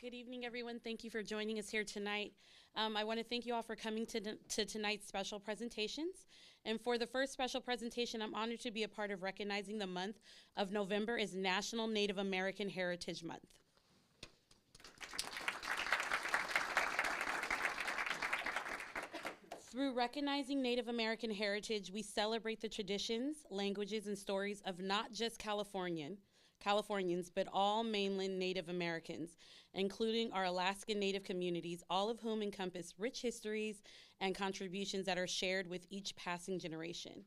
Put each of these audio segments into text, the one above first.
Good evening, everyone. Thank you for joining us here tonight. I want to thank you all for coming to tonight's special presentations. And for the first special presentation, I'm honored to be a part of recognizing the month of November is National Native American Heritage Month. Through recognizing Native American heritage, we celebrate the traditions, languages, and stories of not just Californians, but all mainland Native Americans, including our Alaskan Native communities, all of whom encompass rich histories and contributions that are shared with each passing generation.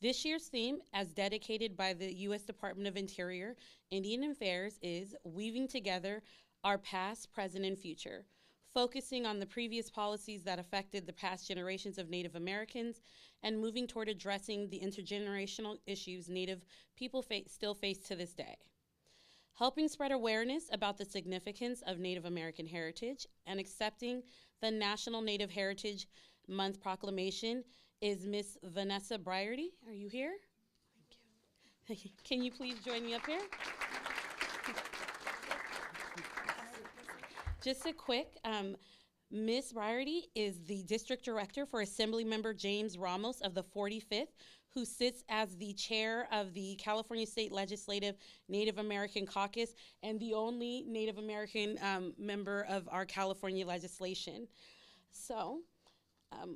This year's theme, as dedicated by the U.S. Department of Interior, Indian Affairs, is Weaving Together Our Past, Present, and Future, focusing on the previous policies that affected the past generations of Native Americans and moving toward addressing the intergenerational issues Native people still face to this day. Helping spread awareness about the significance of Native American heritage and accepting the National Native Heritage Month proclamation is Miss Vanessa Briarty. Are you here? Thank you. Can you please join me up here? Just a quick, Ms. Briarty is the District Director for Assemblymember James Ramos of the 45th, who sits as the chair of the California State Legislative Native American Caucus and the only Native American member of our California legislation. So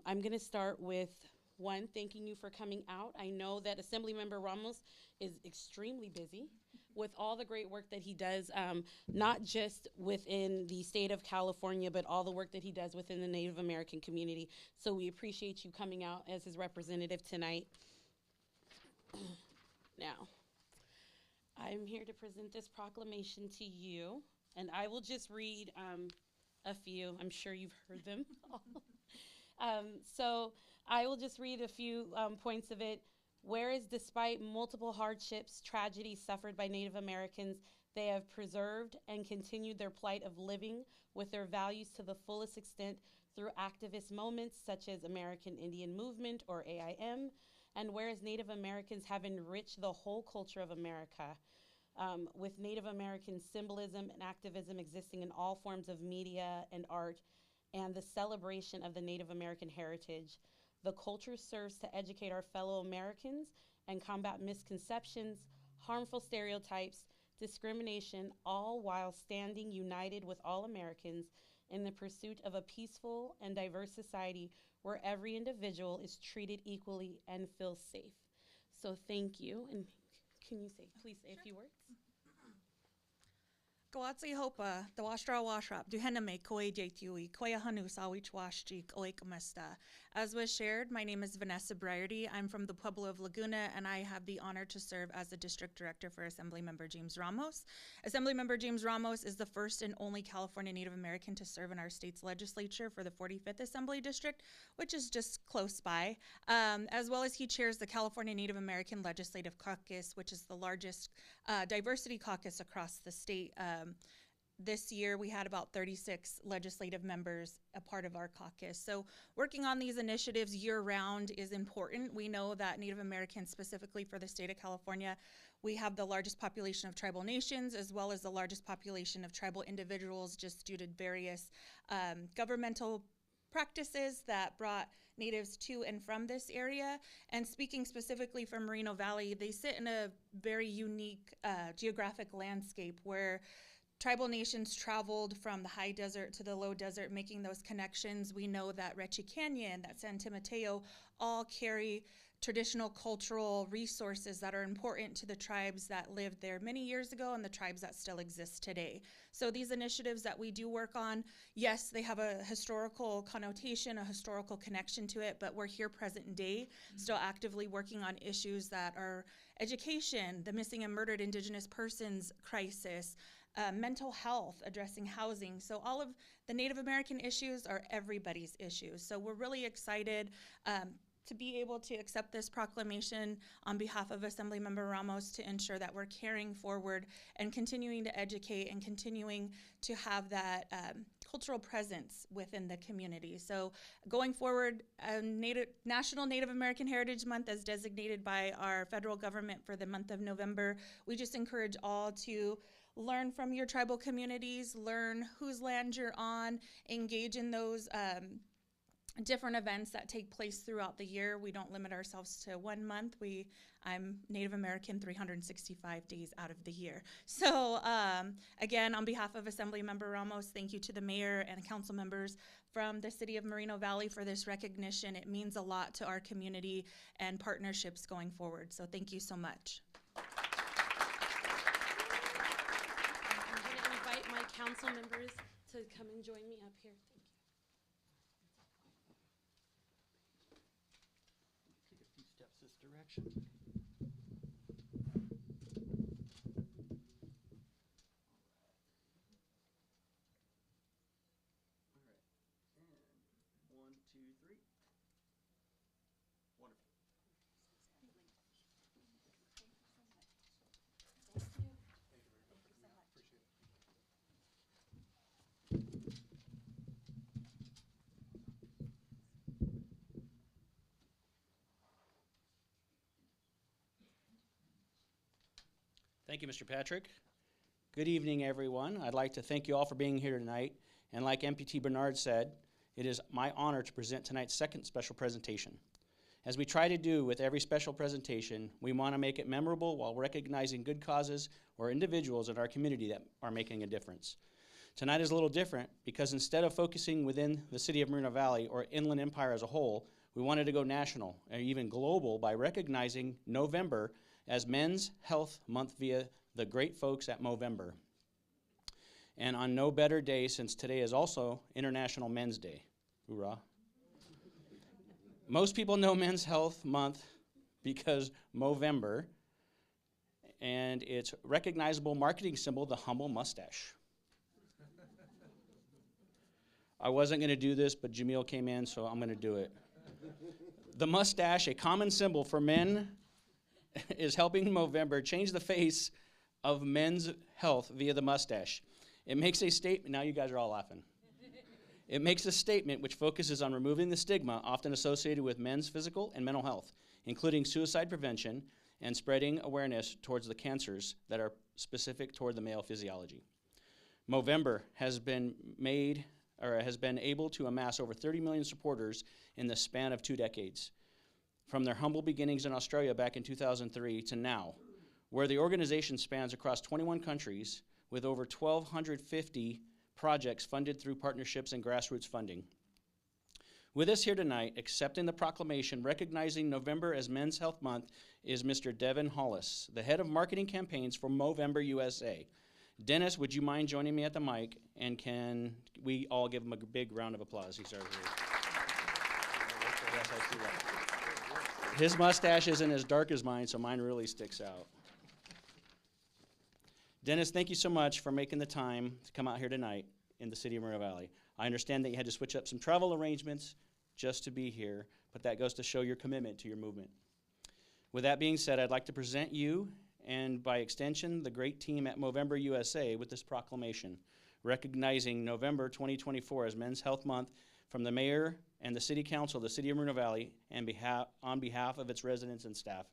I'm going to start with one, thanking you for coming out. I know that Assemblymember Ramos is extremely busy with all the great work that he does, not just within the state of California, but all the work that he does within the Native American community. So we appreciate you coming out as his representative tonight. Now, I'm here to present this proclamation to you, and I will just read a few. I'm sure you've heard them all. So I will just read a few points of it. Whereas despite multiple hardships, tragedies suffered by Native Americans, they have preserved and continued their plight of living with their values to the fullest extent through activist moments such as American Indian Movement, or AIM, and whereas Native Americans have enriched the whole culture of America, with Native American symbolism and activism existing in all forms of media and art, and the celebration of the Native American heritage, the culture serves to educate our fellow Americans and combat misconceptions, harmful stereotypes, discrimination, all while standing united with all Americans in the pursuit of a peaceful and diverse society where every individual is treated equally and feels safe. So thank you, and can you please say a few words? Gawatsi hopa, the washra washrap, duhename koi jtui, koya hanu sawich washjik oikamesta. As was shared, my name is Vanessa Briarty. I'm from the Pueblo of Laguna, and I have the honor to serve as the District Director for Assemblymember James Ramos. Assemblymember James Ramos is the first and only California Native American to serve in our state's legislature for the 45th Assembly District, which is just close by, as well as he chairs the California Native American Legislative Caucus, which is the largest diversity caucus across the state. This year, we had about 36 legislative members a part of our caucus. So working on these initiatives year-round is important. We know that Native Americans, specifically for the state of California, we have the largest population of tribal nations as well as the largest population of tribal individuals just due to various governmental practices that brought natives to and from this area. And speaking specifically for Moreno Valley, they sit in a very unique geographic landscape where tribal nations traveled from the high desert to the low desert, making those connections. We know that Reche Canyon, that San Mateo, all carry traditional cultural resources that are important to the tribes that lived there many years ago and the tribes that still exist today. So these initiatives that we do work on, yes, they have a historical connotation, a historical connection to it, but we're here present day, still actively working on issues that are education, the missing and murdered Indigenous persons crisis, mental health, addressing housing. So all of the Native American issues are everybody's issues. So we're really excited to be able to accept this proclamation on behalf of Assemblymember Ramos to ensure that we're carrying forward and continuing to educate and continuing to have that cultural presence within the community. So going forward, National Native American Heritage Month as designated by our federal government for the month of November, we just encourage all to learn from your tribal communities, learn whose land you're on, engage in those different events that take place throughout the year. We don't limit ourselves to 1 month. I'm Native American 365 days out of the year. So again, on behalf of Assemblymember Ramos, thank you to the mayor and council members from the city of Moreno Valley for this recognition. It means a lot to our community and partnerships going forward. So thank you so much. I'm going to invite my council members to come and join me up here. Thank you. Take a few steps this direction. All right. And 1, 2, 3. Wonderful. Thank you, Mr. Patrick. Good evening, everyone. I'd like to thank you all for being here tonight. And like MPT Bernard said, it is my honor to present tonight's second special presentation. As we try to do with every special presentation, we want to make it memorable while recognizing good causes or individuals in our community that are making a difference. Tonight is a little different because instead of focusing within the city of Moreno Valley or Inland Empire as a whole, we wanted to go national and even global by recognizing November as Men's Health Month via the great folks at Movember. And on no better day, since today is also International Men's Day. Hoorah. Most people know Men's Health Month because Movember and its recognizable marketing symbol, the humble mustache. I wasn't going to do this, but Jamil came in, so I'm going to do it. The mustache, a common symbol for men, is helping Movember change the face of men's health via the mustache. It makes a statement. Now you guys are all laughing. It makes a statement which focuses on removing the stigma often associated with men's physical and mental health, including suicide prevention and spreading awareness towards the cancers that are specific toward the male physiology. Movember has been able to amass over 30 million supporters in the span of 2 decades. From their humble beginnings in Australia back in 2003 to now, where the organization spans across 21 countries with over 1,250 projects funded through partnerships and grassroots funding. With us here tonight, accepting the proclamation recognizing November as Men's Health Month is Mr. Devin Hollis, the head of marketing campaigns for Movember USA. Dennis, would you mind joining me at the mic, and can we all give him a big round of applause? He's over here. Yes, I see that. His mustache isn't as dark as mine, so mine really sticks out. Dennis, thank you so much for making the time to come out here tonight in the city of Moreno Valley. I understand that you had to switch up some travel arrangements just to be here, but that goes to show your commitment to your movement. With that being said, I'd like to present you, and by extension, the great team at Movember USA with this proclamation, recognizing November 2024 as Men's Health Month from the mayor and the city council of the city of Moreno Valley and on behalf of its residents and staff.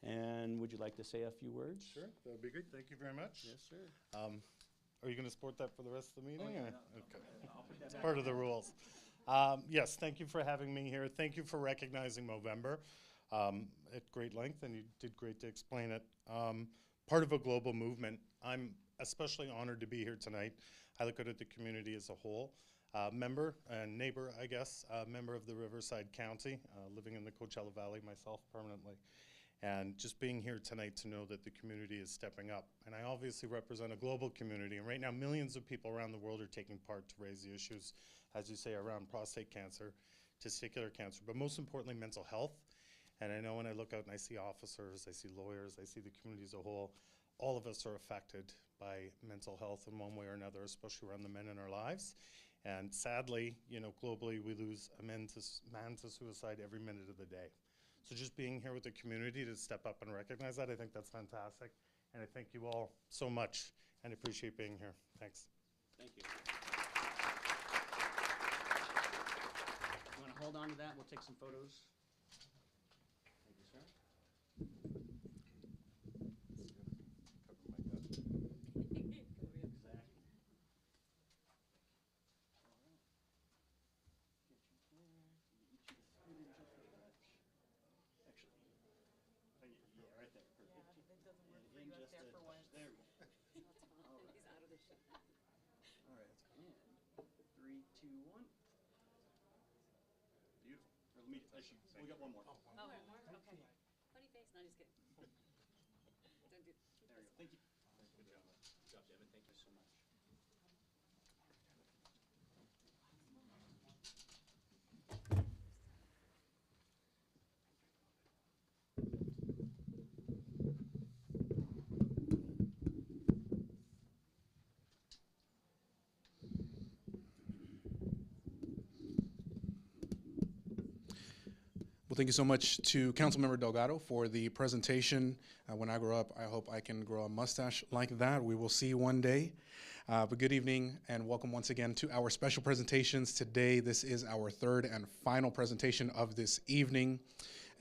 And would you like to say a few words? Sure, that would be great. Thank you very much. Yes, sir. Are you going to support that for the rest of the meeting? Oh, yeah, or? no, Okay. I'll put that It's back. part of the rules. Yes, thank you for having me here. Thank you for recognizing Movember at great length, and you did great to explain it. Part of a global movement. I'm especially honored to be here tonight. I look at the community as a whole. Member and neighbor, I guess, member of the Riverside County, living in the Coachella Valley myself permanently. And just being here tonight to know that the community is stepping up. And I obviously represent a global community, and right now millions of people around the world are taking part to raise the issues, as you say, around prostate cancer, testicular cancer, but most importantly, mental health. And I know when I look out and I see officers, I see lawyers, I see the community as a whole, all of us are affected by mental health in one way or another, especially around the men in our lives. And sadly, you know, globally, we lose a man to suicide every minute of the day. So just being here with the community to step up and recognize that, I think that's fantastic. And I thank you all so much and appreciate being here. Thanks. Thank you. You want to hold on to that? We'll take some photos. Thank you, sir. We got one more. Oh, more? Okay. Funny face, no, just kidding. Don't do. There you go. Thank you. Good job. Good job, Devin. Thank you so much. Well, thank you so much to Councilmember Delgado for the presentation. When I grow up, I hope I can grow a mustache like that. We will see one day. But good evening and welcome once again to our special presentations today. This is our third and final presentation of this evening.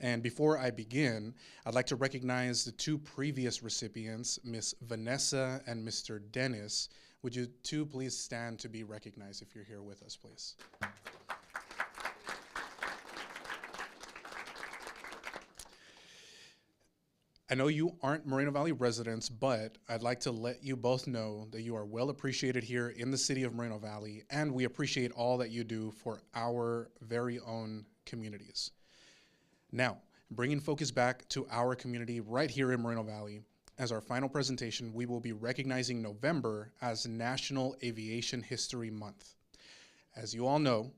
And before I begin, I'd like to recognize the two previous recipients, Miss Vanessa and Mr. Dennis. Would you two please stand to be recognized if you're here with us, please? I know you aren't Moreno Valley residents, but I'd like to let you both know that you are well appreciated here in the city of Moreno Valley, and we appreciate all that you do for our very own communities. Now, bringing focus back to our community right here in Moreno Valley, as our final presentation, we will be recognizing November as National Aviation History Month. As you all know,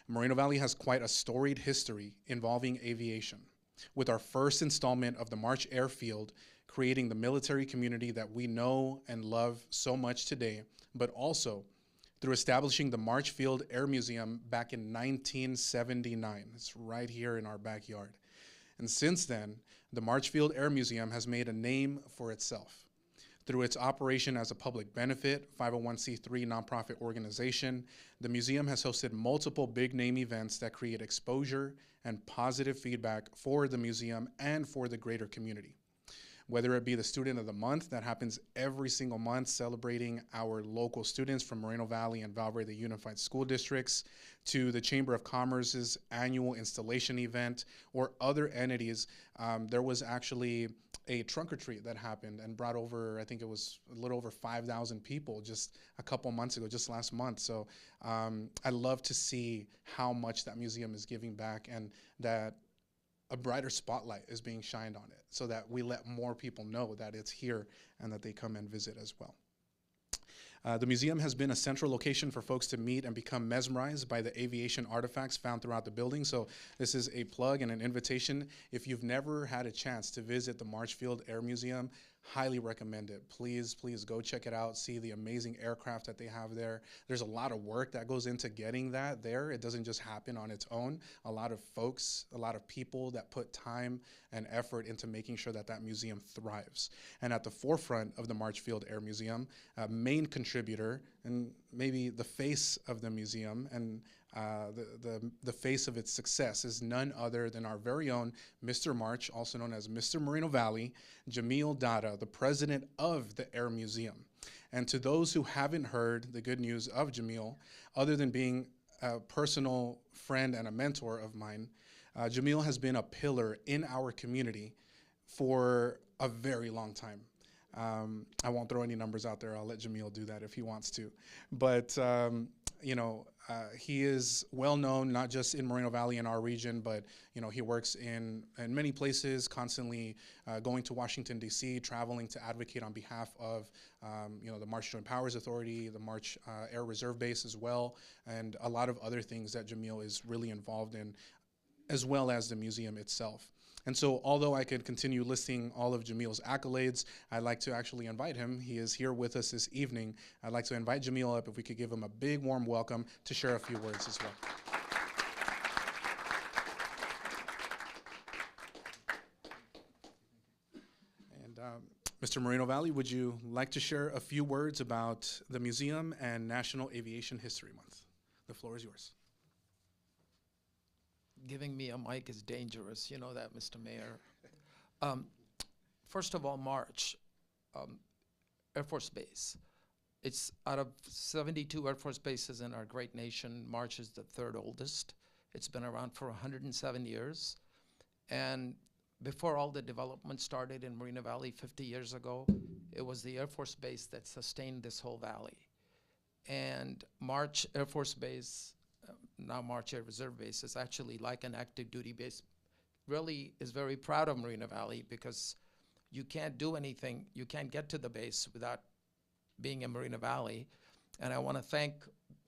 Moreno Valley has quite a storied history involving aviation, with our first installment of the March Airfield creating the military community that we know and love so much today, but also through establishing the March Field Air Museum back in 1979. It's right here in our backyard. And since then, the March Field Air Museum has made a name for itself through its operation as a public benefit 501c3 nonprofit organization. The museum has hosted multiple big name events that create exposure and positive feedback for the museum and for the greater community. Whether it be the Student of the Month that happens every single month celebrating our local students from Moreno Valley and Valverde Unified School Districts, to the Chamber of Commerce's annual installation event, or other entities. There was actually a trunk or treat that happened and brought over, I think it was a little over 5,000 people just a couple months ago, just last month. So I love to see how much that museum is giving back, and that a brighter spotlight is being shined on it so that we let more people know that it's here and that they come and visit as well. The museum has been a central location for folks to meet and become mesmerized by the aviation artifacts found throughout the building. So this is a plug and an invitation. If you've never had a chance to visit the March Field Air Museum, highly recommend it. Please, please go check it out. See the amazing aircraft that they have there. There's a lot of work that goes into getting that there. It doesn't just happen on its own. A lot of folks, a lot of people that put time and effort into making sure that that museum thrives. And at the forefront of the March Field Air Museum, main contributor and maybe the face of the museum and the face of its success is none other than our very own Mr. March, also known as Mr. Moreno Valley, Jamil Dada, the president of the Air Museum. And to those who haven't heard the good news of Jamil, other than being a personal friend and a mentor of mine, Jamil has been a pillar in our community for a very long time. I won't throw any numbers out there. I'll let Jamil do that if he wants to. But you know, he is well known not just in Moreno Valley in our region, but you know, he works in many places, constantly going to Washington D.C., traveling to advocate on behalf of you know, the March Joint Powers Authority, the March Air Reserve Base as well, and a lot of other things that Jamil is really involved in, as well as the museum itself. And so although I could continue listing all of Jamil's accolades, I'd like to actually invite him. He is here with us this evening. I'd like to invite Jamil up if we could give him a big warm welcome to share a few words as well. And Mr. Moreno Valley, would you like to share a few words about the museum and National Aviation History Month? The floor is yours. Giving me a mic is dangerous, you know that, Mr. Mayor. First of all, March, Air Force Base. It's out of 72 Air Force bases in our great nation, March is the third oldest. It's been around for 107 years. And before all the development started in Moreno Valley 50 years ago, it was the Air Force Base that sustained this whole valley. And March Air Force Base now March Air Reserve Base, is actually like an active duty base. Really is very proud of Moreno Valley because you can't do anything, you can't get to the base without being in Moreno Valley. And I want to thank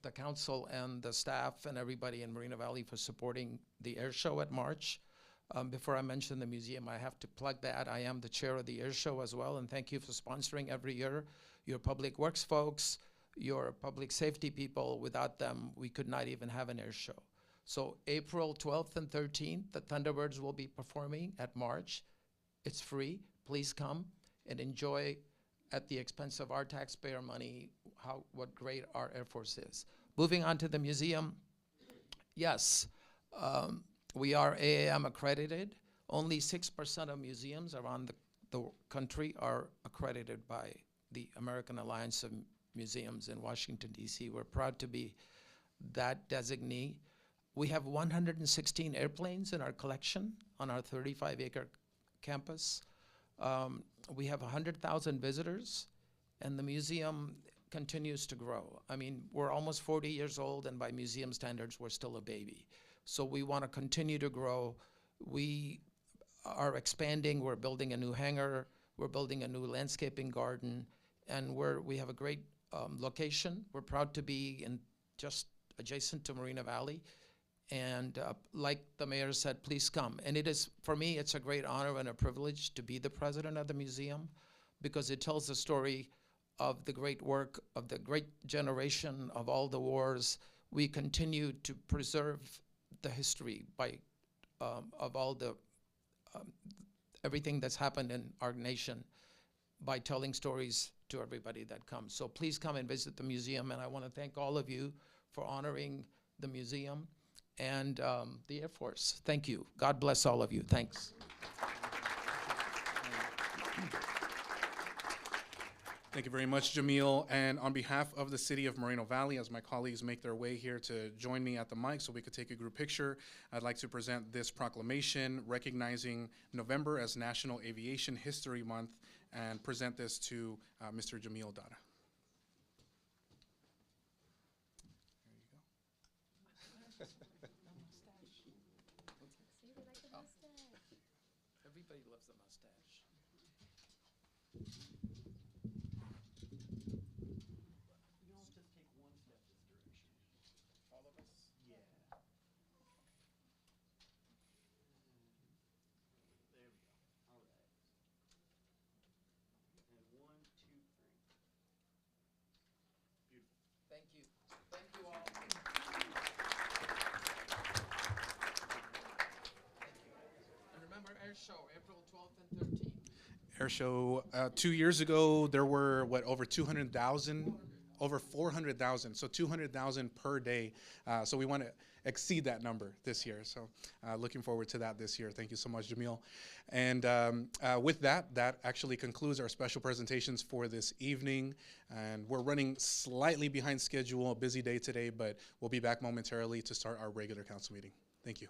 the council and the staff and everybody in Moreno Valley for supporting the air show at March. Before I mention the museum, I have to plug that. I am the chair of the air show as well, and thank you for sponsoring every year. Your public works folks, your public safety people, without them, we could not even have an air show. So April 12th and 13th, the Thunderbirds will be performing at March. It's free. Please come and enjoy at the expense of our taxpayer money what great our Air Force is. Moving on to the museum, yes, we are AAM accredited. Only 6% of museums around the country are accredited by the American Alliance of Museums in Washington, D.C. We're proud to be that designee. We have 116 airplanes in our collection on our 35-acre campus. We have 100,000 visitors, and the museum continues to grow. I mean, we're almost 40 years old, and by museum standards, we're still a baby. So we want to continue to grow. We are expanding. We're building a new hangar. We're building a new landscaping garden, and we have a great location. We're proud to be just adjacent to Moreno Valley. And like the mayor said, please come. And it is, for me, it's a great honor and a privilege to be the president of the museum because it tells the story of the great work of the great generation of all the wars. We continue to preserve the history of all the everything that's happened in our nation by telling stories to everybody that comes. So please come and visit the museum, and I want to thank all of you for honoring the museum and the Air Force. Thank you. God bless all of you. Thanks. Thank you very much, Jamil. And on behalf of the city of Moreno Valley, as my colleagues make their way here to join me at the mic so we could take a group picture, I'd like to present this proclamation recognizing November as National Aviation History Month and present this to Mr. Jamil Dada. Everybody loves the mustache. All of us? Yeah. There we go. All right. And 1, 2, 3. Beautiful. Thank you. Thank you all. And remember Air Show, April 12th and 13th. Air show, 2 years ago, there were, over 200,000? Over 400,000, so 200,000 per day. So we want to exceed that number this year. So looking forward to that this year. Thank you so much, Jamil. And with that actually concludes our special presentations for this evening. And we're running slightly behind schedule, a busy day today, but we'll be back momentarily to start our regular council meeting. Thank you.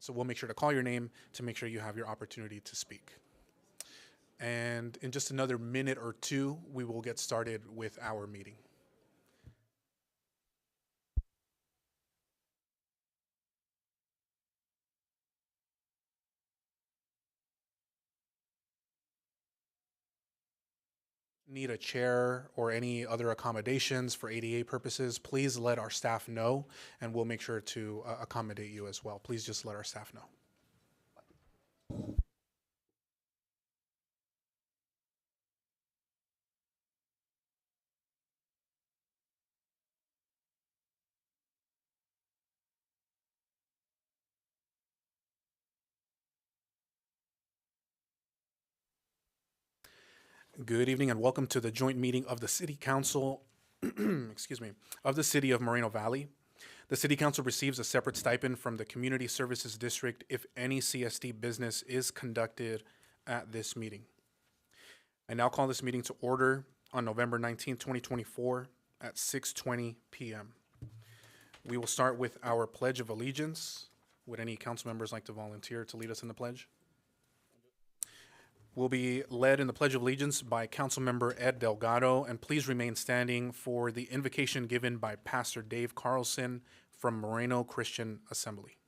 So we'll make sure to call your name to make sure you have your opportunity to speak. And in just another minute or two, we will get started with our meeting. Need a chair or any other accommodations for ADA purposes, please let our staff know, and we'll make sure to accommodate you as well. Please just let our staff know. Good evening and welcome to the joint meeting of the City Council, excuse me, of the City of Moreno Valley. The City Council receives a separate stipend from the Community Services District if any CSD business is conducted at this meeting. I now call this meeting to order on November 19th, 2024 at 6:20 p.m. We will start with our Pledge of Allegiance. Would any council members like to volunteer to lead us in the pledge? Will be led in the Pledge of Allegiance by Councilmember Ed Delgado, and please remain standing for the invocation given by Pastor Dave Carlson from Moreno Christian Assembly.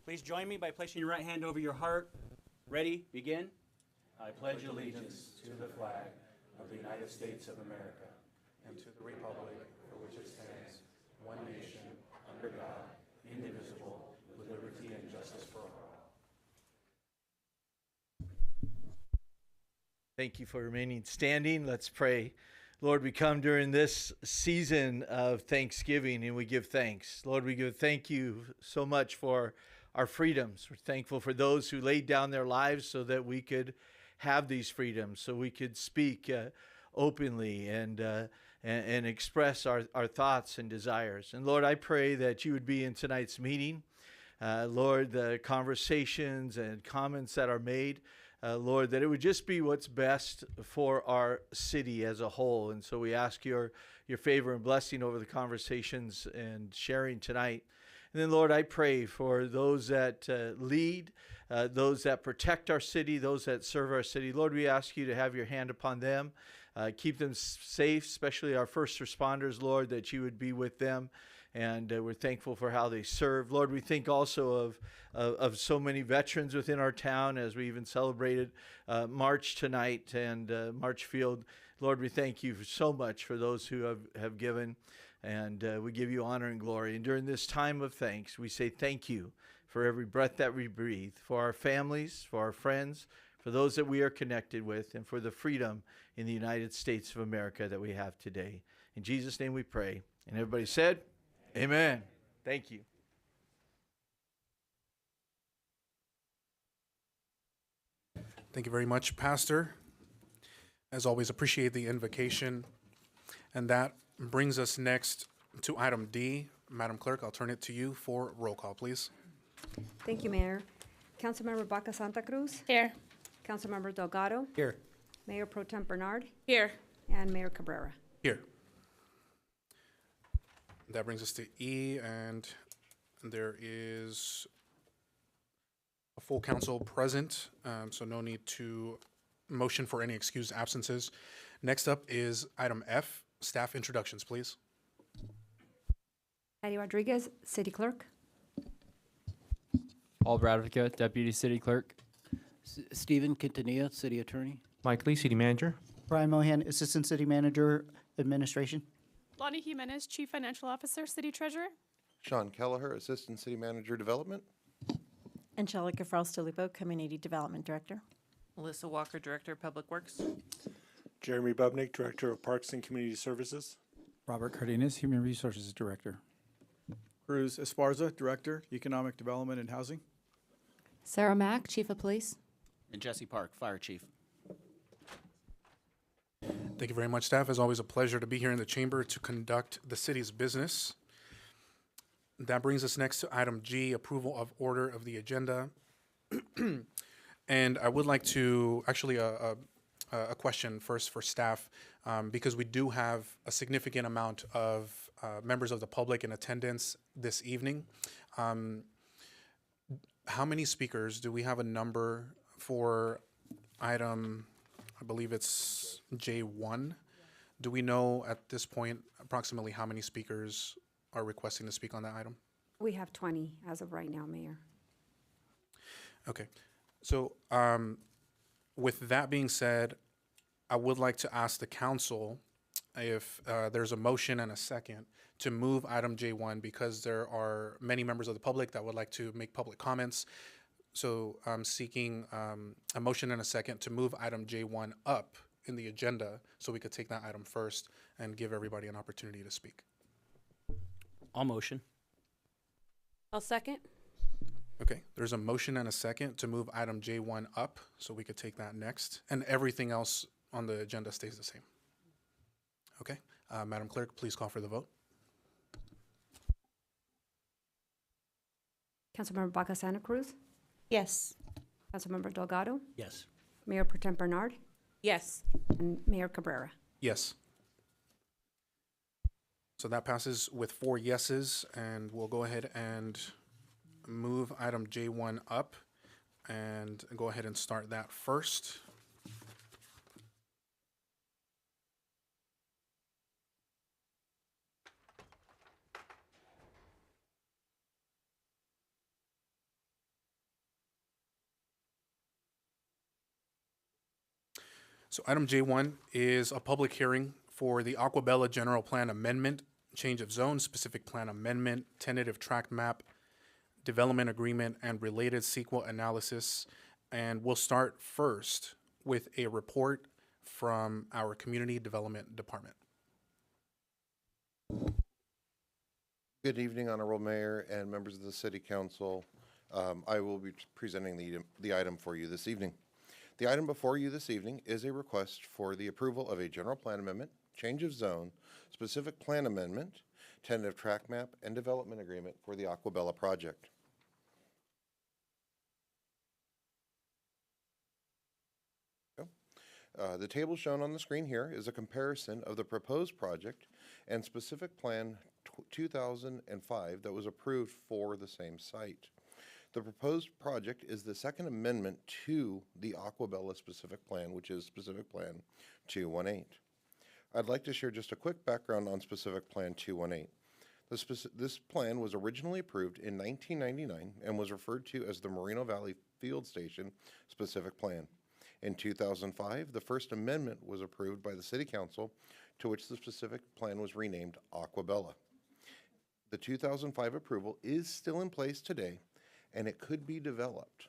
Please join me by placing your right hand over your heart. Ready? Begin. I pledge allegiance to the flag of the United States of America and to the republic for which it stands, one nation, under God, indivisible, with liberty and justice for all. Thank you for remaining standing. Let's pray. Lord, we come during this season of Thanksgiving and we give thanks. Lord, we thank you so much for our freedoms. We're thankful for those who laid down their lives so that we could have these freedoms, so we could speak openly and express our thoughts and desires. And Lord, I pray that you would be in tonight's meeting. Lord, the conversations and comments that are made, Lord, that it would just be what's best for our city as a whole. And so we ask your favor and blessing over the conversations and sharing tonight. And then, Lord, I pray for those that lead, those that protect our city, those that serve our city. Lord, we ask you to have your hand upon them, keep them safe, especially our first responders, Lord, that you would be with them. And we're thankful for how they serve. Lord, we think also of so many veterans within our town as we even celebrated March tonight and March Field. Lord, we thank you so much for those who have given, and we give you honor and glory. And during this time of thanks, we say thank you for every breath that we breathe, for our families, for our friends, for those that we are connected with, and for the freedom in the United States of America that we have today. In Jesus' name we pray. And everybody said, amen. Thank you. Thank you very much, Pastor. As always, appreciate the invocation. And that brings us next to item D. Madam Clerk, I'll turn it to you for roll call, please. Thank you, Mayor. Councilmember Baca Santa Cruz, Here. Councilmember Delgado, Here. Mayor Pro Tem Bernard, Here. and Mayor Cabrera. Here. That brings us to E, and there is a full council present, so no need to motion for any excused absences. Next up is item F, staff introductions, please. Eddie Rodriguez, City Clerk. Paul Bradvica, Deputy City Clerk. Stephen Quintanilla, City Attorney. Mike Lee, City Manager. Brian Mohan, Assistant City Manager, Administration. Lonnie Jimenez, Chief Financial Officer, City Treasurer. Sean Kelleher, Assistant City Manager, Development. Angelica Frost-Olivo, Community Development Director. Melissa Walker, Director of Public Works. Jeremy Bubnick, Director of Parks and Community Services. Robert Cardenas, Human Resources Director. Cruz Esparza, Director, Economic Development and Housing. Sarah Mack, Chief of Police. And Jesse Park, Fire Chief. Thank you very much, staff. It's always a pleasure to be here in the chamber to conduct the city's business. That brings us next to item G, approval of order of the agenda. And I would like to, actually a question first for staff, because we do have a significant amount of members of the public in attendance this evening. how many speakers? Do we have a number for item, I believe it's J1? Do we know at this point approximately how many speakers are requesting to speak on that item? We have 20 as of right now, Mayor. Okay. So with that being said, I would like to ask the council if there's a motion and a second to move item J1 because there are many members of the public that would like to make public comments. So I'm seeking a motion and a second to move item J1 up in the agenda so we could take that item first and give everybody an opportunity to speak. I'll motion. I'll second. Okay, there's a motion and a second to move item J1 up so we could take that next, and everything else on the agenda stays the same. Okay, Madam Clerk, please call for the vote. Councilmember Baca Santa Cruz, Yes. Councilmember Delgado, Yes. Mayor Pro Tem Bernard, Yes. and Mayor Cabrera. Yes. So that passes with 4 yeses, and we'll go ahead and move item J1 up and go ahead and start that first. So item J1 is a public hearing for the Aquabella General Plan Amendment, change of zone, specific plan amendment, tentative tract map, development agreement, and related sequel analysis. And we'll start first with a report from our Community Development Department. Good evening, Honorable Mayor and members of the City Council. I will be presenting the item for you this evening. The item before you this evening is a request for the approval of a general plan amendment, change of zone, specific plan amendment, tentative tract map, and development agreement for the Aquabella project. The table shown on the screen here is a comparison of the proposed project and specific plan 2005 that was approved for the same site. The proposed project is the second amendment to the Aquabella specific plan, which is specific plan 218. I'd like to share just a quick background on specific plan 218. This plan was originally approved in 1999 and was referred to as the Moreno Valley Field Station specific plan. In 2005, the first amendment was approved by the City Council, to which the specific plan was renamed Aquabella. The 2005 approval is still in place today, and it could be developed.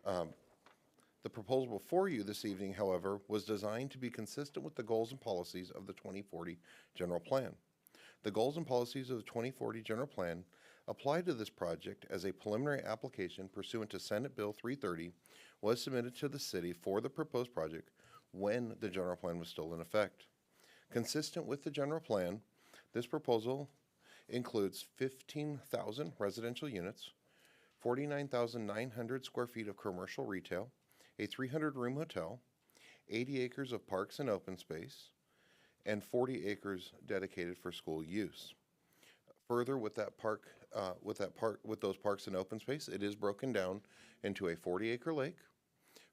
The proposal before you this evening, however, was designed to be consistent with the goals and policies of the 2040 General Plan. The goals and policies of the 2040 General Plan apply to this project as a preliminary application pursuant to Senate Bill 330 was submitted to the city for the proposed project when the General Plan was still in effect. Consistent with the General Plan, this proposal includes 15,000 residential units, 49,900 square feet of commercial retail, a 300-room hotel, 80 acres of parks and open space, and 40 acres dedicated for school use. Further, with those parks and open space, it is broken down into a 40-acre lake,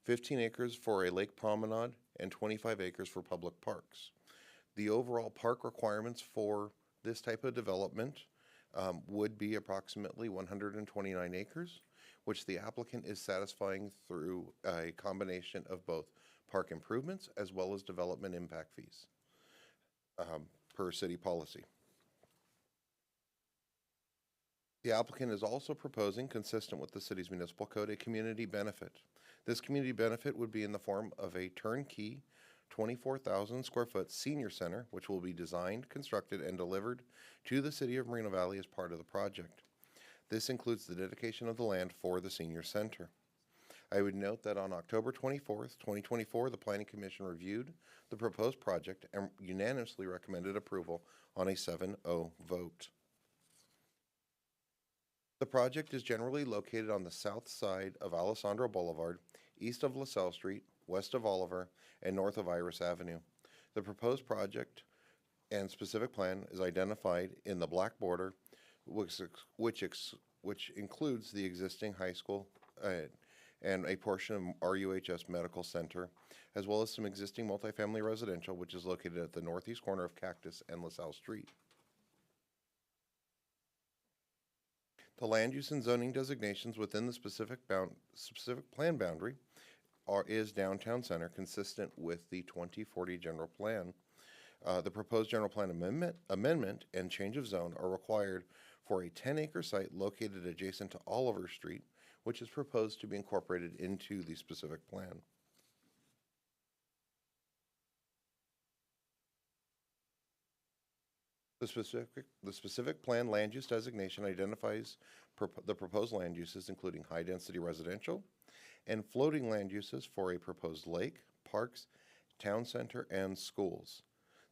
15 acres for a lake promenade, and 25 acres for public parks. The overall park requirements for this type of development would be approximately 129 acres, which the applicant is satisfying through a combination of both park improvements as well as development impact fees per city policy. The applicant is also proposing, consistent with the city's municipal code, a community benefit. This community benefit would be in the form of a turnkey 24,000 square foot senior center, which will be designed, constructed, and delivered to the city of Moreno Valley as part of the project. This includes the dedication of the land for the senior center. I would note that on October 24th, 2024, the Planning Commission reviewed the proposed project and unanimously recommended approval on a 7-0 vote. The project is generally located on the south side of Alessandro Boulevard, east of LaSalle Street, west of Oliver, and north of Iris Avenue. The proposed project and specific plan is identified in the black border, which which includes the existing high school and a portion of RUHS Medical Center, as well as some existing multifamily residential, which is located at the northeast corner of Cactus and LaSalle Street. The land use and zoning designations within the specific plan boundary is downtown center, consistent with the 2040 general plan. The proposed general plan amendment and change of zone are required for a 10-acre site located adjacent to Oliver Street, which is proposed to be incorporated into the specific plan. The specific plan land use designation identifies the proposed land uses, including high-density residential and floating land uses for a proposed lake, parks, town center, and schools.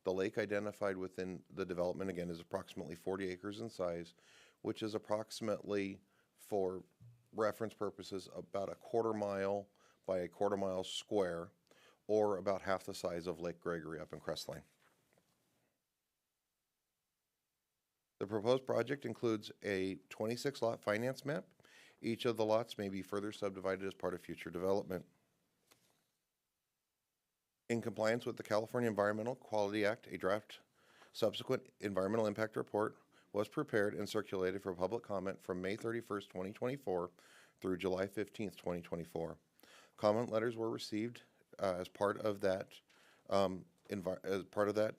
The lake identified within the development, again, is approximately 40 acres in size, which is approximately, for reference purposes, about a quarter-mile by a quarter-mile square, or about half the size of Lake Gregory up in Crestline. The proposed project includes a 26-lot finance map. Each of the lots may be further subdivided as part of future development. In compliance with the California Environmental Quality Act, a draft subsequent environmental impact report was prepared and circulated for public comment from May 31st, 2024 through July 15th, 2024. Comment letters were received as part of that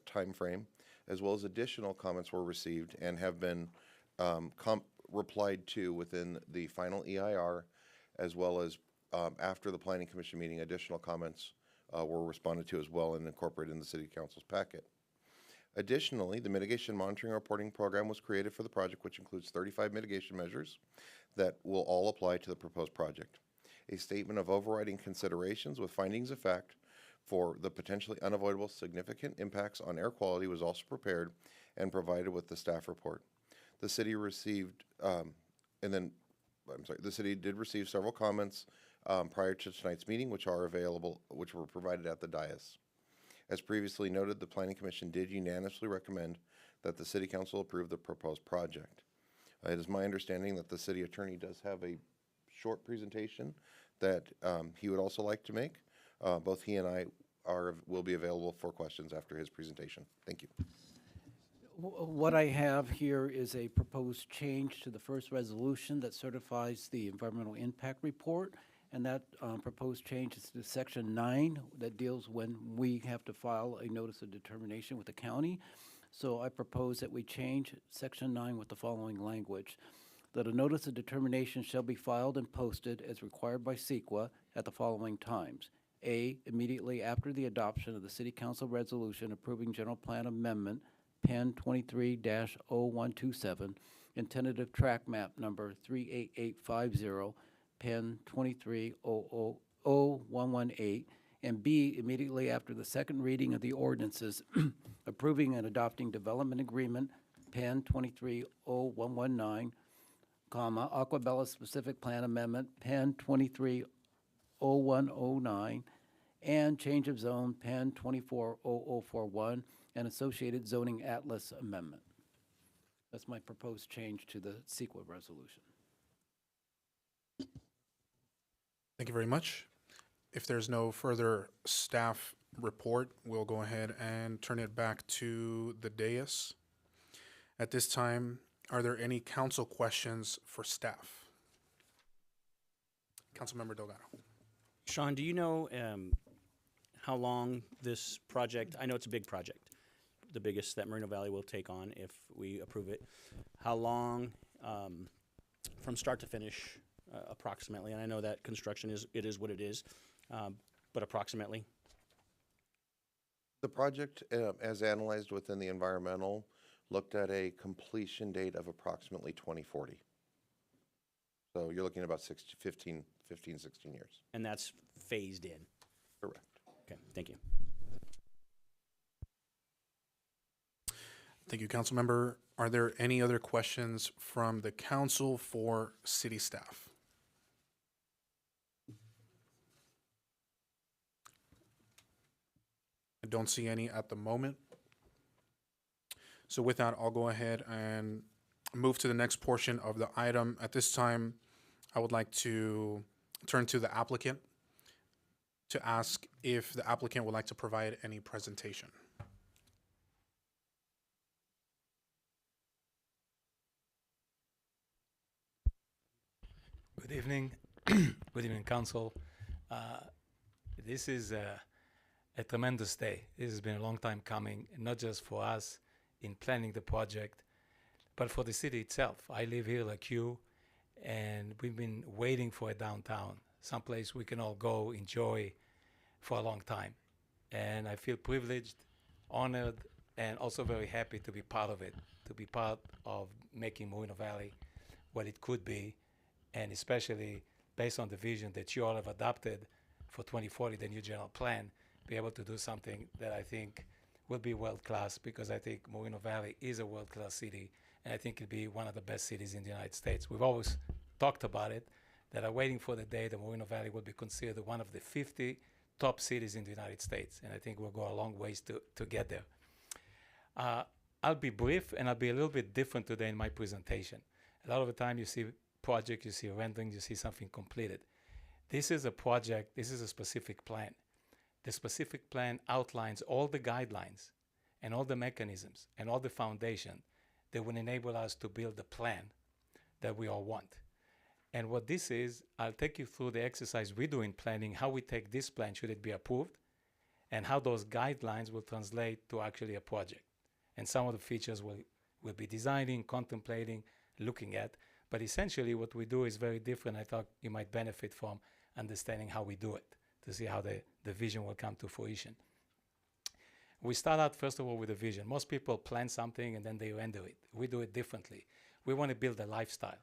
time frame, as well as additional comments were received and have been replied to within the final EIR, as well as after the Planning Commission meeting, additional comments were responded to as well and incorporated in the City Council's packet. Additionally, the Mitigation Monitoring Reporting Program was created for the project, which includes 35 mitigation measures that will all apply to the proposed project. A statement of overriding considerations with findings of fact for the potentially unavoidable significant impacts on air quality was also prepared and provided with the staff report. The city received, the city did receive several comments prior to tonight's meeting, which are available, which were provided at the dais. As previously noted, the Planning Commission did unanimously recommend that the City Council approve the proposed project. It is my understanding that the city attorney does have a short presentation that he would also like to make. Both he and I will be available for questions after his presentation. Thank you. What I have here is a proposed change to the first resolution that certifies the environmental impact report, and that proposed change is to Section 9 that deals when we have to file a notice of determination with the county. So I propose that we change Section 9 with the following language: that a notice of determination shall be filed and posted as required by CEQA at the following times. A, immediately after the adoption of the City Council resolution approving General Plan Amendment Pen 23-0127 and tentative track map number 38850 Pen 23-00118, and B, immediately after the second reading of the ordinances approving and adopting development agreement Pen 23-0119, Aquabella Specific Plan Amendment Pen 23-0109, and change of zone Pen 24-0041, and associated zoning atlas amendment. That's my proposed change to the CEQA resolution. Thank you very much. If there's no further staff report, we'll go ahead and turn it back to the dais. At this time, are there any council questions for staff? Councilmember Delgado. Sean, do you know how long this project, I know it's a big project, the biggest that Moreno Valley will take on if we approve it. How long from start to finish approximately? And I know that construction is what it is, but approximately? The project, as analyzed within the environmental, looked at a completion date of approximately 2040. So you're looking at about 16 years. And that's phased in? Correct. Okay, thank you. Thank you, Councilmember. Are there any other questions from the council for city staff? I don't see any at the moment. So with that, I'll go ahead and move to the next portion of the item. At this time, I would like to turn to the applicant to ask if the applicant would like to provide any presentation. Good evening. Good evening, Council. This is a tremendous day. This has been a long time coming, not just for us in planning the project, but for the city itself. I live here like you, and we've been waiting for a downtown, someplace we can all go enjoy for a long time. And I feel privileged, honored, and also very happy to be part of it, to be part of making Moreno Valley what it could be, and especially based on the vision that you all have adopted for 2040, the new general plan, be able to do something that I think will be world-class, because I think Moreno Valley is a world-class city, and I think it'll be one of the best cities in the United States. We've always talked about it, that are waiting for the day that Moreno Valley will be considered one of the 50 top cities in the United States, and I think we'll go a long ways to get there. I'll be brief, and I'll be a little bit different today in my presentation. A lot of the time you see project, you see rendering, you see something completed. This is a project, this is a specific plan. The specific plan outlines all the guidelines and all the mechanisms and all the foundation that will enable us to build the plan that we all want. And what this is, I'll take you through the exercise we do in planning, how we take this plan should it be approved, and how those guidelines will translate to actually a project. And some of the features we'll be designing, contemplating, looking at. But essentially what we do is very different. I thought you might benefit from understanding how we do it, to see how the vision will come to fruition. We start out, first of all, with a vision. Most people plan something and then they render it. We do it differently. We want to build a lifestyle.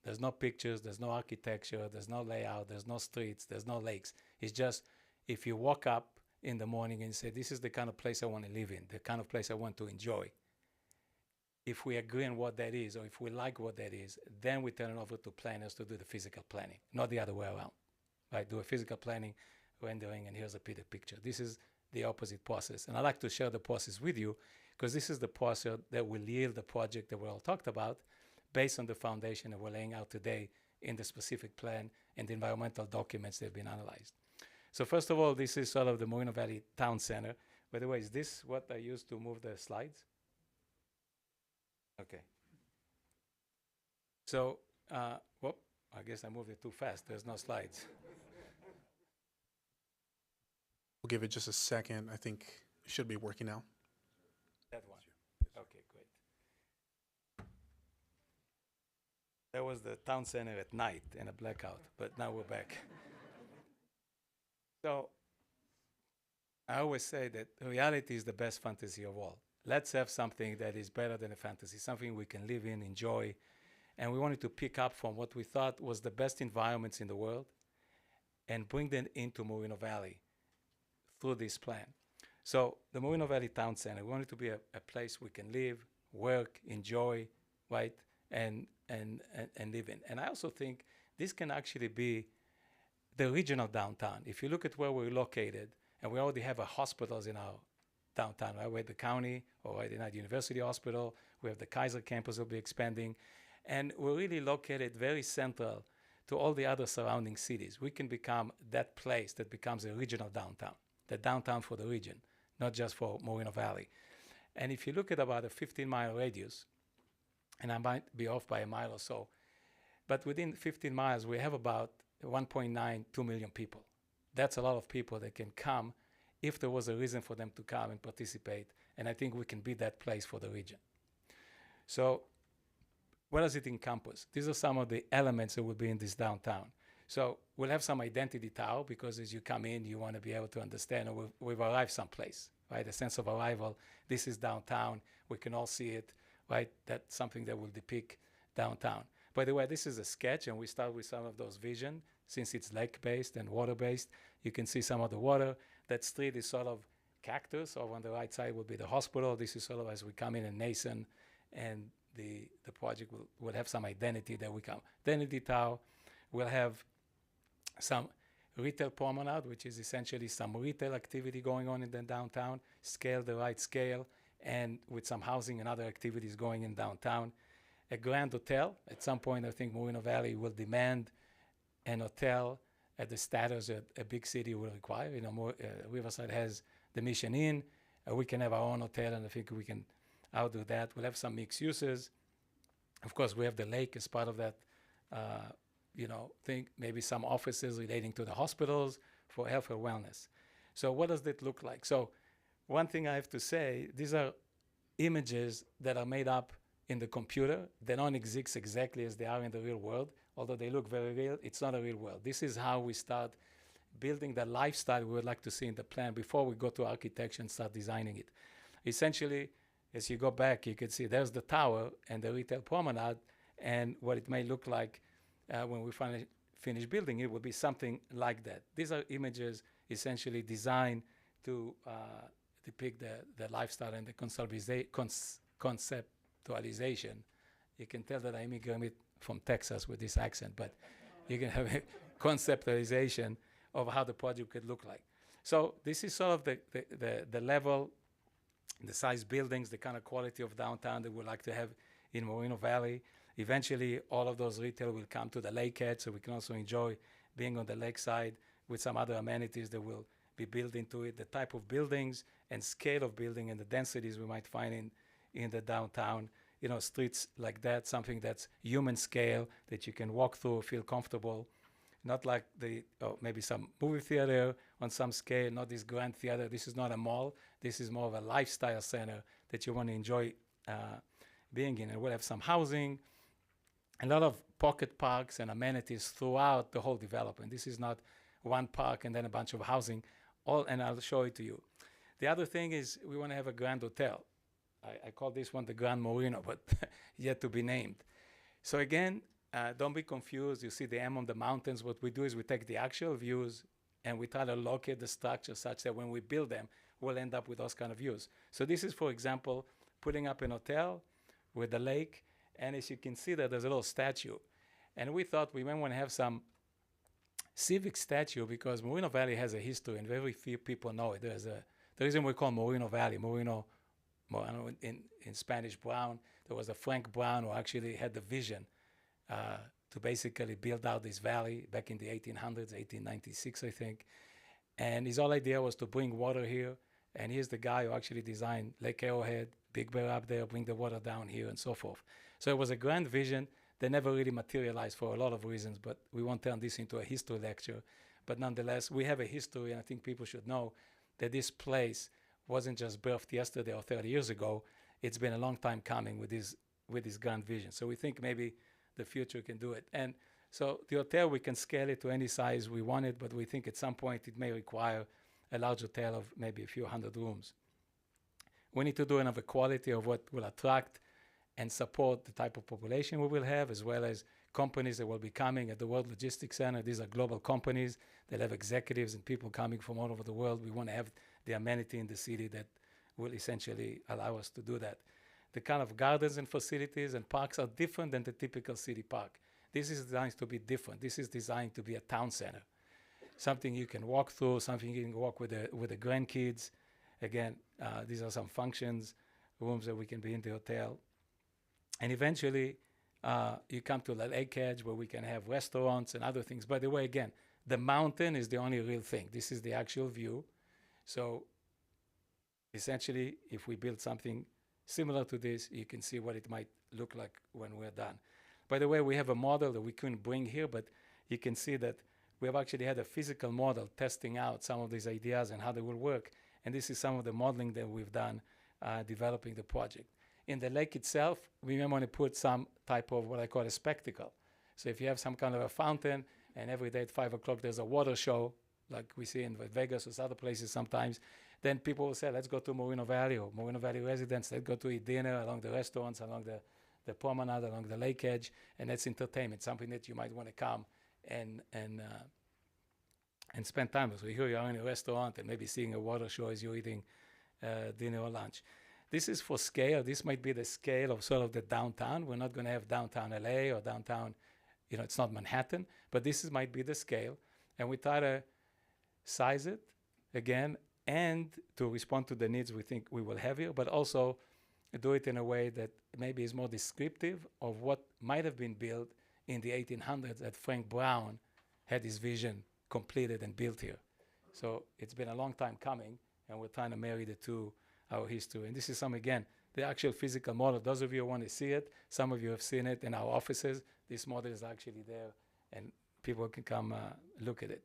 There's no pictures, there's no architecture, there's no layout, there's no streets, there's no lakes. It's just, if you walk up in the morning and say, this is the kind of place I want to live in, the kind of place I want to enjoy. If we agree on what that is, or if we like what that is, then we turn it over to planners to do the physical planning, not the other way around. Right? Do a physical planning, rendering, and here's a picture. This is the opposite process. And I like to share the process with you, because this is the process that will yield the project that we all talked about, based on the foundation that we're laying out today in the specific plan and the environmental documents that have been analyzed. So first of all, this is sort of the Moreno Valley Town Center. By the way, is this what I used to move the slides? Okay. So, whoop, I guess I moved it too fast. There's no slides. We'll give it just a second. I think it should be working now. That one. Okay, great. That was the town center at night in a blackout, but now we're back. So I always say that reality is the best fantasy of all. Let's have something that is better than a fantasy, something we can live in, enjoy. And we wanted to pick up from what we thought was the best environments in the world and bring them into Moreno Valley through this plan. So the Moreno Valley Town Center, we want it to be a place we can live, work, enjoy, right, and live in. And I also think this can actually be the regional downtown. If you look at where we're located, and we already have hospitals in our downtown, right? We're at the county, or right at the University Hospital. We have the Kaiser campus will be expanding. And we're really located very central to all the other surrounding cities. We can become that place that becomes a regional downtown, the downtown for the region, not just for Moreno Valley. And if you look at about a 15-mile radius, and I might be off by a mile or so, but within 15 miles, we have about 1.9, 2 million people. That's a lot of people that can come if there was a reason for them to come and participate. And I think we can be that place for the region. So what does it encompass? These are some of the elements that will be in this downtown. So we'll have some identity tower, because as you come in, you want to be able to understand, oh, we've arrived someplace, right? A sense of arrival. This is downtown. We can all see it, right? That's something that will depict downtown. By the way, this is a sketch, and we start with some of those vision. Since it's lake-based and water-based, you can see some of the water. That street is sort of cactus. Over on the right side will be the hospital. This is sort of as we come in Nason, and the project will have some identity that we come. Identity tower will have some retail promenade, which is essentially some retail activity going on in the downtown, scale the right scale, and with some housing and other activities going in downtown. a grand hotel. At some point, I think Moreno Valley will demand an hotel at the status that a big city will require. You know, Riverside has the Mission Inn. We can have our own hotel, and I think we can outdo that. We'll have some mixed uses. Of course, we have the lake as part of that, thing. Maybe some offices relating to the hospitals for health or wellness. So what does that look like? So one thing I have to say, these are images that are made up in the computer. They don't exist exactly as they are in the real world. Although they look very real, it's not a real world. This is how we start building the lifestyle we would like to see in the plan before we go to architecture and start designing it. Essentially, as you go back, you can see there's the tower and the retail promenade, and what it may look like when we finally finish building it will be something like that. These are images essentially designed to depict the lifestyle and the conceptualization. You can tell that I immigrated from Texas with this accent, but you can have a conceptualization of how the project could look like. So this is sort of the level, the size buildings, the kind of quality of downtown that we'd like to have in Moreno Valley. Eventually, all of those retail will come to the lake edge, so we can also enjoy being on the lakeside with some other amenities that will be built into it. The type of buildings and scale of building and the densities we might find in the downtown, streets like that, something that's human scale that you can walk through, feel comfortable. Not like maybe some movie theater on some scale, not this grand theater. This is not a mall. This is more of a lifestyle center that you want to enjoy being in. And we'll have some housing, a lot of pocket parks and amenities throughout the whole development. This is not one park and then a bunch of housing, and I'll show it to you. The other thing is we want to have a grand hotel. I call this one the Grand Moreno, but yet to be named. So again, don't be confused. You see the M on the mountains. What we do is we take the actual views and we try to locate the structure such that when we build them, we'll end up with those kind of views. So this is, for example, putting up an hotel with the lake. And as you can see that there's a little statue. And we thought we might want to have some civic statue because Moreno Valley has a history and very few people know it. The reason we call Moreno Valley, Moreno in Spanish Brown, there was a Frank Brown who actually had the vision to basically build out this valley back in the 1800s, 1896, I think. And his whole idea was to bring water here. And he's the guy who actually designed Lake Arrowhead, Big Bear up there, bring the water down here, and so forth. So it was a grand vision that never really materialized for a lot of reasons, but we won't turn this into a history lecture. But nonetheless, we have a history, and I think people should know that this place wasn't just birthed yesterday or 30 years ago. It's been a long time coming with this grand vision. So we think maybe the future can do it. And so the hotel, we can scale it to any size we want it, but we think at some point it may require a large hotel of maybe a few hundred rooms. We need to do another quality of what will attract and support the type of population we will have, as well as companies that will be coming at the World Logistics Center. These are global companies that have executives and people coming from all over the world. We want to have the amenity in the city that will essentially allow us to do that. The kind of gardens and facilities and parks are different than the typical city park. This is designed to be different. This is designed to be a town center. Something you can walk through, something you can walk with the grandkids. Again, these are some functions, rooms that we can be in the hotel. And eventually, you come to the lake edge where we can have restaurants and other things. By the way, again, the mountain is the only real thing. This is the actual view. So essentially, if we build something similar to this, you can see what it might look like when we're done. By the way, we have a model that we couldn't bring here, but you can see that we have actually had a physical model testing out some of these ideas and how they will work. And this is some of the modeling that we've done developing the project. In the lake itself, we may want to put some type of what I call a spectacle. So if you have some kind of a fountain, and every day at 5 o'clock there's a water show, like we see in Vegas or other places sometimes, then people will say, let's go to Moreno Valley or Moreno Valley residents, let's go to eat dinner along the restaurants, along the promenade, along the lake edge, and that's entertainment, something that you might want to come and spend time with. So here you are in a restaurant and maybe seeing a water show as you're eating dinner or lunch. This is for scale. This might be the scale of sort of the downtown. We're not going to have downtown LA or downtown, it's not Manhattan, but this might be the scale. And we try to size it again and to respond to the needs we think we will have here, but also do it in a way that maybe is more descriptive of what might have been built in the 1800s that Frank Brown had his vision completed and built here. So it's been a long time coming, and we're trying to marry the two, our history. And this is some, again, the actual physical model. Those of you who want to see it, some of you have seen it in our offices. This model is actually there, and people can come look at it.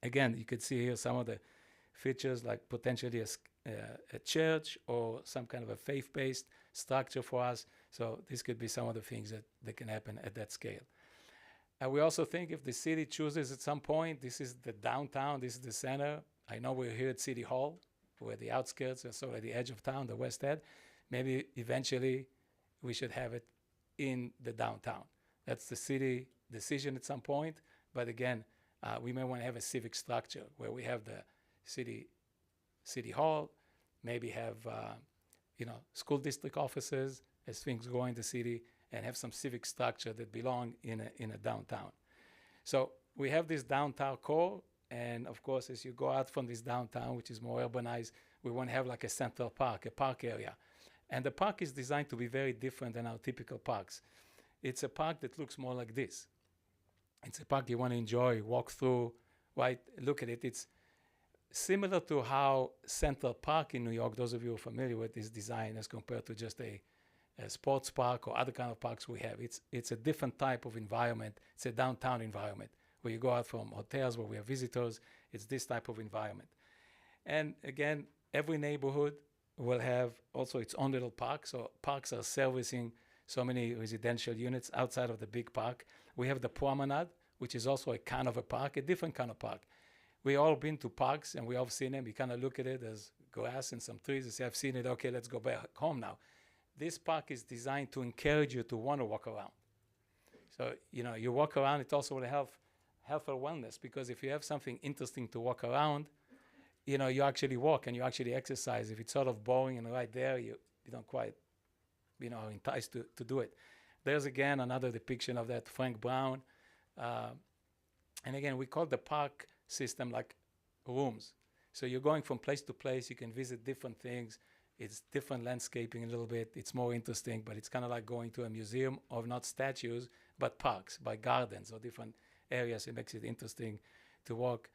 Again, you could see here some of the features, like potentially a church or some kind of a faith-based structure for us. So this could be some of the things that can happen at that scale. We also think if the city chooses at some point, this is the downtown, this is the center. I know we're here at City Hall, we're at the outskirts, and sort of the edge of town, the West End. Maybe eventually we should have it in the downtown. That's the city decision at some point. But again, we may want to have a civic structure where we have the city hall, maybe have school district offices as things go in the city, and have some civic structure that belong in a downtown. So we have this downtown core, and of course, as you go out from this downtown, which is more urbanized, we want to have like a central park, a park area. And the park is designed to be very different than our typical parks. It's a park that looks more like this. It's a park you want to enjoy, walk through, right? Look at it. It's similar to how Central Park in New York, those of you who are familiar with this design as compared to just a sports park or other kind of parks we have. It's a different type of environment. It's a downtown environment where you go out from hotels where we have visitors. It's this type of environment. And again, every neighborhood will have also its own little park. So parks are servicing so many residential units outside of the big park. We have the promenade, which is also a kind of a park, a different kind of park. We all been to parks and we all seen them. You kind of look at it as grass and some trees and say, I've seen it, okay, let's go back home now. This park is designed to encourage you to want to walk around. So, you walk around, it also will help health or wellness, because if you have something interesting to walk around, you actually walk and you actually exercise. If it's sort of boring and right there, you don't quite, are enticed to do it. There's again another depiction of that Frank Brown. And again, we call the park system like rooms. So you're going from place to place, you can visit different things. It's different landscaping a little bit. It's more interesting, but it's kind of like going to a museum of not statues, but parks, by gardens or different areas. It makes it interesting to walk.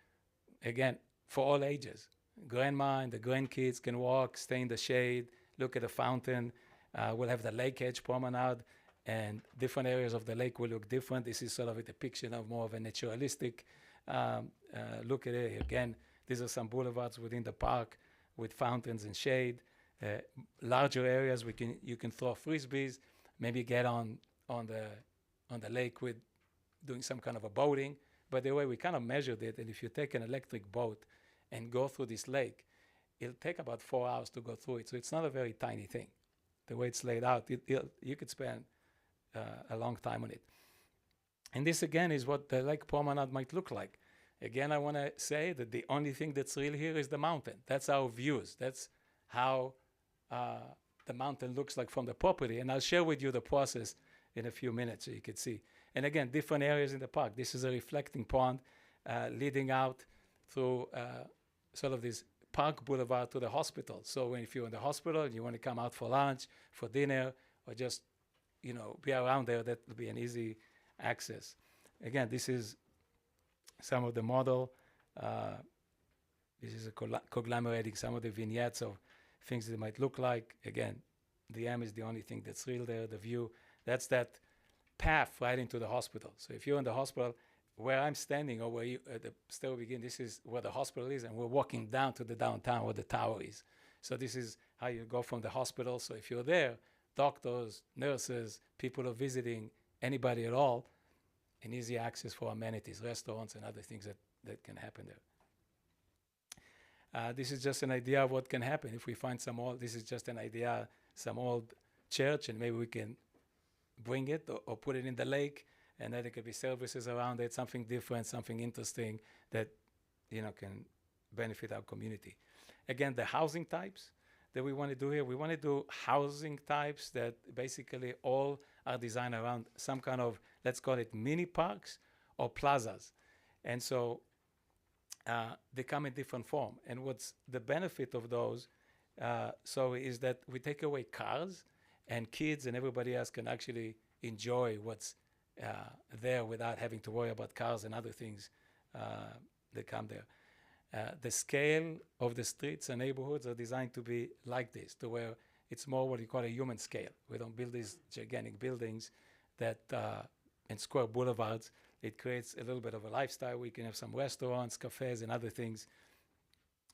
Again, for all ages. Grandma and the grandkids can walk, stay in the shade, look at the fountain. We'll have the lake edge promenade, and different areas of the lake will look different. This is sort of a depiction of more of a naturalistic look at it. Again, these are some boulevards within the park with fountains and shade. Larger areas you can throw frisbees, maybe get on the lake with doing some kind of a boating. But the way we kind of measured it, and if you take an electric boat and go through this lake, it'll take about 4 hours to go through it. So it's not a very tiny thing. The way it's laid out, you could spend a long time on it. And this again is what the lake promenade might look like. Again, I want to say that the only thing that's real here is the mountain. That's our views. That's how the mountain looks like from the property. And I'll share with you the process in a few minutes so you can see. And again, different areas in the park. This is a reflecting pond leading out through sort of this park boulevard to the hospital. So if you're in the hospital and you want to come out for lunch, for dinner, or just be around there, that will be an easy access. Again, this is some of the model. This is conglomerating some of the vignettes of things that it might look like. Again, the M is the only thing that's real there, the view. That's that path right into the hospital. So if you're in the hospital, where I'm standing or where you at the stairway begin, this is where the hospital is, and we're walking down to the downtown where the tower is. So this is how you go from the hospital. So if you're there, doctors, nurses, people are visiting, anybody at all, an easy access for amenities, restaurants, and other things that can happen there. This is just an idea of what can happen if we find this is just an idea, some old church, and maybe we can bring it or put it in the lake, and then there could be services around it, something different, something interesting that can benefit our community. Again, the housing types that we want to do here, we want to do housing types that basically all are designed around some kind of, let's call it mini parks or plazas. And so they come in different form. And what's the benefit of those So is that we take away cars, and kids and everybody else can actually enjoy what's there without having to worry about cars and other things that come there. The scale of the streets and neighborhoods are designed to be like this, to where it's more what you call a human scale. We don't build these gigantic buildings that and square boulevards. It creates a little bit of a lifestyle. We can have some restaurants, cafes, and other things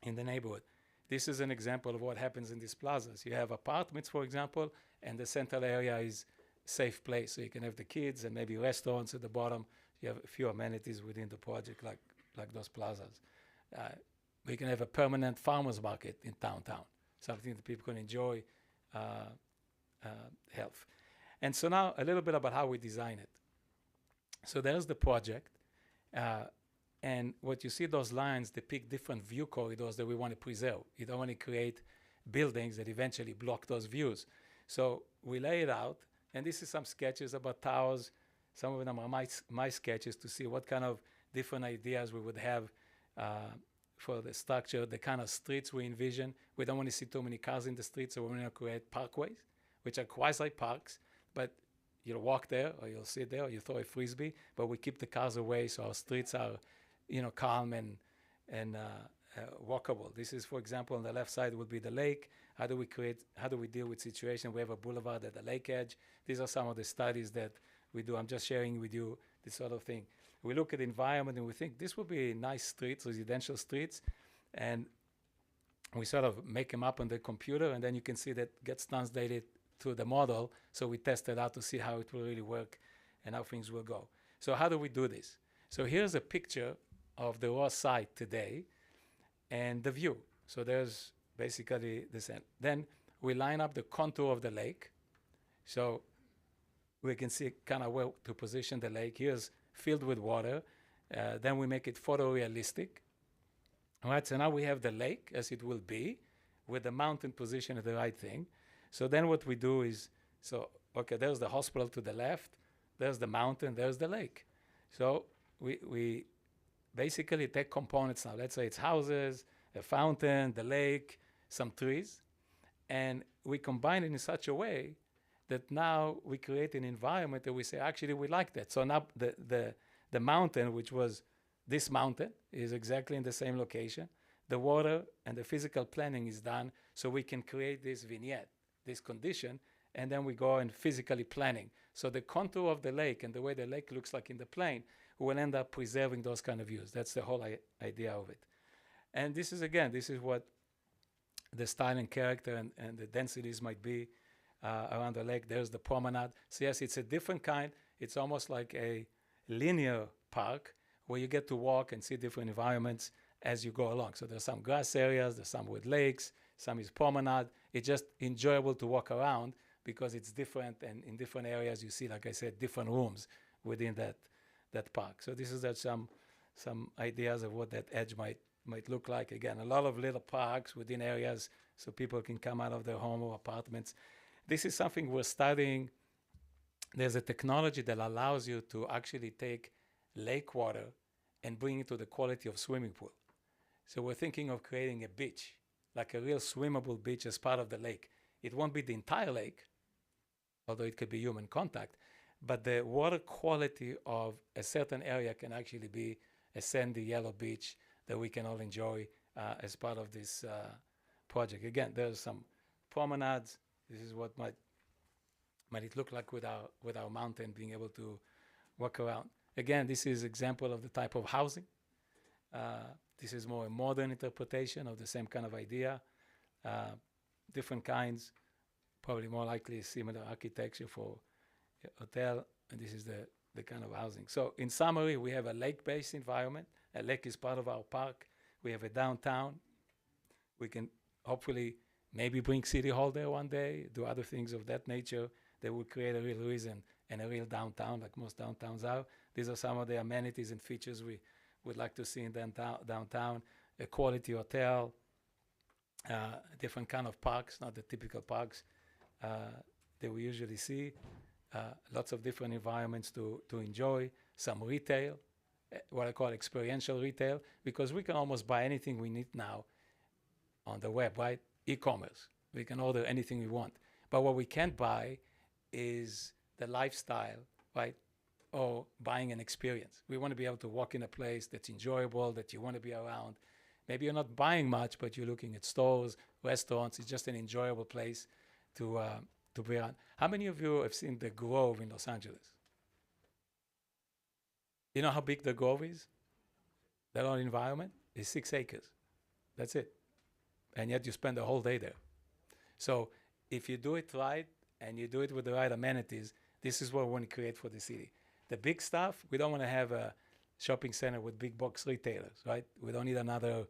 in the neighborhood. This is an example of what happens in these plazas. You have apartments, for example, and the central area is a safe place. So you can have the kids and maybe restaurants at the bottom. You have a few amenities within the project like those plazas. We can have a permanent farmer's market in downtown, something that people can enjoy, health. And so now a little bit about how we design it. So there's the project. And what you see, those lines depict different view corridors that we want to preserve. You don't want to create buildings that eventually block those views. So we lay it out, and this is some sketches about towers. Some of them are my sketches to see what kind of different ideas we would have for the structure, the kind of streets we envision. We don't want to see too many cars in the streets, so we're going to create parkways, which are quasi-parks, but you'll walk there, or you'll sit there, or you throw a frisbee, but we keep the cars away, so our streets are, calm and walkable. This is, for example, on the left side would be the lake. How do we deal with situation? We have a boulevard at the lake edge. These are some of the studies that we do. I'm just sharing with you this sort of thing. We look at the environment and we think this would be nice streets, residential streets, and we sort of make them up on the computer, and then you can see that gets translated to the model. So we test it out to see how it will really work and how things will go. So how do we do this? So here's a picture of the raw site today and the view. So there's basically this end. Then we line up the contour of the lake. So we can see kind of where to position the lake. Here's filled with water. Then we make it photorealistic. All right, so now we have the lake as it will be with the mountain position at the right thing. So then what we do is, okay, there's the hospital to the left, there's the mountain, there's the lake. So we basically take components now. Let's say it's houses, a fountain, the lake, some trees, and we combine it in such a way that now we create an environment that we say, actually, we like that. So now the mountain, which was this mountain, is exactly in the same location. The water and the physical planning is done so we can create this vignette, this condition, and then we go and physically planning. So the contour of the lake and the way the lake looks like in the plane will end up preserving those kind of views. That's the whole idea of it. And this is what the style and character and the densities might be around the lake. There's the promenade. So yes, it's a different kind. It's almost like a linear park where you get to walk and see different environments as you go along. So there's some grass areas, there's some with lakes, some is promenade. It's just enjoyable to walk around because it's different, and in different areas you see, like I said, different rooms within that park. So this is some ideas of what that edge might look like. Again, a lot of little parks within areas so people can come out of their home or apartments. This is something we're studying. There's a technology that allows you to actually take lake water and bring it to the quality of swimming pool. So we're thinking of creating a beach, like a real swimmable beach as part of the lake. It won't be the entire lake, although it could be human contact, but the water quality of a certain area can actually be a sandy yellow beach that we can all enjoy as part of this project. Again, there's some promenades. This is what might it look like with our mountain, being able to walk around. Again, this is example of the type of housing. This is more a modern interpretation of the same kind of idea. Different kinds, probably more likely similar architecture for a hotel, and this is the kind of housing. So in summary, we have a lake-based environment. A lake is part of our park. We have a downtown. We can hopefully maybe bring City Hall there one day, do other things of that nature that will create a real reason and a real downtown, like most downtowns are. These are some of the amenities and features we would like to see in downtown. A quality hotel, different kind of parks, not the typical parks that we usually see. Lots of different environments to enjoy. Some retail, what I call experiential retail, because we can almost buy anything we need now on the web, right? e-commerce. We can order anything we want. But what we can't buy is the lifestyle, right? Or buying an experience. We want to be able to walk in a place that's enjoyable, that you want to be around. Maybe you're not buying much, but you're looking at stores, restaurants. It's just an enjoyable place to be around. How many of you have seen the Grove in Los Angeles? You know how big the Grove is? That whole environment is 6 acres. That's it. And yet you spend the whole day there. So if you do it right and you do it with the right amenities, this is what we want to create for the city. The big stuff, we don't want to have a shopping center with big box retailers, right? We don't need another,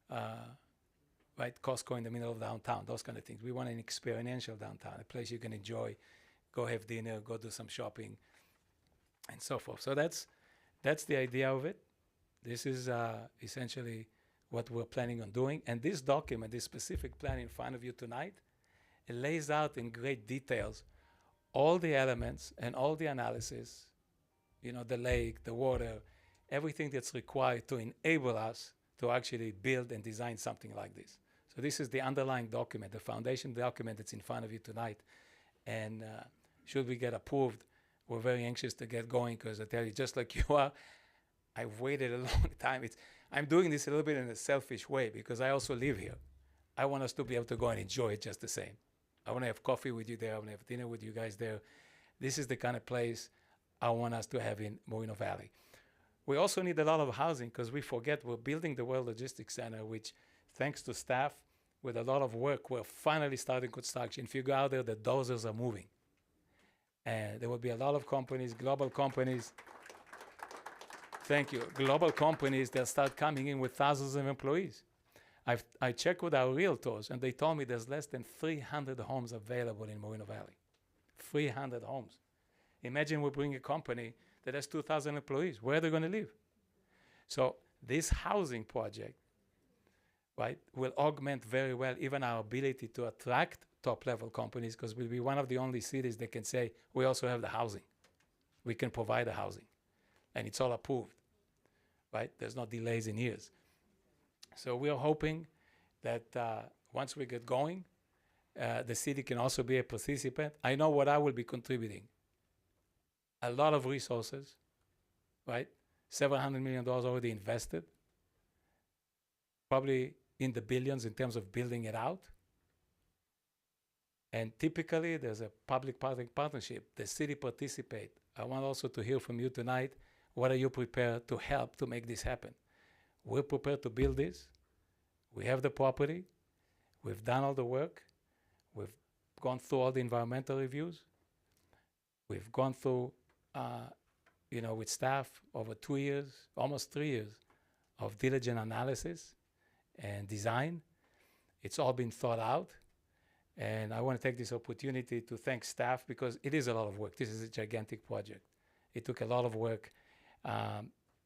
right, Costco in the middle of downtown, those kind of things. We want an experiential downtown, a place you can enjoy, go have dinner, go do some shopping, and so forth. So that's the idea of it. This is essentially what we're planning on doing. And this document, this specific plan in front of you tonight, it lays out in great details all the elements and all the analysis, you know, the lake, the water, everything that's required to enable us to actually build and design something like this. So this is the underlying document, the foundation document that's in front of you tonight. And should we get approved, we're very anxious to get going, because I tell you, just like you are, I've waited a long time. I'm doing this a little bit in a selfish way because I also live here. I want us to be able to go and enjoy it just the same. I want to have coffee with you there. I want to have dinner with you guys there. This is the kind of place I want us to have in Moreno Valley. We also need a lot of housing because we forget we're building the World Logistics Center, which, thanks to staff, with a lot of work, we're finally starting construction. If you go out there, the dozers are moving. And there will be a lot of companies, global companies. Thank you. Global companies, they'll start coming in with thousands of employees. I checked with our realtors, and they told me there's less than 300 homes available in Moreno Valley. 300 homes. Imagine we bring a company that has 2,000 employees. Where are they going to live? So this housing project, right, will augment very well even our ability to attract top-level companies, because we'll be one of the only cities that can say, we also have the housing. We can provide the housing. And it's all approved, right? There's no delays in years. So we are hoping that once we get going, the city can also be a participant. I know what I will be contributing. A lot of resources, right? $700 million already invested. Probably in the billions in terms of building it out. And typically, there's a public-private partnership. The city participate. I want also to hear from you tonight, what are you prepared to help to make this happen? We're prepared to build this. We have the property. We've done all the work. We've gone through all the environmental reviews. We've gone through, you know, with staff over 2 years, almost 3 years of diligent analysis and design. It's all been thought out. And I want to take this opportunity to thank staff, because it is a lot of work. This is a gigantic project. It took a lot of work.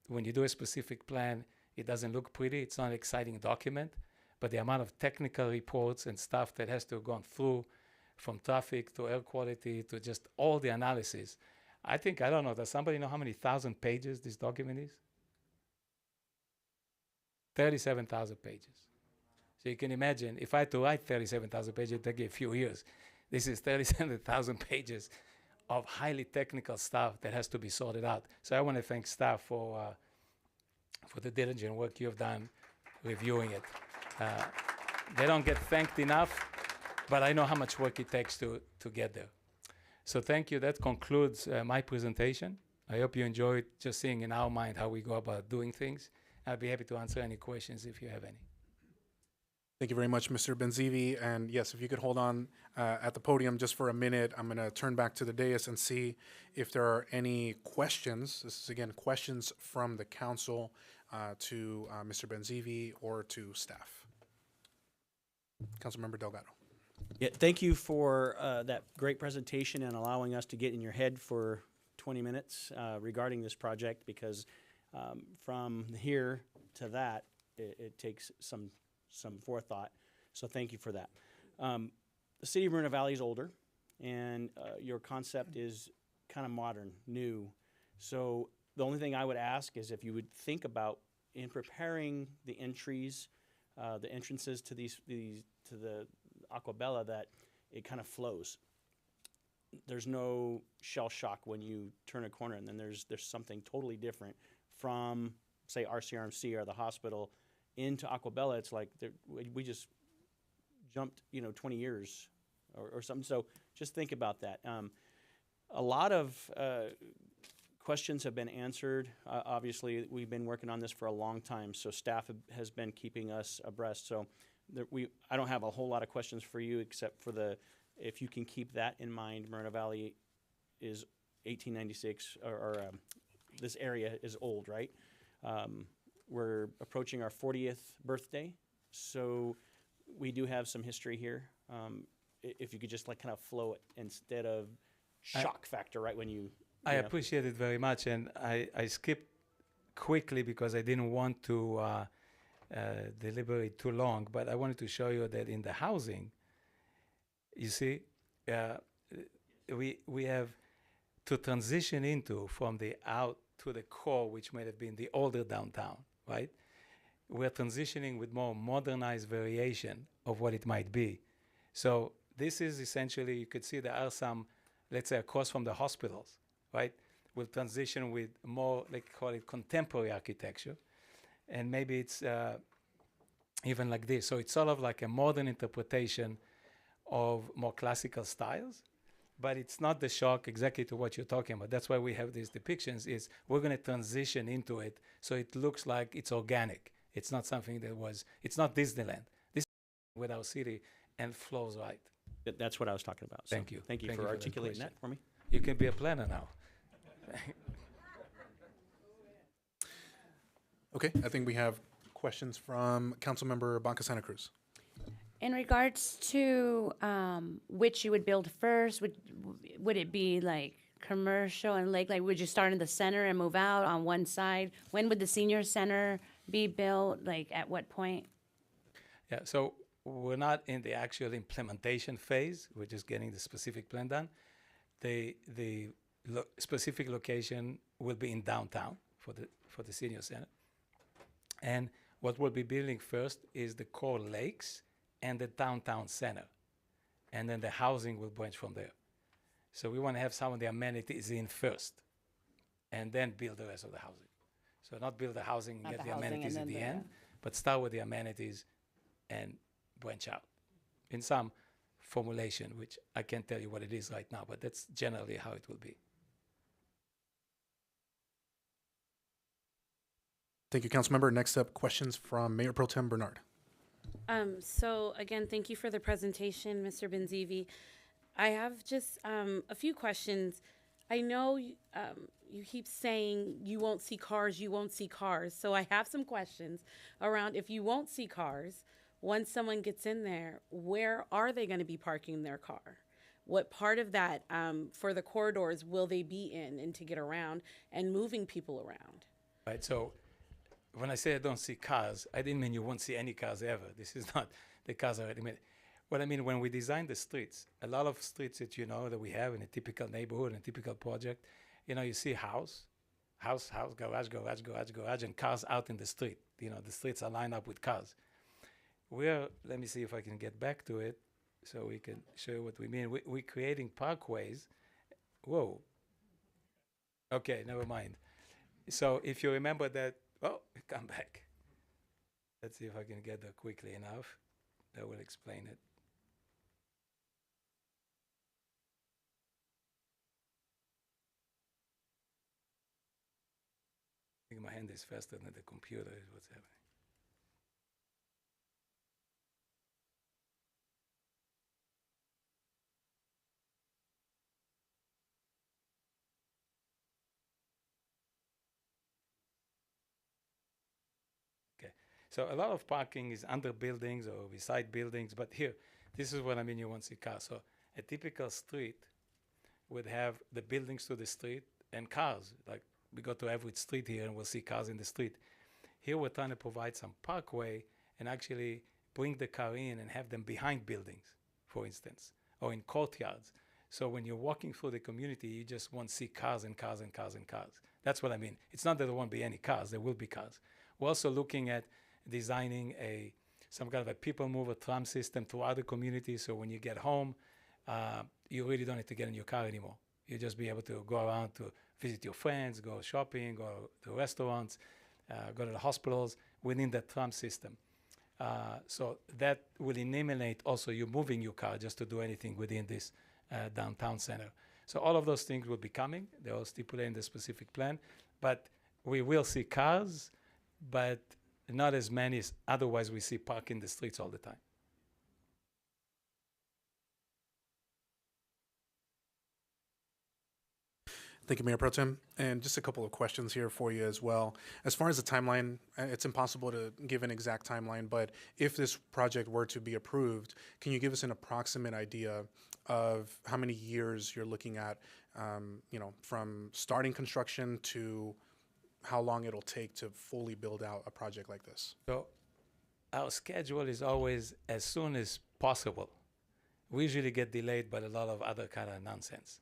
When you do a specific plan, it doesn't look pretty. It's not an exciting document. But the amount of technical reports and stuff that has to have gone through, from traffic to air quality to just all the analysis. I think, I don't know, does somebody know how many thousand pages this document is? 37,000 pages. So you can imagine, if I had to write 37,000 pages, it'd take a few years. This is 37,000 pages of highly technical stuff that has to be sorted out. So I want to thank staff for the diligent work you have done reviewing it. They don't get thanked enough, but I know how much work it takes to get there. So thank you. That concludes my presentation. I hope you enjoyed just seeing in our mind how we go about doing things. I'll be happy to answer any questions if you have any. Thank you very much, Mr. Benzivi. And yes, if you could hold on at the podium just for a minute, I'm going to turn back to the dais and see if there are any questions. This is, again, questions from the council to Mr. Benzivi or to staff. Councilmember Delgado. Yeah, thank you for that great presentation and allowing us to get in your head for 20 minutes regarding this project, because from here to that, it takes some forethought. So thank you for that. The city of Moreno Valley is older, and your concept is kind of modern, new. So the only thing I would ask is if you would think about, in preparing the entries, the entrances to the Aquabella that it kind of flows. There's no shell shock when you turn a corner, and then there's something totally different from, say, RCRMC or the hospital into Aquabella. It's like we just jumped, 20 years or something. So just think about that. A lot of questions have been answered. Obviously, we've been working on this for a long time, so staff has been keeping us abreast. So I don't have a whole lot of questions for you, except for if you can keep that in mind. Moreno Valley is 1896, or this area is old, right? We're approaching our 40th birthday, so we do have some history here. If you could just kind of flow it instead of shock factor, right, when you I appreciate it very much, and I skipped quickly because I didn't want to deliberate too long, but I wanted to show you that in the housing, you see, we have to transition into from the out to the core, which might have been the older downtown, right? We're transitioning with more modernized variation of what it might be. So this is essentially, you could see there are some, let's say, across from the hospitals, right? We'll transition with more, call it contemporary architecture. And maybe it's even like this. So it's sort of like a modern interpretation of more classical styles, but it's not the shock exactly to what you're talking about. That's why we have these depictions, is we're going to transition into it so it looks like it's organic. It's not something it's not Disneyland. This is with our city and flows right. That's what I was talking about. So Thank you. Thank you for articulating that for me. You can be a planner now. Okay, I think we have questions from Councilmember Banca Santa Cruz. In regards to which you would build first, would it be like commercial and like would you start in the center and move out on one side? When would the senior center be built? Like at what point? Yeah, so we're not in the actual implementation phase. We're just getting the specific plan done. The specific location will be in downtown for the senior center. And what we'll be building first is the core lakes and the downtown center. And then the housing will branch from there. So we want to have some of the amenities in first and then build the rest of the housing. So not build the housing and get the amenities at the end, but start with the amenities and branch out in some formulation, which I can't tell you what it is right now, but that's generally how it will be. Thank you, Councilmember. Next up, questions from Mayor Pro Tem Bernard. So again, thank you for the presentation, Mr. Benzivi. I have just a few questions. I know you keep saying you won't see cars, you won't see cars. So I have some questions around if you won't see cars, once someone gets in there, where are they going to be parking their car? What part of that for the corridors will they be in and to get around and moving people around? Right, so when I say I don't see cars, I didn't mean you won't see any cars ever. This is not the cars already made. What I mean, when we design the streets, a lot of streets that that we have in a typical neighborhood, in a typical project, you see house, garage, and cars out in the street. The streets are lined up with cars. Let me see if I can get back to it so we can show you what we mean. We're creating parkways. Whoa. Okay, never mind. So if you remember that, come back. Let's see if I can get there quickly enough. That will explain it. I think my hand is faster than the computer is what's happening. So a lot of parking is under buildings or beside buildings, but here, this is what I mean you won't see cars. So a typical street would have the buildings to the street and cars. Like we go to Everett Street here and we'll see cars in the street. Here we're trying to provide some parkway and actually bring the car in and have them behind buildings, for instance, or in courtyards. So when you're walking through the community, you just won't see cars and cars and cars and cars. That's what I mean. It's not that there won't be any cars, there will be cars. We're also looking at designing a some kind of a people mover tram system throughout the community. So when you get home, you really don't need to get in your car anymore. You'll just be able to go around to visit your friends, go shopping, go to restaurants, go to the hospitals within that tram system. So that will eliminate also you moving your car just to do anything within this downtown center. So all of those things will be coming. They're all stipulated in the specific plan. But we will see cars, but not as many as otherwise we see parking the streets all the time. Thank you, Mayor Pro Tem. And just a couple of questions here for you as well. As far as the timeline, it's impossible to give an exact timeline, but if this project were to be approved, can you give us an approximate idea of how many years you're looking at, from starting construction to how long it'll take to fully build out a project like this? So our schedule is always as soon as possible. We usually get delayed by a lot of other kind of nonsense.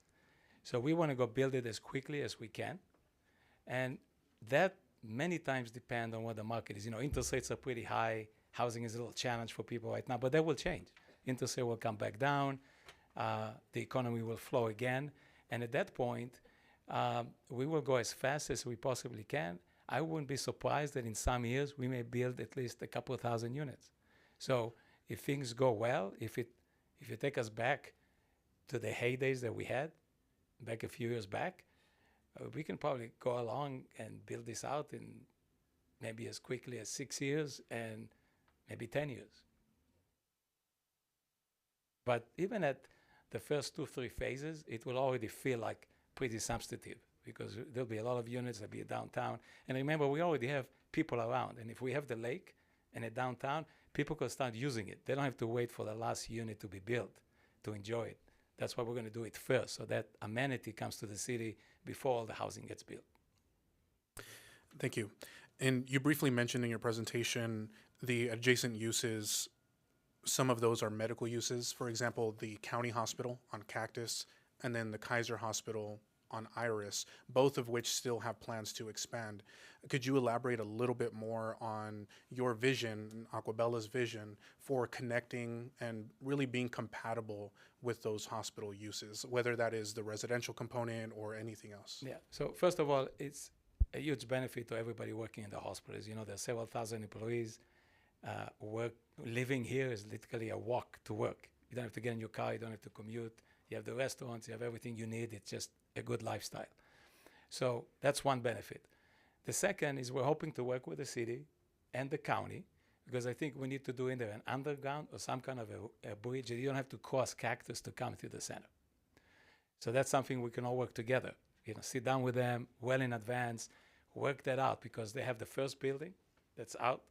So we want to go build it as quickly as we can. And that many times depend on what the market is. Interest rates are pretty high. Housing is a little challenge for people right now, but that will change. Interest rate will come back down. The economy will flow again. And at that point, we will go as fast as we possibly can. I wouldn't be surprised that in some years we may build at least a couple of thousand units. So if things go well, if you take us back to the heydays that we had, back a few years back, we can probably go along and build this out in maybe as quickly as 6 years and maybe 10 years. But even at the first 2-3 phases, it will already feel like pretty substantive because there'll be a lot of units, there'll be a downtown. And remember, we already have people around. And if we have the lake and a downtown, people can start using it. They don't have to wait for the last unit to be built to enjoy it. That's why we're going to do it first, so that amenity comes to the city before all the housing gets built. Thank you. And you briefly mentioned in your presentation the adjacent uses. Some of those are medical uses. For example, the county hospital on Cactus and then the Kaiser Hospital on Iris, both of which still have plans to expand. Could you elaborate a little bit more on your vision, Aquabella's vision, for connecting and really being compatible with those hospital uses, whether that is the residential component or anything else? Yeah, so first of all, it's a huge benefit to everybody working in the hospitals. There are several thousand employees. Living here is literally a walk to work. You don't have to get in your car, you don't have to commute. You have the restaurants, you have everything you need. It's just a good lifestyle. So that's one benefit. The second is we're hoping to work with the city and the county, because I think we need to do either an underground or some kind of a bridge. You don't have to cross Cactus to come to the center. So that's something we can all work together. Sit down with them well in advance, work that out, because they have the first building that's out,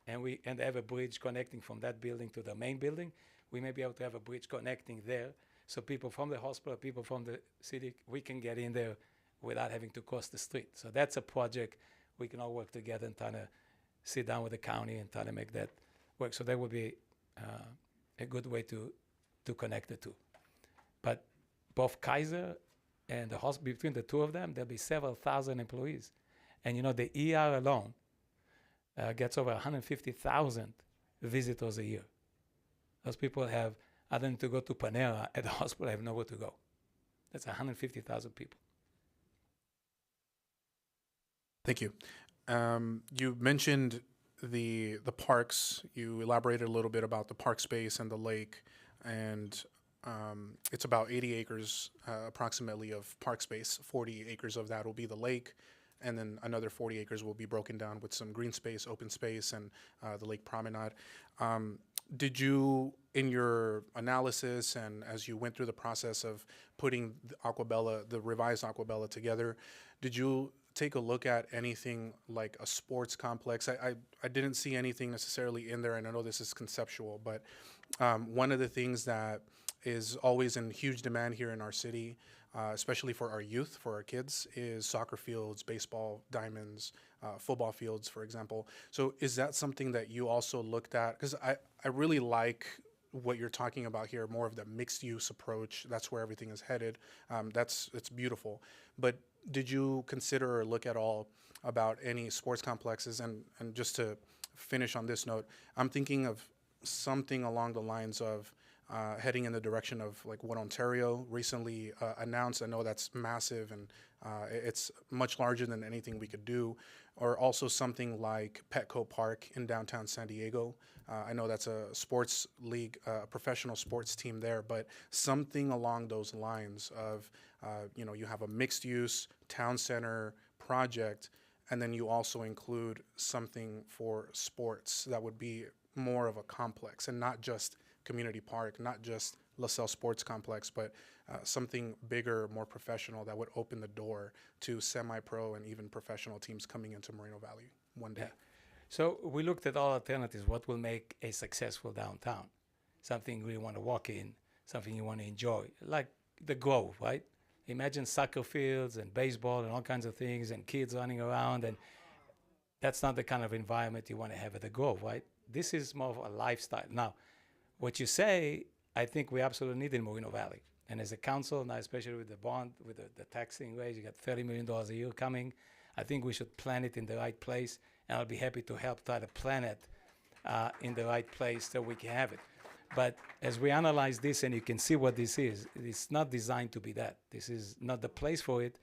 and they have a bridge connecting from that building to the main building. We may be able to have a bridge connecting there, so people from the hospital, people from the city, we can get in there without having to cross the street. So that's a project we can all work together and try to sit down with the county and try to make that work. So that would be a good way to connect the two. But both Kaiser and the hospital, between the two of them, there'll be several thousand employees. And the ER alone gets over 150,000 visitors a year. Those people have, other than to go to Panera at the hospital, have nowhere to go. That's 150,000 people. Thank you. You mentioned the parks. You elaborated a little bit about the park space and the lake, and it's about 80 acres approximately of park space. 40 acres of that will be the lake, and then another 40 acres will be broken down with some green space, open space, and the lake promenade. Did you, in your analysis and as you went through the process of putting the revised Aquabella together, did you take a look at anything like a sports complex? I didn't see anything necessarily in there, and I know this is conceptual, but one of the things that is always in huge demand here in our city, especially for our youth, for our kids, is soccer fields, baseball diamonds, football fields, for example. So is that something that you also looked at? Because I really like what you're talking about here, more of the mixed use approach. That's where everything is headed. It's beautiful. But did you consider or look at all about any sports complexes? And just to finish on this note, I'm thinking of something along the lines of heading in the direction of like what Ontario recently announced. I know that's massive and it's much larger than anything we could do. Or also something like Petco Park in downtown San Diego. I know that's a sports league, professional sports team there, but something along those lines of, you have a mixed use town center project, and then you also include something for sports that would be more of a complex and not just community park, not just LaSalle Sports Complex, but something bigger, more professional that would open the door to semi-pro and even professional teams coming into Moreno Valley one day. Yeah. So we looked at all alternatives. What will make a successful downtown? Something you want to walk in, something you want to enjoy, like the Grove, right? Imagine soccer fields and baseball and all kinds of things and kids running around, and that's not the kind of environment you want to have at the Grove, right? This is more of a lifestyle. Now, what you say, I think we absolutely need in Moreno Valley. And as a council, now especially with the bond, with the taxing raise, you got $30 million a year coming. I think we should plan it in the right place, and I'll be happy to help try to plan it in the right place so we can have it. But as we analyze this, and you can see what this is, it's not designed to be that. This is not the place for it,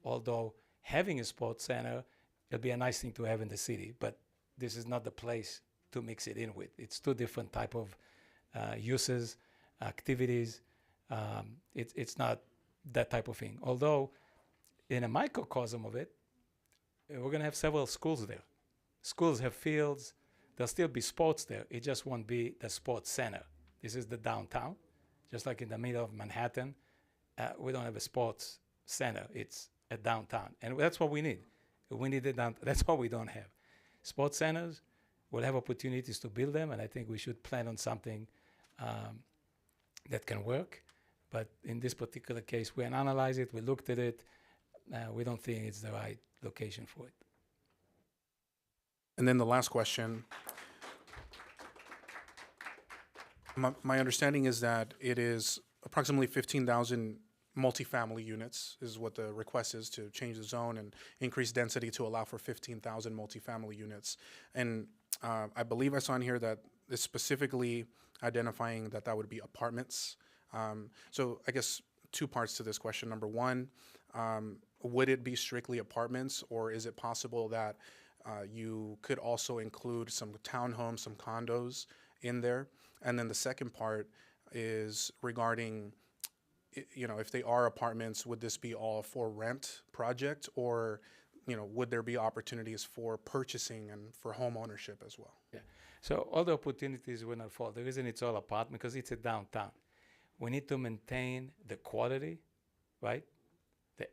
although having a sports center, it'll be a nice thing to have in the city, but this is not the place to mix it in with. It's two different type of uses, activities. It's not that type of thing. Although, in a microcosm of it, we're going to have several schools there. Schools have fields. There'll still be sports there. It just won't be the sports center. This is the downtown. Just like in the middle of Manhattan, we don't have a sports center. It's a downtown. And that's what we need. We need a downtown. That's what we don't have. Sports centers, we'll have opportunities to build them, and I think we should plan on something that can work. But in this particular case, we analyzed it, we looked at it, we don't think it's the right location for it. And then the last question. My understanding is that it is approximately 15,000 multifamily units is what the request is, to change the zone and increase density to allow for 15,000 multifamily units. And I believe I saw in here that it's specifically identifying that that would be apartments. So I guess two parts to this question. Number one, would it be strictly apartments, or is it possible that you could also include some townhomes, some condos in there? And then the second part is regarding, if they are apartments, would this be all for rent project, or, would there be opportunities for purchasing and for home ownership as well? Yeah. So all the opportunities will not fall. The reason it's all apartment, because it's a downtown. We need to maintain the quality, right?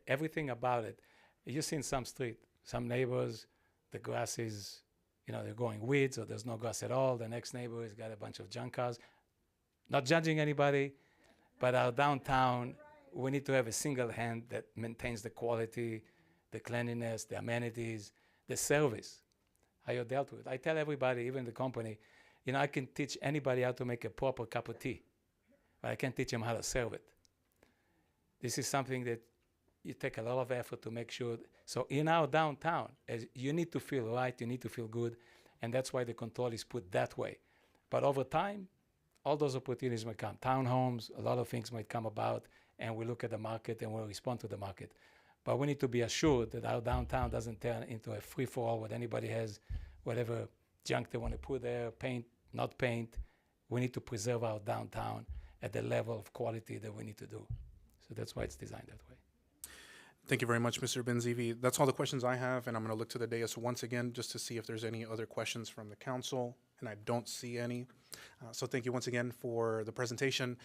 Everything about it. You see in some street, some neighbors, the grass is, they're going weeds, or there's no grass at all. The next neighbor has got a bunch of junk cars. Not judging anybody, but our downtown, we need to have a single hand that maintains the quality, the cleanliness, the amenities, the service, how you're dealt with. I tell everybody, even the company, I can teach anybody how to make a proper cup of tea, but I can't teach them how to serve it. This is something that you take a lot of effort to make sure. So in our downtown, you need to feel right, you need to feel good, and that's why the control is put that way. But over time, all those opportunities might come. Townhomes, a lot of things might come about, and we look at the market and we'll respond to the market. But we need to be assured that our downtown doesn't turn into a free-for-all where anybody has whatever junk they want to put there, paint, not paint. We need to preserve our downtown at the level of quality that we need to do. So that's why it's designed that way. Thank you very much, Mr. Benzivi. That's all the questions I have, and I'm going to look to the dais once again just to see if there's any other questions from the council, and I don't see any. So thank you once again for the presentation.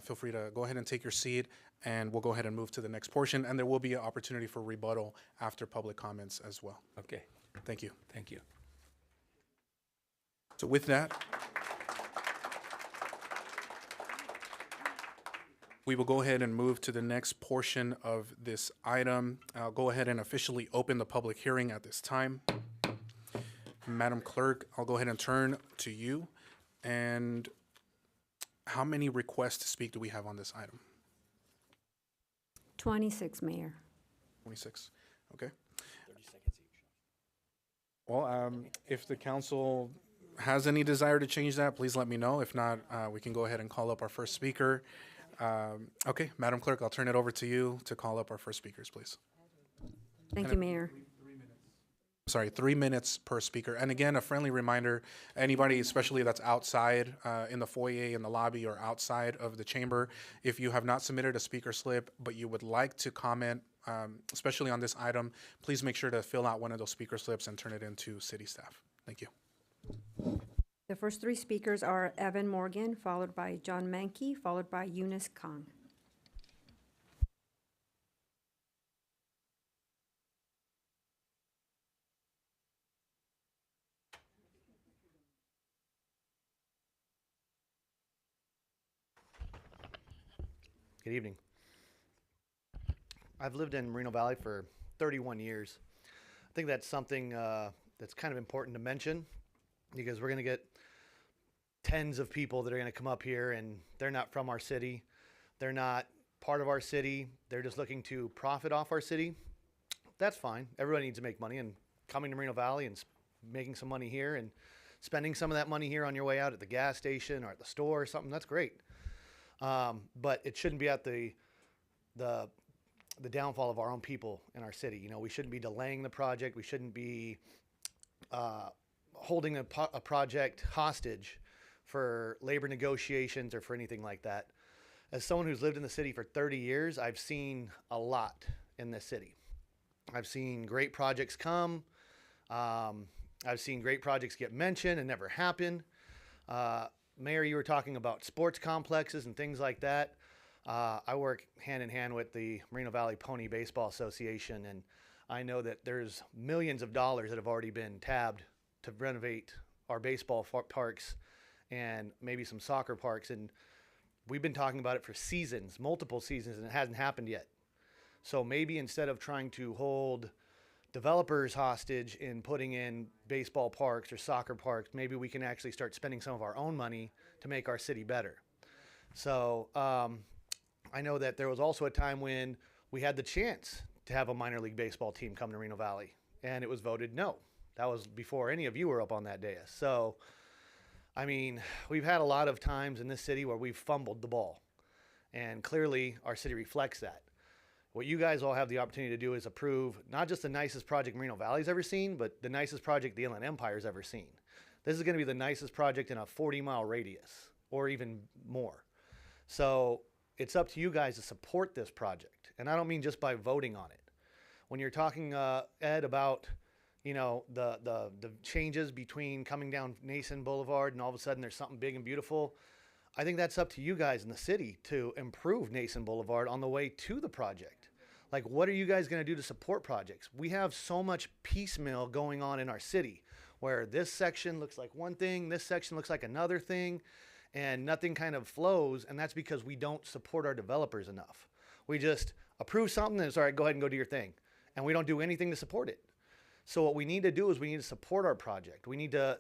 Feel free to go ahead and take your seat, and we'll go ahead and move to the next portion, and there will be an opportunity for rebuttal after public comments as well. Okay. Thank you. Thank you. So with that, we will go ahead and move to the next portion of this item. I'll go ahead and officially open the public hearing at this time. Madam Clerk, I'll go ahead and turn to you. And how many requests to speak do we have on this item? 26, Mayor. 26, okay. 30 seconds each. Well, if the council has any desire to change that, please let me know. If not, we can go ahead and call up our first speaker. Okay, Madam Clerk, I'll turn it over to you to call up our first speakers, please. Thank you, Mayor. Sorry, 3 minutes per speaker. And again, a friendly reminder, anybody, especially that's outside in the foyer, in the lobby, or outside of the chamber, if you have not submitted a speaker slip, but you would like to comment, especially on this item, please make sure to fill out one of those speaker slips and turn it into city staff. Thank you. The first three speakers are Evan Morgan, followed by John Mankey, followed by Eunice Kong. Good evening. I've lived in Moreno Valley for 31 years. I think that's something that's kind of important to mention because we're going to get tens of people that are going to come up here and they're not from our city. They're not part of our city. They're just looking to profit off our city. That's fine. Everybody needs to make money, and coming to Moreno Valley and making some money here and spending some of that money here on your way out at the gas station or at the store or something, that's great. But it shouldn't be at the downfall of our own people in our city. You know, we shouldn't be delaying the project. We shouldn't be holding a project hostage for labor negotiations or for anything like that. As someone who's lived in the city for 30 years, I've seen a lot in this city. I've seen great projects come. I've seen great projects get mentioned and never happen. Mayor, you were talking about sports complexes and things like that. I work hand in hand with the Moreno Valley Pony Baseball Association, and I know that there's millions of dollars that have already been tabbed to renovate our baseball parks and maybe some soccer parks. And we've been talking about it for seasons, multiple seasons, and it hasn't happened yet. So maybe instead of trying to hold developers hostage in putting in baseball parks or soccer parks, maybe we can actually start spending some of our own money to make our city better. So I know that there was also a time when we had the chance to have a minor league baseball team come to Moreno Valley, and it was voted no. That was before any of you were up on that dais. So, I mean, we've had a lot of times in this city where we've fumbled the ball, and clearly our city reflects that. What you guys all have the opportunity to do is approve not just the nicest project Moreno Valley's ever seen, but the nicest project the Inland Empire's ever seen. This is going to be the nicest project in a 40-mile radius, or even more. So it's up to you guys to support this project, and I don't mean just by voting on it. When you're talking, Ed, about you know the changes between coming down Nason Boulevard and all of a sudden there's something big and beautiful, I think that's up to you guys in the city to improve Nason Boulevard on the way to the project. Like, what are you guys going to do to support projects? We have so much piecemeal going on in our city where this section looks like one thing, this section looks like another thing, and nothing kind of flows, and that's because we don't support our developers enough. We just approve something and it's all right, go ahead and go do your thing. And we don't do anything to support it. So what we need to do is we need to support our project. We need to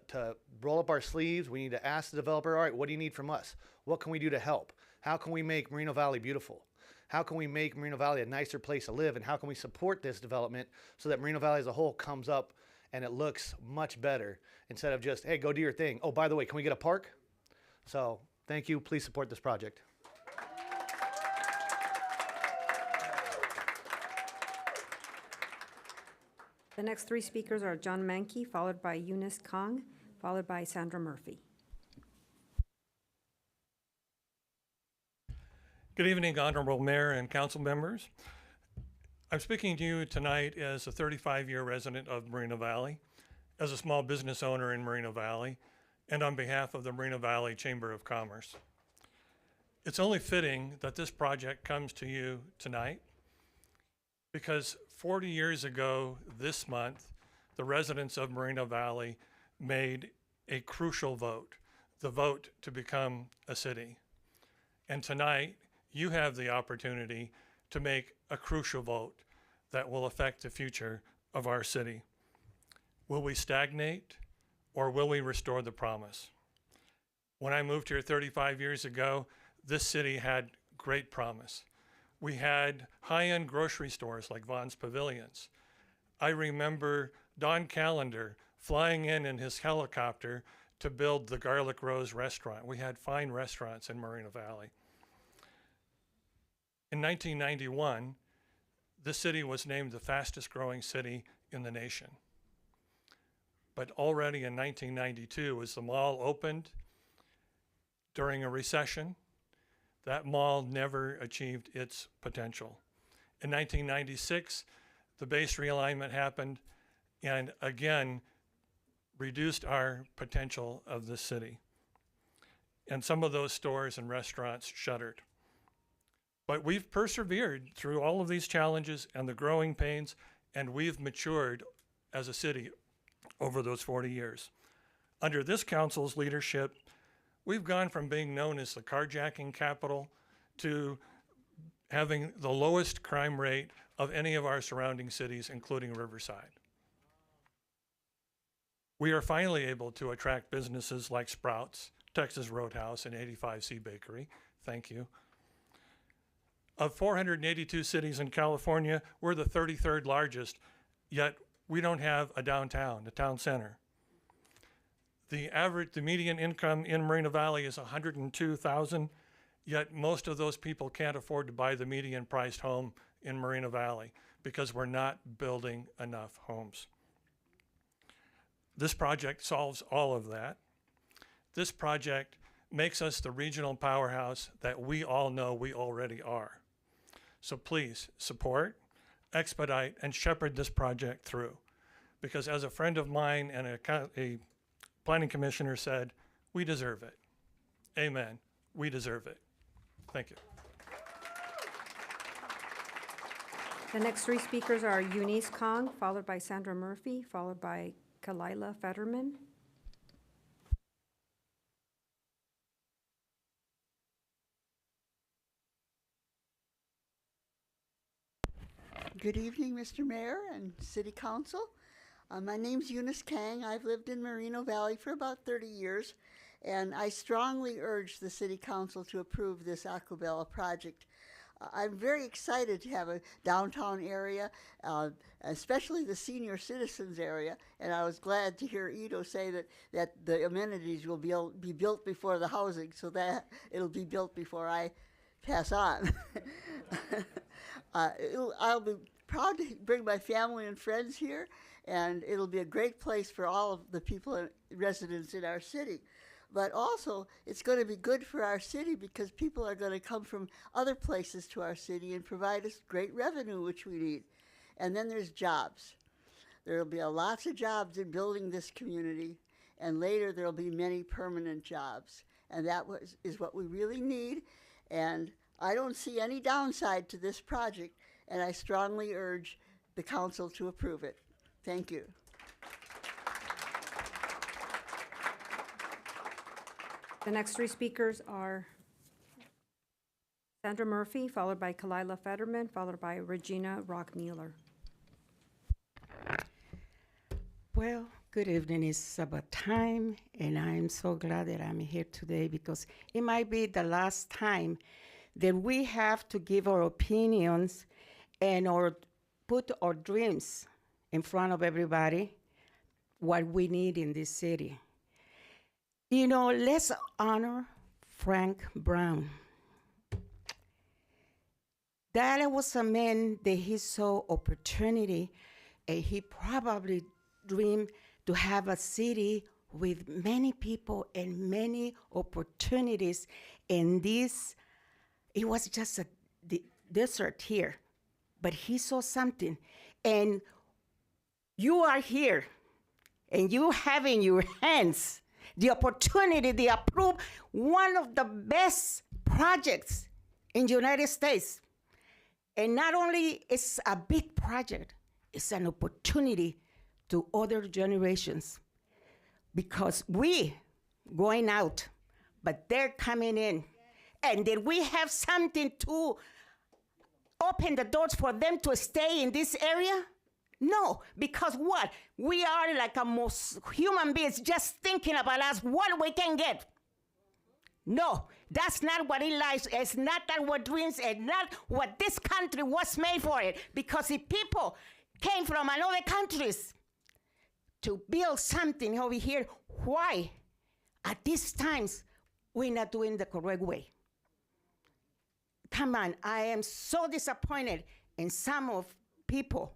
roll up our sleeves. We need to ask the developer, all right, what do you need from us? What can we do to help? How can we make Moreno Valley beautiful? How can we make Moreno Valley a nicer place to live? And how can we support this development so that Moreno Valley as a whole comes up and it looks much better instead of just, hey, go do your thing. Oh, by the way, can we get a park? So thank you. Please support this project. The next three speakers are John Mankey, followed by Eunice Kong, followed by Sandra Murphy. Good evening, Honorable Mayor and council members. I'm speaking to you tonight as a 35-year resident of Moreno Valley, as a small business owner in Moreno Valley, and on behalf of the Moreno Valley Chamber of Commerce. It's only fitting that this project comes to you tonight because 40 years ago this month, the residents of Moreno Valley made a crucial vote, the vote to become a city. And tonight, you have the opportunity to make a crucial vote that will affect the future of our city. Will we stagnate or will we restore the promise? When I moved here 35 years ago, this city had great promise. We had high-end grocery stores like Vaughn's Pavilions. I remember Don Callender flying in his helicopter to build the Garlic Rose restaurant. We had fine restaurants in Moreno Valley. In 1991, the city was named the fastest growing city in the nation. But already in 1992, as the mall opened during a recession, that mall never achieved its potential. In 1996, the base realignment happened and again reduced our potential of the city. And some of those stores and restaurants shuttered. But we've persevered through all of these challenges and the growing pains, and we've matured as a city over those 40 years. Under this council's leadership, we've gone from being known as the carjacking capital to having the lowest crime rate of any of our surrounding cities, including Riverside. We are finally able to attract businesses like Sprouts, Texas Roadhouse, and 85C Bakery. Thank you. Of 482 cities in California, we're the 33rd largest, yet we don't have a downtown, a town center. The median income in Moreno Valley is $102,000, yet most of those people can't afford to buy the median priced home in Moreno Valley because we're not building enough homes. This project solves all of that. This project makes us the regional powerhouse that we all know we already are. So please support, expedite, and shepherd this project through. Because as a friend of mine and a planning commissioner said, we deserve it. Amen. We deserve it. Thank you. The next three speakers are Eunice Kong, followed by Sandra Murphy, followed by Kalila Fetterman. Good evening, Mr. Mayor and City Council. My name's Eunice Kang. I've lived in Moreno Valley for about 30 years, and I strongly urge the City Council to approve this Aquabella project. I'm very excited to have a downtown area, especially the senior citizens area, and I was glad to hear Ido say that the amenities will be built before the housing, so that it'll be built before I pass on. I'll be proud to bring my family and friends here, and it'll be a great place for all of the people and residents in our city. But also, it's going to be good for our city because people are going to come from other places to our city and provide us great revenue, which we need. And then there's jobs. There will be lots of jobs in building this community, and later there will be many permanent jobs. And that is what we really need. And I don't see any downside to this project, and I strongly urge the council to approve it. Thank you. The next three speakers are Sandra Murphy, followed by Kalila Fetterman, followed by Regina Rockmuller. Well, good evening. It's about time, and I'm so glad that I'm here today because it might be the last time that we have to give our opinions and or put our dreams in front of everybody, what we need in this city. You know, let's honor Frank Brown. That was a man that he saw opportunity, and he probably dreamed to have a city with many people and many opportunities. And this, it was just a desert here, but he saw something. And you are here, and you have in your hands the opportunity to approve one of the best projects in the United States. And not only is a big project, it's an opportunity to other generations. Because we going out, but they're coming in. And did we have something to open the doors for them to stay in this area? No, because what? We are like a most human beings just thinking about us, what we can get. No, that's not what it lies. It's not that what dreams, and not what this country was made for it. Because if people came from other countries to build something over here. Why? At these times, we're not doing the correct way. Come on, I am so disappointed in some of people.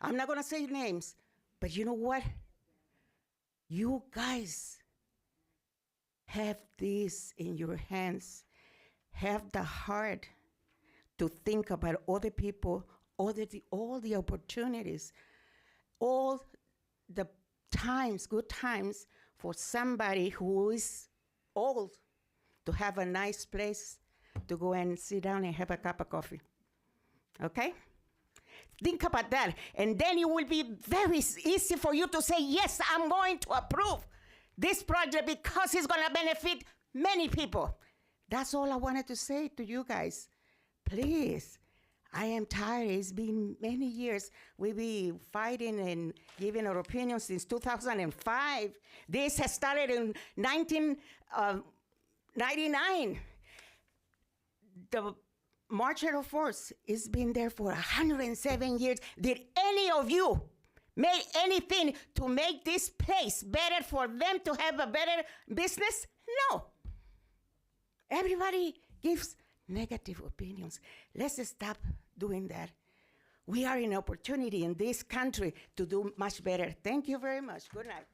I'm not gonna say names, but you know what? You guys have this in your hands. Have the heart to think about other people, all the opportunities, all the times, good times for somebody who is old to have a nice place to go and sit down and have a cup of coffee. Okay? Think about that. And then it will be very easy for you to say, yes, I'm going to approve this project because it's going to benefit many people. That's all I wanted to say to you guys. Please, I am tired. It's been many years. We've been fighting and giving our opinions since 2005. This has started in 1999. The March Force has been there for 107 years. Did any of you make anything to make this place better for them to have a better business? No. Everybody gives negative opinions. Let's stop doing that. We are in opportunity in this country to do much better. Thank you very much. Good night.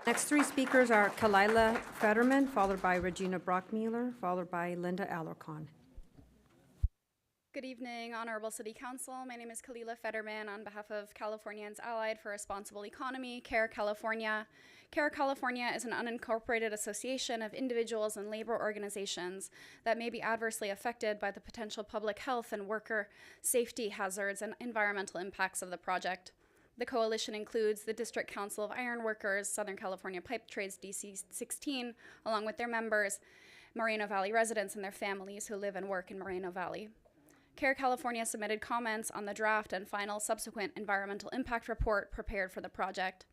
Next three speakers are Kalila Fetterman, followed by Regina Brockmueller, followed by Linda Alarcon. Good evening, Honorable City Council. My name is Kalila Fetterman on behalf of Californians Allied for Responsible Economy, CARE California. CARE California is an unincorporated association of individuals and labor organizations that may be adversely affected by the potential public health and worker safety hazards and environmental impacts of the project. The coalition includes the District Council of Iron Workers, Southern California Pipe Trades DC 16, along with their members, Moreno Valley residents and their families who live and work in Moreno Valley. CARE California submitted comments on the draft and final subsequent environmental impact report prepared for the project.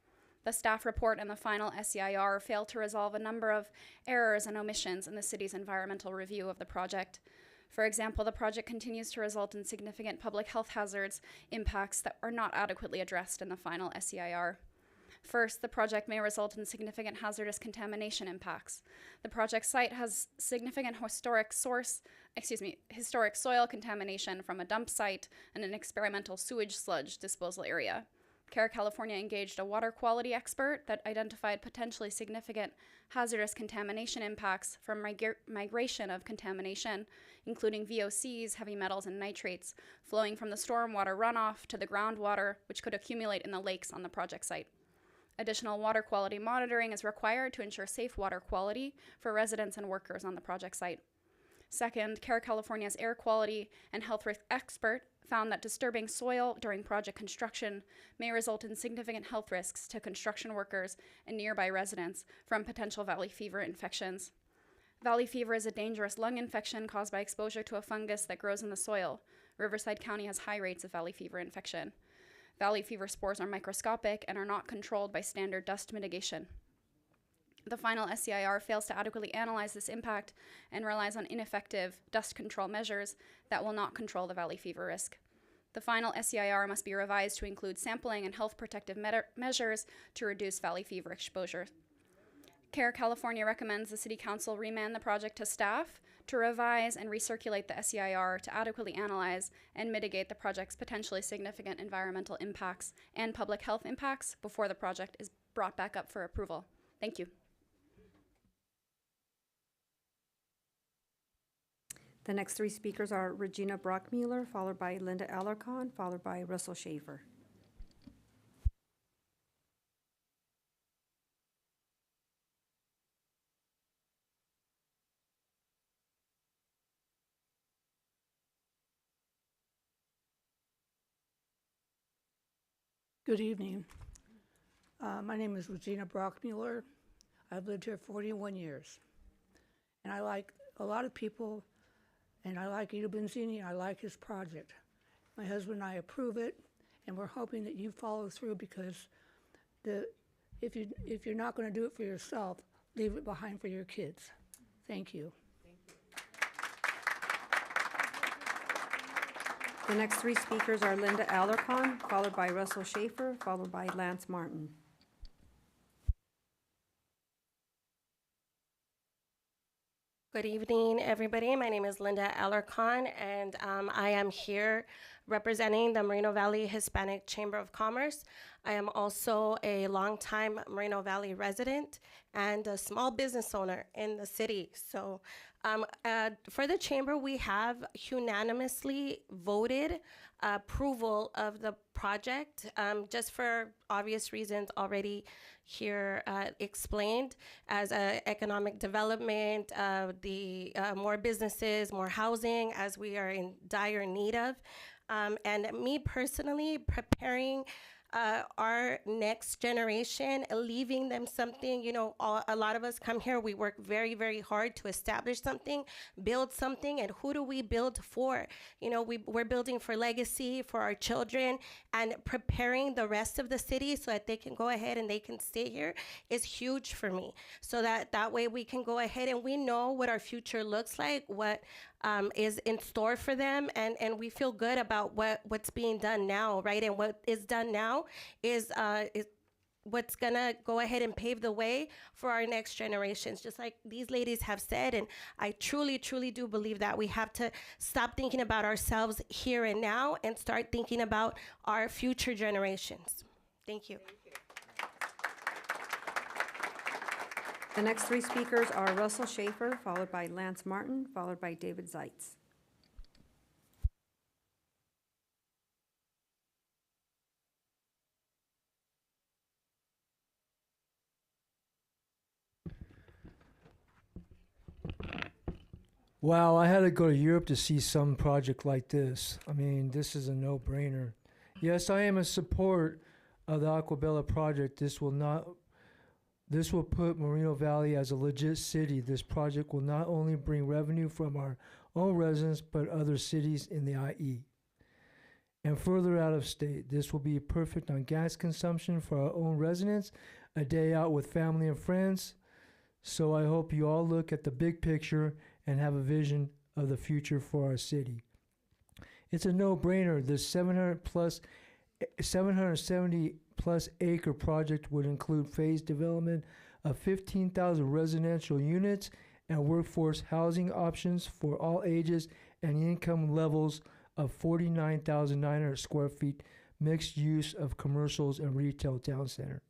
The staff report and the final SEIR failed to resolve a number of errors and omissions in the city's environmental review of the project. For example, the project continues to result in significant public health hazards impacts that are not adequately addressed in the final SEIR. First, the project may result in significant hazardous contamination impacts. The project site has significant historic soil contamination from a dump site and an experimental sewage sludge disposal area. CARE California engaged a water quality expert that identified potentially significant hazardous contamination impacts from migration of contamination, including VOCs, heavy metals, and nitrates, flowing from the stormwater runoff to the groundwater, which could accumulate in the lakes on the project site. Additional water quality monitoring is required to ensure safe water quality for residents and workers on the project site. Second, CARE California's air quality and health risk expert found that disturbing soil during project construction may result in significant health risks to construction workers and nearby residents from potential valley fever infections. Valley fever is a dangerous lung infection caused by exposure to a fungus that grows in the soil. Riverside County has high rates of valley fever infection. Valley fever spores are microscopic and are not controlled by standard dust mitigation. The final SEIR fails to adequately analyze this impact and relies on ineffective dust control measures that will not control the valley fever risk. The final SEIR must be revised to include sampling and health protective measures to reduce valley fever exposure. CARE California recommends the City Council remand the project to staff to revise and recirculate the SEIR to adequately analyze and mitigate the project's potentially significant environmental impacts and public health impacts before the project is brought back up for approval. Thank you. The next three speakers are Regina Brockmueller, followed by Linda Alarcon, followed by Russell Shaver. Good evening. My name is Regina Brockmueller. I've lived here 41 years. And I like a lot of people, and I like Ido Benzini, I like his project. My husband and I approve it, and we're hoping that you follow through because if you're not going to do it for yourself, leave it behind for your kids. Thank you. The next three speakers are Linda Alarcon, followed by Russell Schaefer, followed by Lance Martin. Good evening, everybody. My name is Linda Alarcon, and I am here representing the Moreno Valley Hispanic Chamber of Commerce. I am also a longtime Moreno Valley resident and a small business owner in the city. So for the chamber, we have unanimously voted approval of the project, just for obvious reasons already here explained, as economic development, the more businesses, more housing, as we are in dire need of. And me personally, preparing our next generation, leaving them something. You know, a lot of us come here, we work very, very hard to establish something, build something, and who do we build for? You know, we're building for legacy, for our children, and preparing the rest of the city so that they can go ahead and they can stay here is huge for me. So that way we can go ahead and we know what our future looks like, what is in store for them, and we feel good about what's being done now, right? And what is done now is what's gonna go ahead and pave the way for our next generations, just like these ladies have said. And I truly, truly do believe that we have to stop thinking about ourselves here and now and start thinking about our future generations. Thank you. The next three speakers are Russell Schaefer, followed by Lance Martin, followed by David Zeitz. Wow, I had to go to Europe to see some project like this. I mean, this is a no-brainer. Yes, I am in support of the Aquabella project. This will put Moreno Valley as a legit city. This project will not only bring revenue from our own residents, but other cities in the IE. And further out of state, this will be perfect on gas consumption for our own residents, a day out with family and friends. So I hope you all look at the big picture and have a vision of the future for our city. It's a no-brainer. This 770 plus acre project would include phased development of 15,000 residential units and workforce housing options for all ages and income levels of 49,900 square feet, mixed use of commercials and retail town center.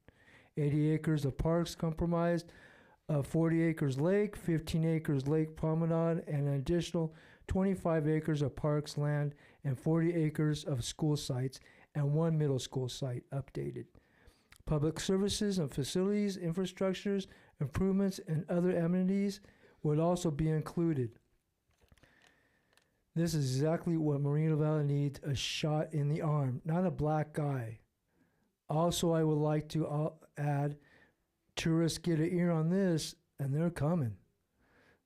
80 acres of parks comprised of 40 acres lake, 15 acres lake promenade, and an additional 25 acres of parks land and 40 acres of school sites and one middle school site updated. Public services and facilities, infrastructures, improvements, and other amenities would also be included. This is exactly what Moreno Valley needs, a shot in the arm, not a black eye. Also, I would like to add, tourists get an ear on this, and they're coming.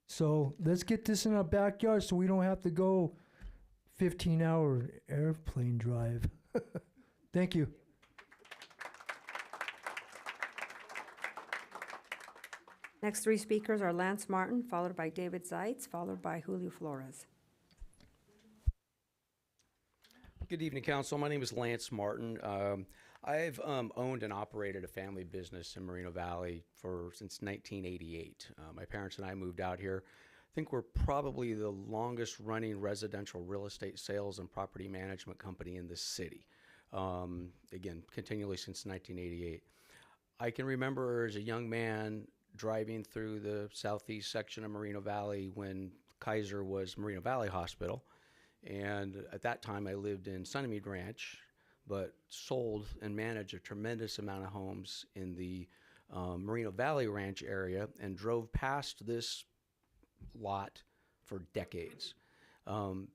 So let's get this in our backyard so we don't have to go 15-hour airplane drive. Thank you. Next three speakers are Lance Martin, followed by David Zeitz, followed by Julio Flores. Good evening, Council. My name is Lance Martin. I've owned and operated a family business in Moreno Valley since 1988. My parents and I moved out here. I think we're probably the longest running residential real estate sales and property management company in the city. Again, continually since 1988. I can remember as a young man driving through the southeast section of Moreno Valley when Kaiser was Moreno Valley Hospital. And at that time I lived in Sunnymead Ranch, but sold and managed a tremendous amount of homes in the Moreno Valley Ranch area and drove past this lot for decades.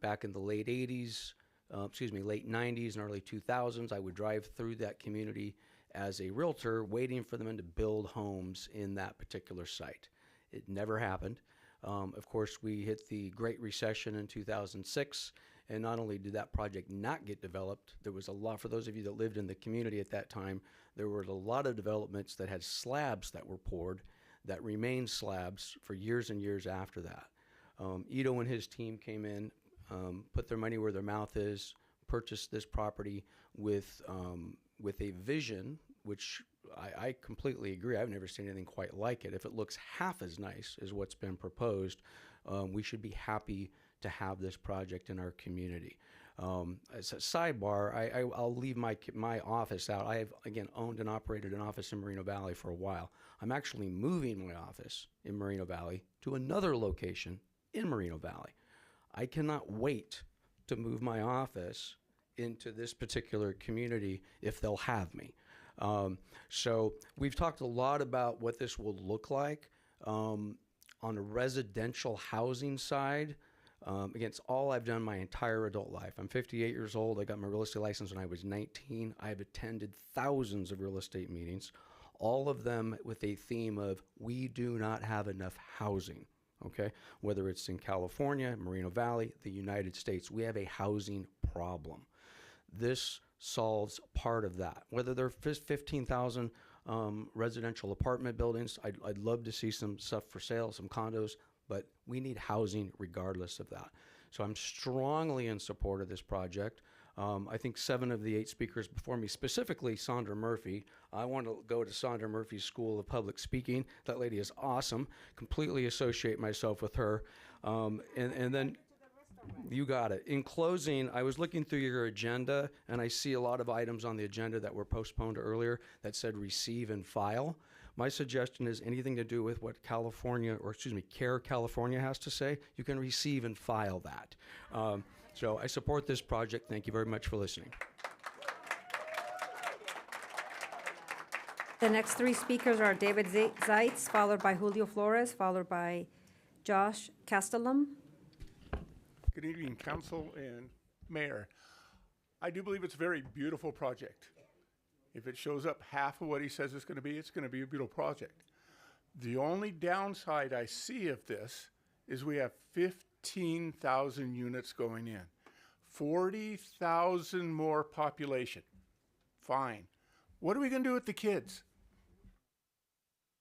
Back in the late 80s, late 90s and early 2000s, I would drive through that community as a realtor waiting for them to build homes in that particular site. It never happened. Of course, we hit the Great Recession in 2006, and not only did that project not get developed, there was a lot, for those of you that lived in the community at that time, there were a lot of developments that had slabs that were poured that remained slabs for years and years after that. Ito and his team came in, put their money where their mouth is, purchased this property with a vision, which I completely agree. I've never seen anything quite like it. If it looks half as nice as what's been proposed, we should be happy to have this project in our community. As a sidebar, I'll leave my office out. I have, again, owned and operated an office in Moreno Valley for a while. I'm actually moving my office in Moreno Valley to another location in Moreno Valley. I cannot wait to move my office into this particular community if they'll have me. So we've talked a lot about what this will look like. On the residential housing side, again, it's all I've done my entire adult life. I'm 58 years old. I got my real estate license when I was 19. I've attended thousands of real estate meetings, all of them with a theme of we do not have enough housing, okay? Whether it's in California, Moreno Valley, the United States, we have a housing problem. This solves part of that. Whether they're 15,000 residential apartment buildings, I'd love to see some stuff for sale, some condos, but we need housing regardless of that. So I'm strongly in support of this project. I think 7 of the 8 speakers before me, specifically Sandra Murphy. I want to go to Sandra Murphy's School of Public Speaking. That lady is awesome. Completely associate myself with her. And then you got it. In closing, I was looking through your agenda, and I see a lot of items on the agenda that were postponed earlier that said receive and file. My suggestion is anything to do with what California, or excuse me, CARE California has to say, you can receive and file that. So I support this project. Thank you very much for listening. The next 3 speakers are David Zeitz, followed by Julio Flores, followed by Josh Castellum. Good evening, Council and Mayor. I do believe it's a very beautiful project. If it shows up half of what he says it's going to be a beautiful project. The only downside I see of this is we have 15,000 units going in. 40,000 more population. Fine. What are we going to do with the kids?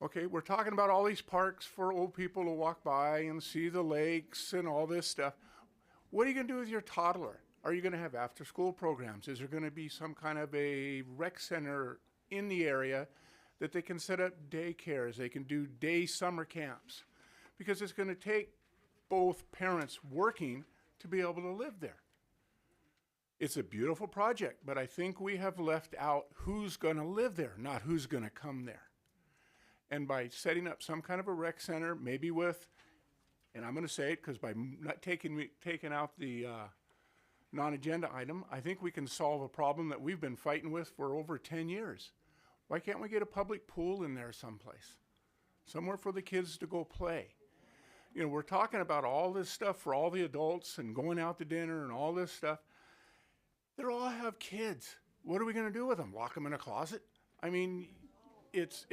Okay, we're talking about all these parks for old people to walk by and see the lakes and all this stuff. What are you going to do with your toddler? Are you going to have after-school programs? Is there going to be some kind of a rec center in the area that they can set up daycares? They can do day summer camps? Because it's going to take both parents working to be able to live there. It's a beautiful project, but I think we have left out who's going to live there, not who's going to come there. And by setting up some kind of a rec center, maybe with, and I'm going to say it because by not taking out the non-agenda item, I think we can solve a problem that we've been fighting with for over 10 years. Why can't we get a public pool in there someplace? Somewhere for the kids to go play. You know, we're talking about all this stuff for all the adults and going out to dinner and all this stuff. They all have kids. What are we going to do with them? Lock them in a closet? I mean, it's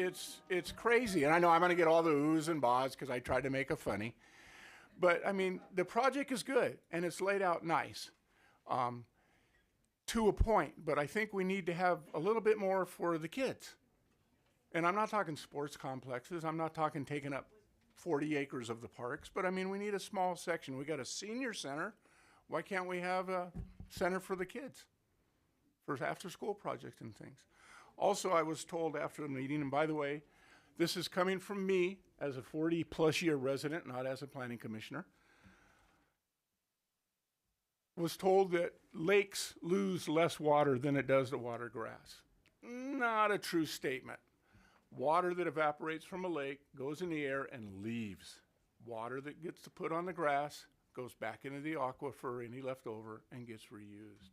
crazy. And I know I'm going to get all the oohs and bahs because I tried to make it funny. But, I mean, the project is good, and it's laid out nice to a point. But I think we need to have a little bit more for the kids. And I'm not talking sports complexes. I'm not talking taking up 40 acres of the parks. But, I mean, we need a small section. We got a senior center. Why can't we have a center for the kids for after-school projects and things? Also, I was told after the meeting, and by the way, this is coming from me as a 40-plus year resident, not as a planning commissioner, was told that lakes lose less water than it does to water grass. Not a true statement. Water that evaporates from a lake goes in the air and leaves. Water that gets to put on the grass goes back into the aquifer, any left over, and gets reused.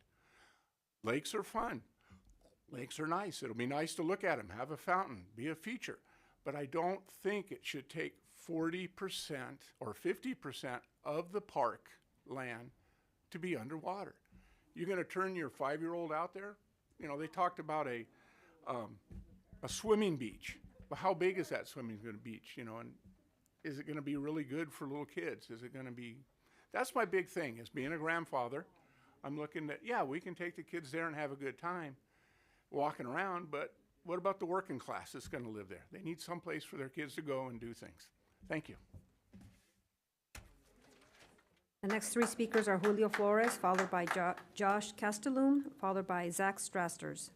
Lakes are fun. Lakes are nice. It'll be nice to look at them, have a fountain, be a feature. But I don't think it should take 40% or 50% of the park land to be underwater. You're going to turn your 5-year-old out there? You know, they talked about a swimming beach. Well, how big is that swimming beach? You know, and is it going to be really good for little kids? Is it going to be? That's my big thing. Is being a grandfather, I'm looking at, yeah, we can take the kids there and have a good time walking around, but what about the working class that's going to live there? They need some place for their kids to go and do things. Thank you. The next three speakers are Julio Flores, followed by Josh Castellum, followed by Zach Strasters.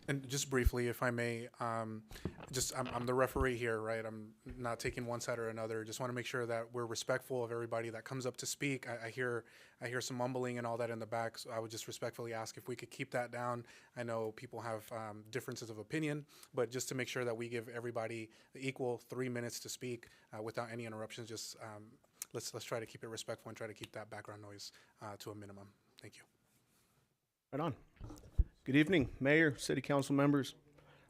And just briefly, if I may, I'm the referee here, right? I'm not taking one side or another. Just want to make sure that we're respectful of everybody that comes up to speak. I hear some mumbling and all that in the back, so I would just respectfully ask if we could keep that down. I know people have differences of opinion, but just to make sure that we give everybody the equal 3 minutes to speak without any interruptions, just let's try to keep it respectful and try to keep that background noise to a minimum. Thank you. Right on. Good evening, Mayor, City Council members.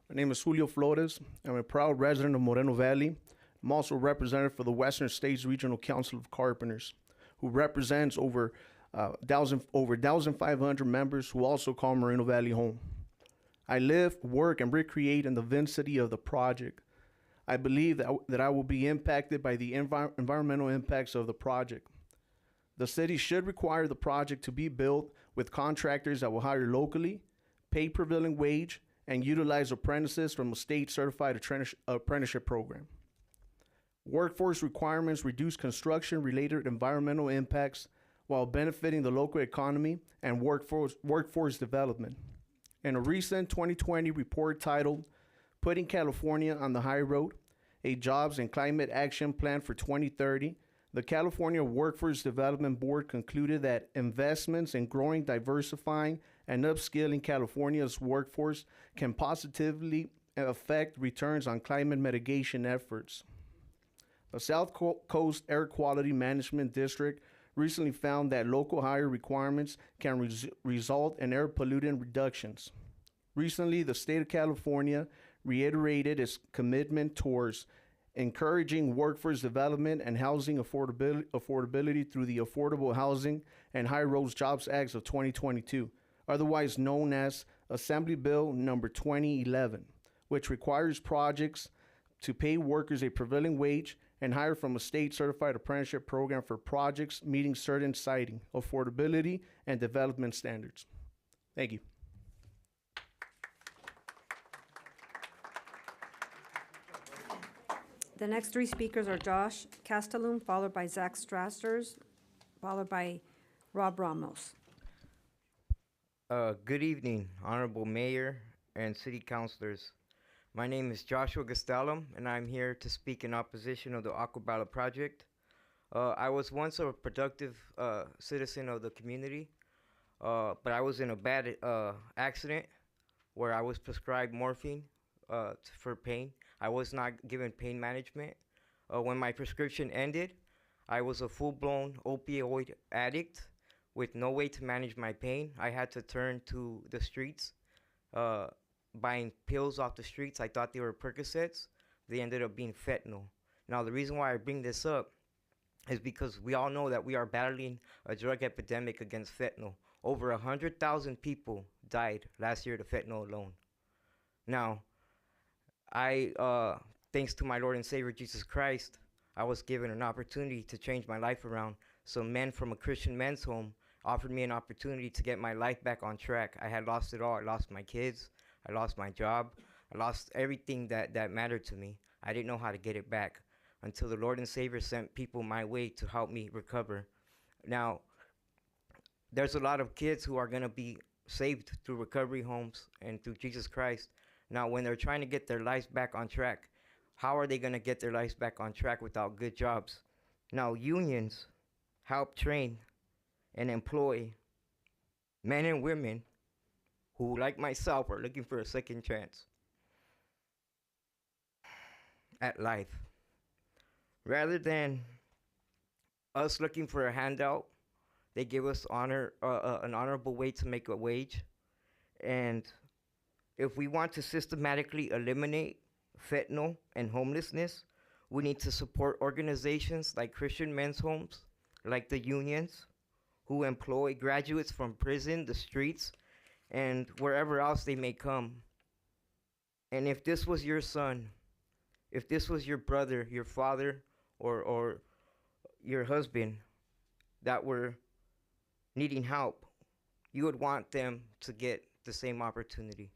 My name is Julio Flores. I'm a proud resident of Moreno Valley. I'm also a representative for the Western States Regional Council of Carpenters, who represents over 1,500 members who also call Moreno Valley home. I live, work, and recreate in the vicinity of the project. I believe that I will be impacted by the environmental impacts of the project. The city should require the project to be built with contractors that will hire locally, pay prevailing wage, and utilize apprentices from a state-certified apprenticeship program. Workforce requirements reduce construction-related environmental impacts while benefiting the local economy and workforce development. In a recent 2020 report titled Putting California on the High Road, a Jobs and Climate Action Plan for 2030, the California Workforce Development Board concluded that investments in growing, diversifying, and upskilling California's workforce can positively affect returns on climate mitigation efforts. The South Coast Air Quality Management District recently found that local hire requirements can result in air pollutant reductions. Recently, the state of California reiterated its commitment towards encouraging workforce development and housing affordability through the Affordable Housing and High Roads Jobs Acts of 2022, otherwise known as Assembly Bill number 2011, which requires projects to pay workers a prevailing wage and hire from a state-certified apprenticeship program for projects meeting certain siting, affordability, and development standards. Thank you. The next three speakers are Josh Castellum, followed by Zach Strasters, followed by Rob Ramos. Good evening, Honorable Mayor and City Councilors. My name is Joshua Castellum, and I'm here to speak in opposition of the Aquabala project. I was once a productive citizen of the community, but I was in a bad accident where I was prescribed morphine for pain. I was not given pain management. When my prescription ended, I was a full-blown opioid addict with no way to manage my pain. I had to turn to the streets, buying pills off the streets. I thought they were Percocets. They ended up being fentanyl. Now, the reason why I bring this up is because we all know that we are battling a drug epidemic against fentanyl. Over 100,000 people died last year to fentanyl alone. Now, thanks to my Lord and Savior Jesus Christ, I was given an opportunity to change my life around. Some men from a Christian men's home offered me an opportunity to get my life back on track. I had lost it all. I lost my kids. I lost my job. I lost everything that mattered to me. I didn't know how to get it back until the Lord and Savior sent people my way to help me recover. Now, there's a lot of kids who are going to be saved through recovery homes and through Jesus Christ. Now, when they're trying to get their lives back on track, how are they going to get their lives back on track without good jobs? Now, unions help train and employ men and women who, like myself, are looking for a second chance at life. Rather than us looking for a handout, they give us an honorable way to make a wage. And if we want to systematically eliminate fentanyl and homelessness, we need to support organizations like Christian Men's Homes, like the unions, who employ graduates from prison, the streets, and wherever else they may come. And if this was your son, if this was your brother, your father, or your husband that were needing help, you would want them to get the same opportunity.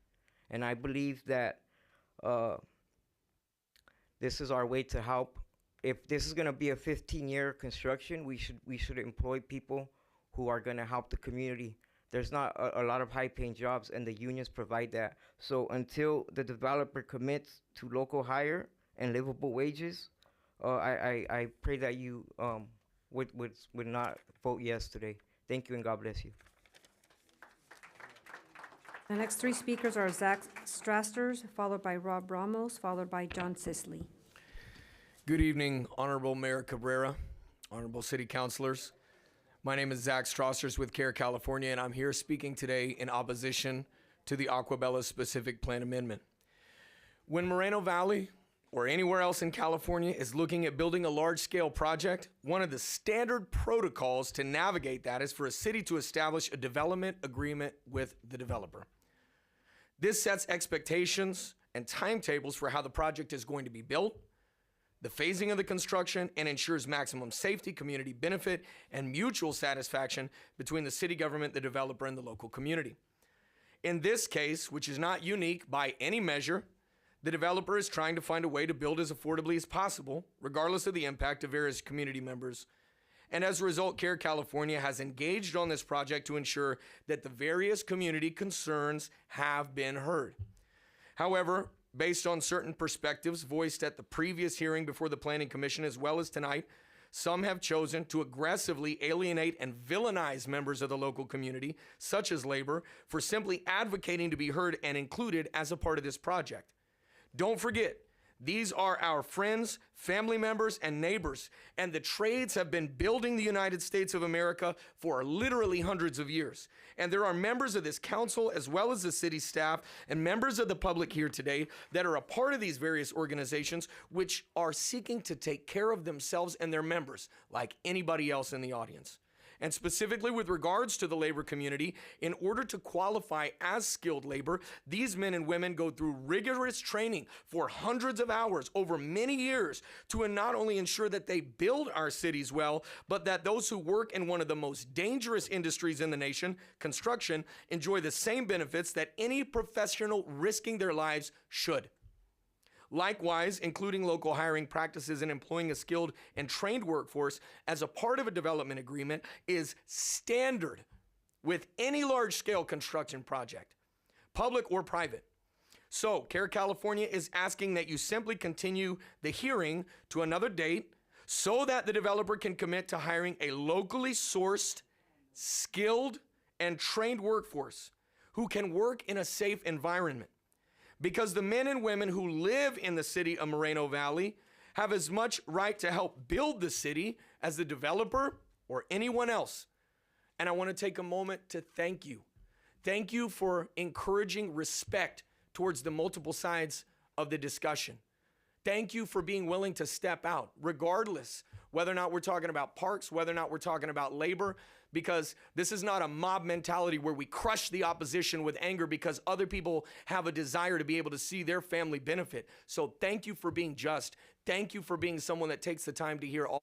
And I believe that this is our way to help if this is going to be a 15-year construction, we should employ people who are going to help the community. There's not a lot of high-paying jobs, and the unions provide that. So until the developer commits to local hire and livable wages, I pray that you would not vote yes today. Thank you, and God bless you. The next three speakers are Zach Strasters, followed by Rob Ramos, followed by John Sisley. Good evening, Honorable Mayor Cabrera, Honorable City Councilors. My name is Zach Strasters with CARE California, and I'm here speaking today in opposition to the Aquabella Specific Plan Amendment. When Moreno Valley or anywhere else in California is looking at building a large-scale project, one of the standard protocols to navigate that is for a city to establish a development agreement with the developer. This sets expectations and timetables for how the project is going to be built, the phasing of the construction, and ensures maximum safety, community benefit, and mutual satisfaction between the city government, the developer, and the local community. In this case, which is not unique by any measure, the developer is trying to find a way to build as affordably as possible, regardless of the impact of various community members. And as a result, CARE California has engaged on this project to ensure that the various community concerns have been heard. However, based on certain perspectives voiced at the previous hearing before the Planning Commission as well as tonight, some have chosen to aggressively alienate and villainize members of the local community, such as labor, for simply advocating to be heard and included as a part of this project. Don't forget, these are our friends, family members, and neighbors, and the trades have been building the United States of America for literally hundreds of years. And there are members of this council, as well as the city staff, and members of the public here today that are a part of these various organizations which are seeking to take care of themselves and their members, like anybody else in the audience. And specifically with regards to the labor community, in order to qualify as skilled labor, these men and women go through rigorous training for hundreds of hours over many years to not only ensure that they build our cities well, but that those who work in one of the most dangerous industries in the nation, construction, enjoy the same benefits that any professional risking their lives should. Likewise, including local hiring practices and employing a skilled and trained workforce as a part of a development agreement is standard with any large-scale construction project, public or private. So, CARE California is asking that you simply continue the hearing to another date so that the developer can commit to hiring a locally sourced, skilled, and trained workforce who can work in a safe environment. Because the men and women who live in the city of Moreno Valley have as much right to help build the city as the developer or anyone else. And I want to take a moment to thank you. Thank you for encouraging respect towards the multiple sides of the discussion. Thank you for being willing to step out, regardless whether or not we're talking about parks, whether or not we're talking about labor, because this is not a mob mentality where we crush the opposition with anger because other people have a desire to be able to see their family benefit. So thank you for being just. Thank you for being someone that takes the time to hear all.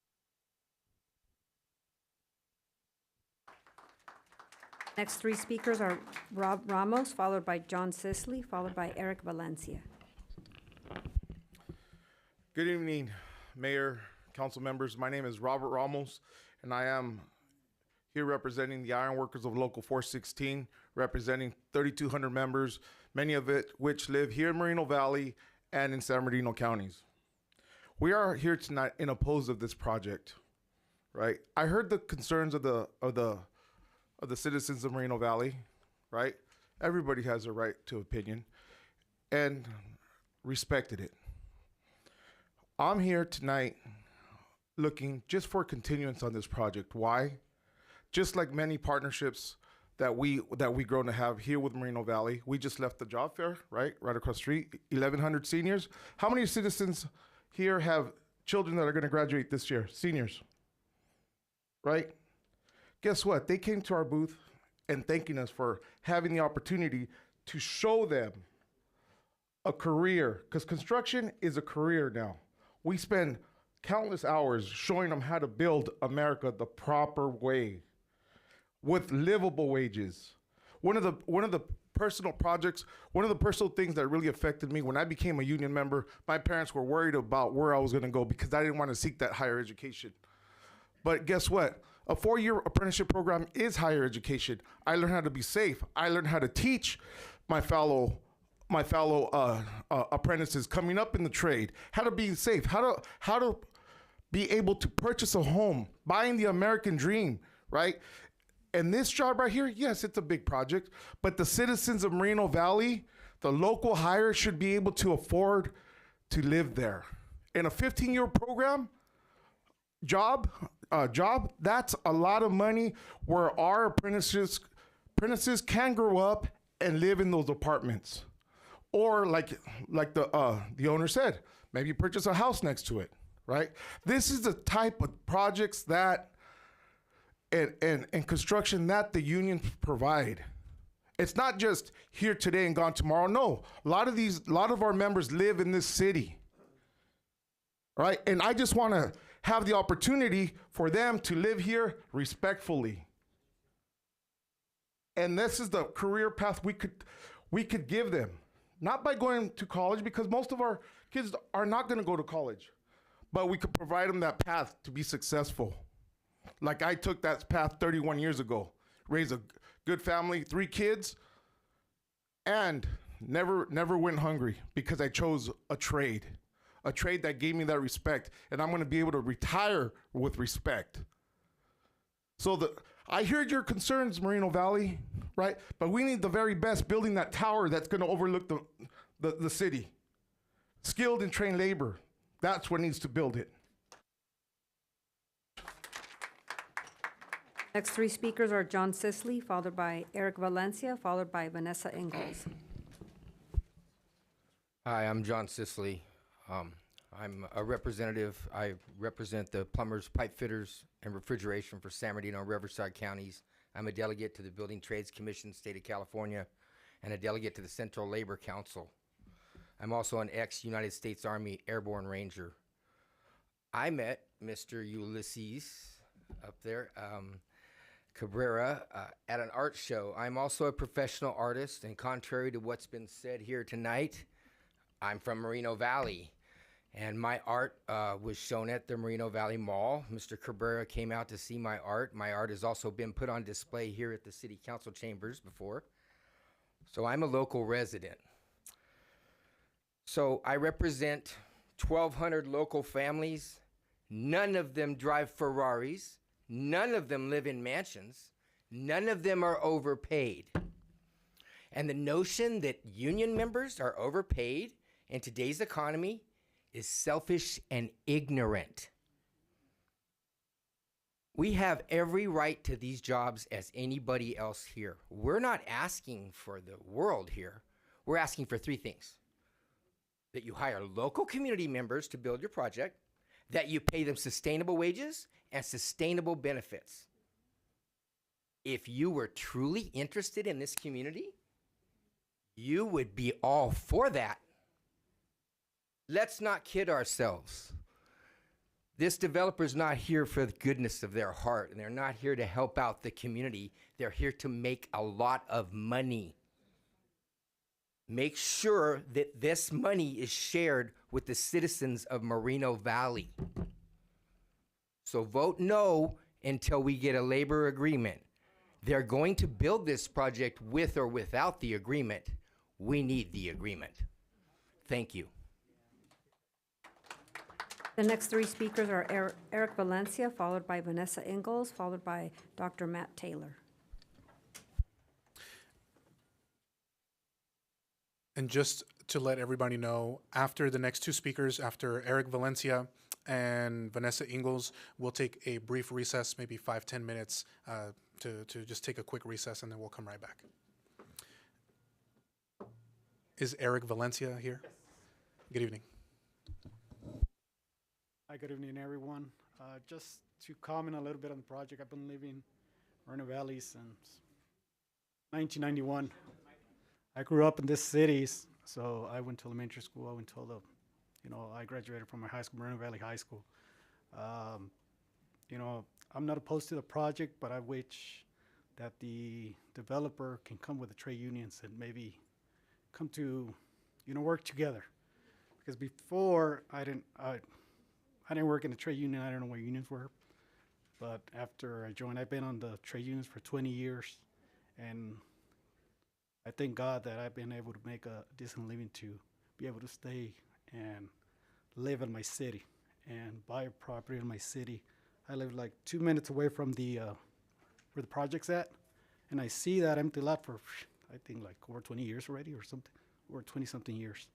Next three speakers are Rob Ramos, followed by John Sisley, followed by Eric Valencia. Good evening, Mayor, council members. My name is Robert Ramos, and I am here representing the Iron Workers of Local 416, representing 3,200 members, many of it which live here in Moreno Valley and in San Bernardino counties. We are here tonight in oppose of this project, right? I heard the concerns of the citizens of Moreno Valley, right? Everybody has a right to opinion, and respected it. I'm here tonight looking just for continuance on this project. Why? Just like many partnerships that we grown to have here with Moreno Valley, we just left the job fair, right across the street, 1,100 seniors. How many citizens here have children that are going to graduate this year? Seniors, right? Guess what? They came to our booth and thanking us for having the opportunity to show them a career, because construction is a career now. We spend countless hours showing them how to build America the proper way with livable wages. One of the personal projects. One of the personal things that really affected me when I became a union member, my parents were worried about where I was going to go because I didn't want to seek that higher education. But guess what? A 4-year apprenticeship program is higher education. I learned how to be safe. I learned how to teach my fellow apprentices coming up in the trade how to be safe, how to be able to purchase a home, buying the American dream, right? And this job right here, yes, it's a big project, but the citizens of Moreno Valley, the local hire, should be able to afford to live there. In a 15-year program, job, that's a lot of money where our apprentices can grow up and live in those apartments. Or like the owner said, maybe purchase a house next to it, right? This is the type of projects that and construction that the unions provide. It's not just here today and gone tomorrow. No, a lot of our members live in this city, right? And I just want to have the opportunity for them to live here respectfully. And this is the career path we could give them. Not by going to college, because most of our kids are not going to go to college, but we could provide them that path to be successful. Like I took that path 31 years ago, raised a good family, 3 kids, and never went hungry because I chose a trade that gave me that respect, and I'm going to be able to retire with respect. So I heard your concerns, Moreno Valley, right? But we need the very best building that tower that's going to overlook the city. Skilled and trained labor. That's what needs to build it. Next 3 speakers are John Sisley, followed by Eric Valencia, followed by Vanessa Ingalls. Hi, I'm John Sisley. I'm a representative. I represent the plumbers, pipe fitters, and refrigeration for San Bernardino and Riverside counties. I'm a delegate to the Building Trades Commission, State of California, and a delegate to the Central Labor Council. I'm also an ex-United States Army Airborne Ranger. I met Mr. Ulysses up there, Cabrera, at an art show. I'm also a professional artist, and contrary to what's been said here tonight, I'm from Moreno Valley, and my art was shown at the Moreno Valley Mall. Mr. Cabrera came out to see my art. My art has also been put on display here at the City Council chambers before. So I'm a local resident. So I represent 1,200 local families. None of them drive Ferraris. None of them live in mansions. None of them are overpaid. And the notion that union members are overpaid in today's economy is selfish and ignorant. We have every right to these jobs as anybody else here. We're not asking for the world here. We're asking for 3 things. That you hire local community members to build your project, that you pay them sustainable wages and sustainable benefits. If you were truly interested in this community, you would be all for that. Let's not kid ourselves. This developer's not here for the goodness of their heart, and they're not here to help out the community. They're here to make a lot of money. Make sure that this money is shared with the citizens of Moreno Valley. So vote no until we get a labor agreement. They're going to build this project with or without the agreement. We need the agreement. Thank you. The next 3 speakers are Eric Valencia, followed by Vanessa Ingalls, followed by Dr. Matt Taylor. And just to let everybody know, after the next 2 speakers, after Eric Valencia and Vanessa Ingalls, we'll take a brief recess, maybe 5-10 minutes, to just take a quick recess, and then we'll come right back. Is Eric Valencia here? Yes. Good evening. Hi, good evening, everyone. Just to comment a little bit on the project, I've been living in Moreno Valley since 1991. I grew up in this city, so I went to elementary school. I went to I graduated from my high school, Moreno Valley High School. I'm not opposed to the project, but I wish that the developer can come with the trade unions and maybe come to, work together. Because before I didn't work in the trade union. I don't know what unions were, but after I joined, I've been on the trade unions for 20 years, and I thank God that I've been able to make a decent living to be able to stay and live in my city and buy a property in my city. I live like 2 minutes away from the where the project's at, and I see that empty lot for I think like over 20 years already or something, or 20 something years.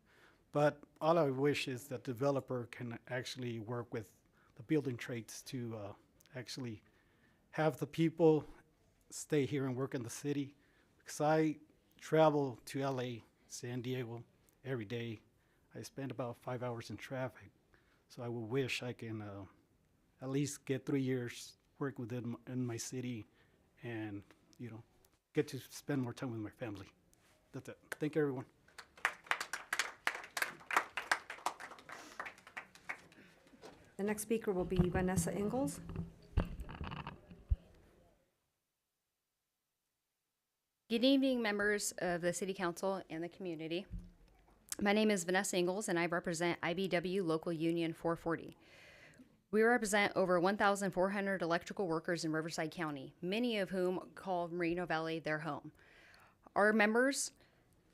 But all I wish is that developer can actually work with the building trades to actually have the people stay here and work in the city. Because I travel to LA, San Diego every day. I spend about 5 hours in traffic. So I would wish I can at least get 3 years work within in my city and, get to spend more time with my family. That's it. Thank you, everyone. The next speaker will be Vanessa Ingalls. Good evening, members of the City Council and the community. My name is Vanessa Ingalls, and I represent IBEW Local Union 440. We represent over 1,400 electrical workers in Riverside County, many of whom call Moreno Valley their home. Our members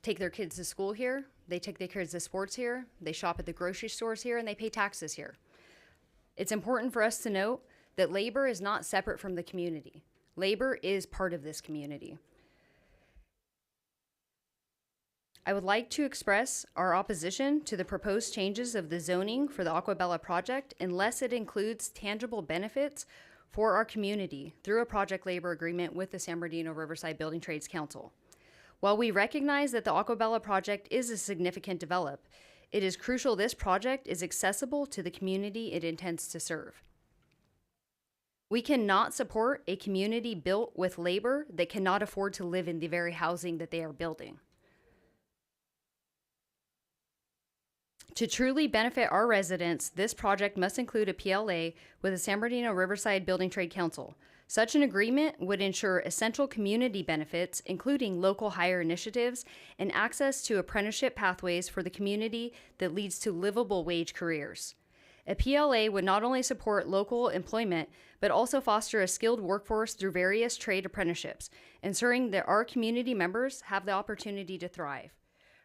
take their kids to school here, they take their kids to sports here, they shop at the grocery stores here, and they pay taxes here. It's important for us to note that labor is not separate from the community. Labor is part of this community. I would like to express our opposition to the proposed changes of the zoning for the Aquabella project unless it includes tangible benefits for our community through a project labor agreement with the San Bernardino Riverside Building Trades Council. While we recognize that the Aquabella project is a significant development, it is crucial this project is accessible to the community it intends to serve. We cannot support a community built with labor that cannot afford to live in the very housing that they are building. To truly benefit our residents, this project must include a PLA with the San Bernardino Riverside Building Trade Council. Such an agreement would ensure essential community benefits, including local hire initiatives and access to apprenticeship pathways for the community that leads to livable wage careers. A PLA would not only support local employment, but also foster a skilled workforce through various trade apprenticeships, ensuring that our community members have the opportunity to thrive.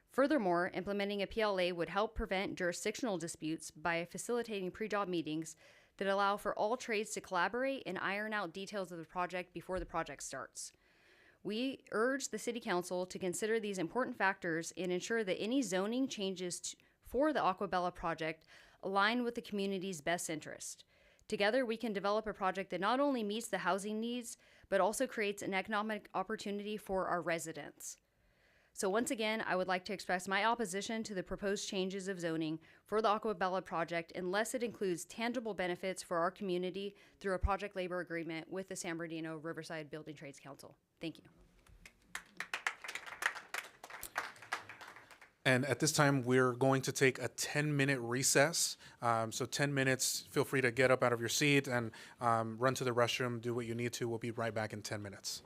Furthermore, implementing a PLA would help prevent jurisdictional disputes by facilitating pre-job meetings that allow for all trades to collaborate and iron out details of the project before the project starts. We urge the City Council to consider these important factors and ensure that any zoning changes for the Aquabella project align with the community's best interest. Together, we can develop a project that not only meets the housing needs, but also creates an economic opportunity for our residents. So once again, I would like to express my opposition to the proposed changes of zoning for the Aquabella project unless it includes tangible benefits for our community through a project labor agreement with the San Bernardino Riverside Building Trades Council. Thank you. And at this time, we're going to take a 10-minute recess. So 10 minutes, feel free to get up out of your seat and run to the restroom, do what you need to. We'll be right back in 10 minutes.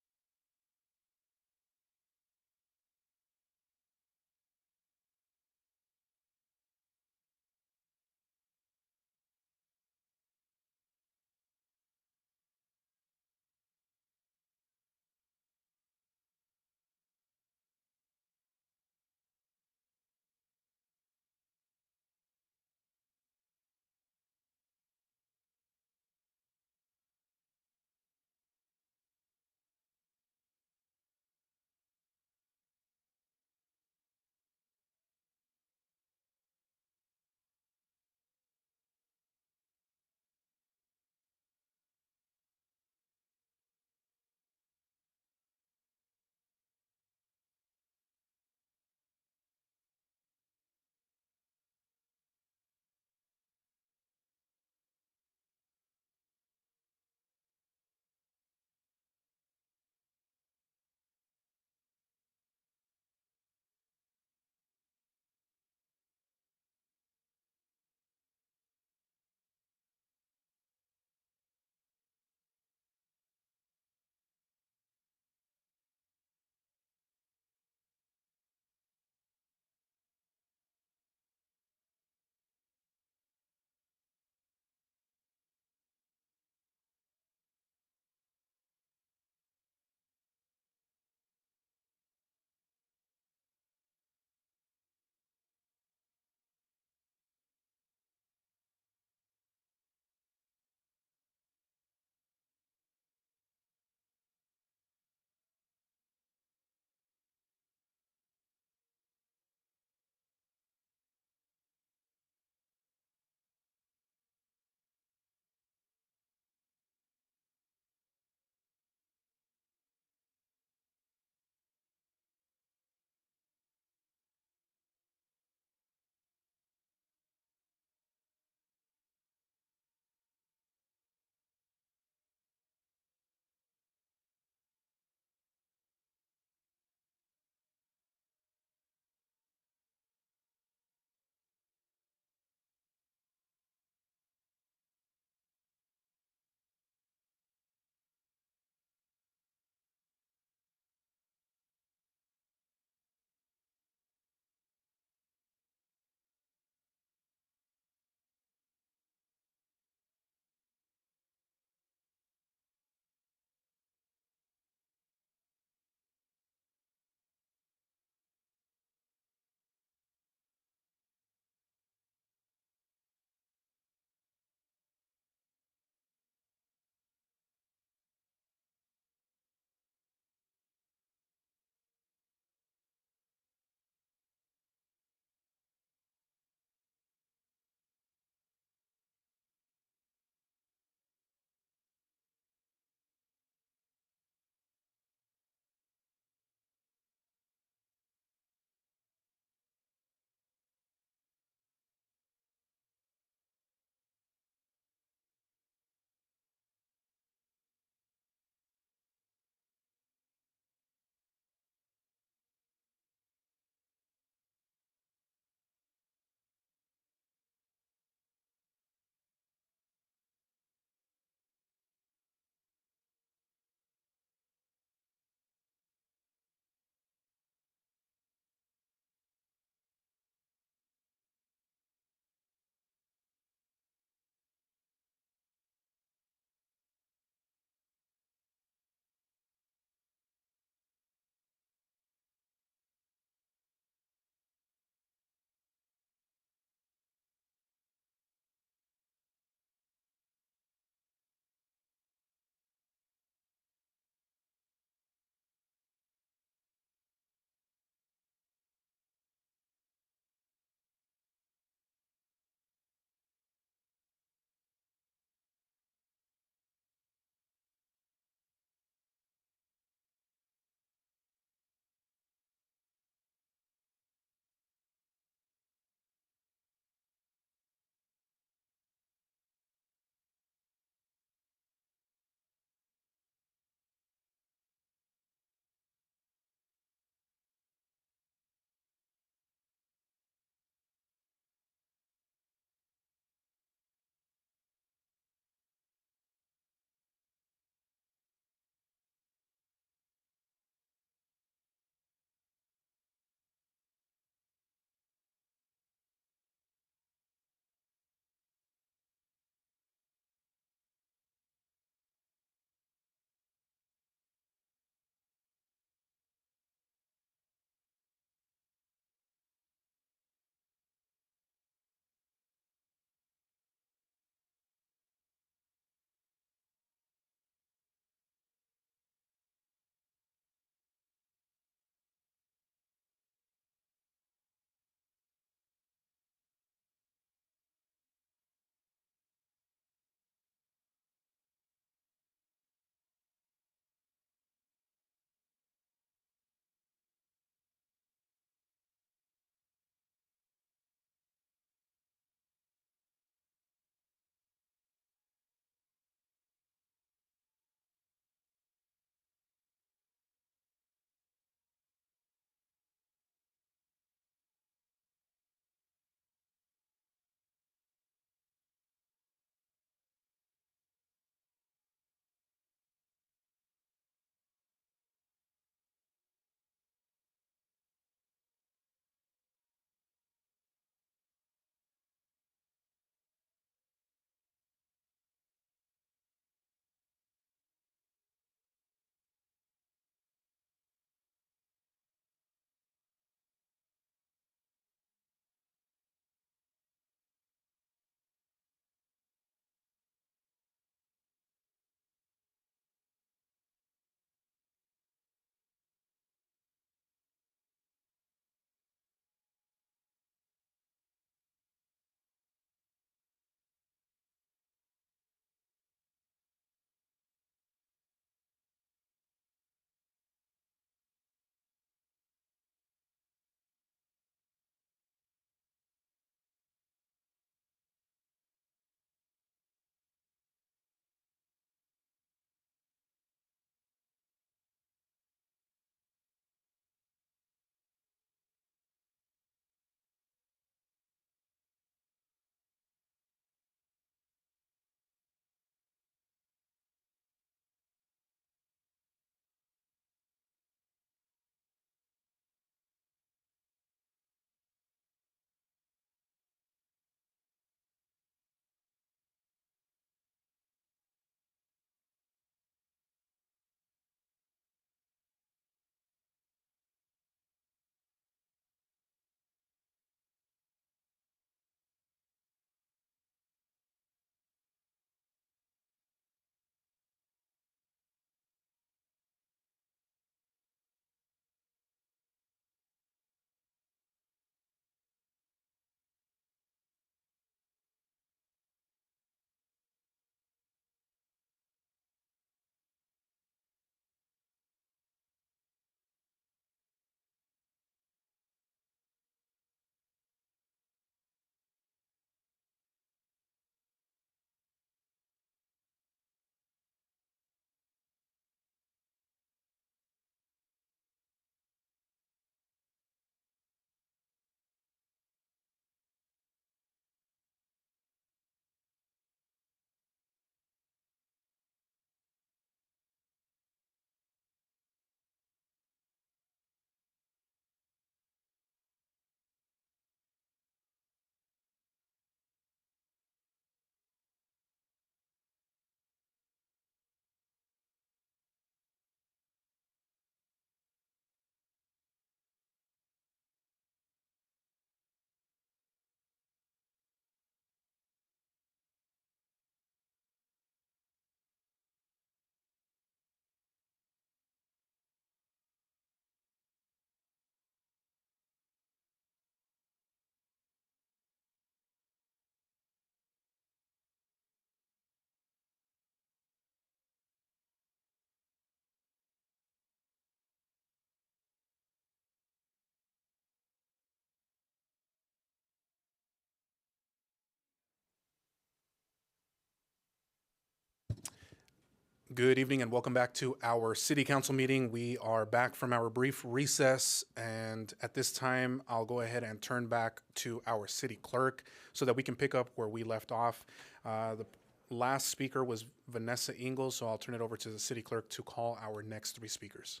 Good evening and welcome back to our City Council meeting. We are back from our brief recess, and at this time, I'll go ahead and turn back to our City Clerk so that we can pick up where we left off. The last speaker was Vanessa Ingalls, so I'll turn it over to the City Clerk to call our next three speakers.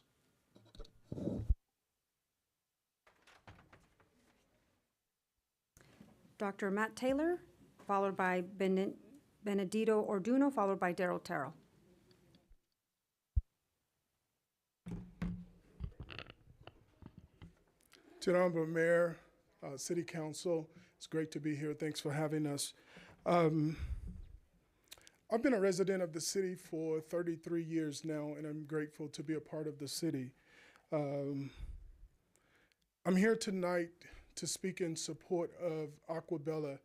Dr. Matt Taylor, followed by Benedito Orduno, followed by Daryl Terrell. To the Honorable Mayor, City Council, it's great to be here. Thanks for having us. I've been a resident of the city for 33 years now, and I'm grateful to be a part of the city. I'm here tonight to speak in support of Aquabella,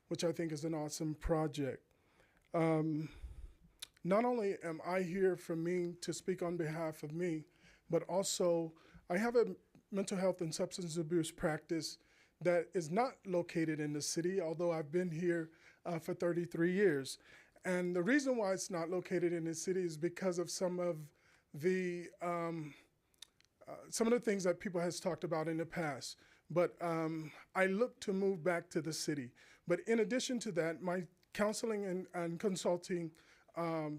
which I think is an awesome project. Not only am I here to speak on behalf of me, but also I have a mental health and substance abuse practice that is not located in the city, although I've been here for 33 years. And the reason why it's not located in the city is because of some of the things that people has talked about in the past. But I look to move back to the city. But in addition to that, my counseling and consulting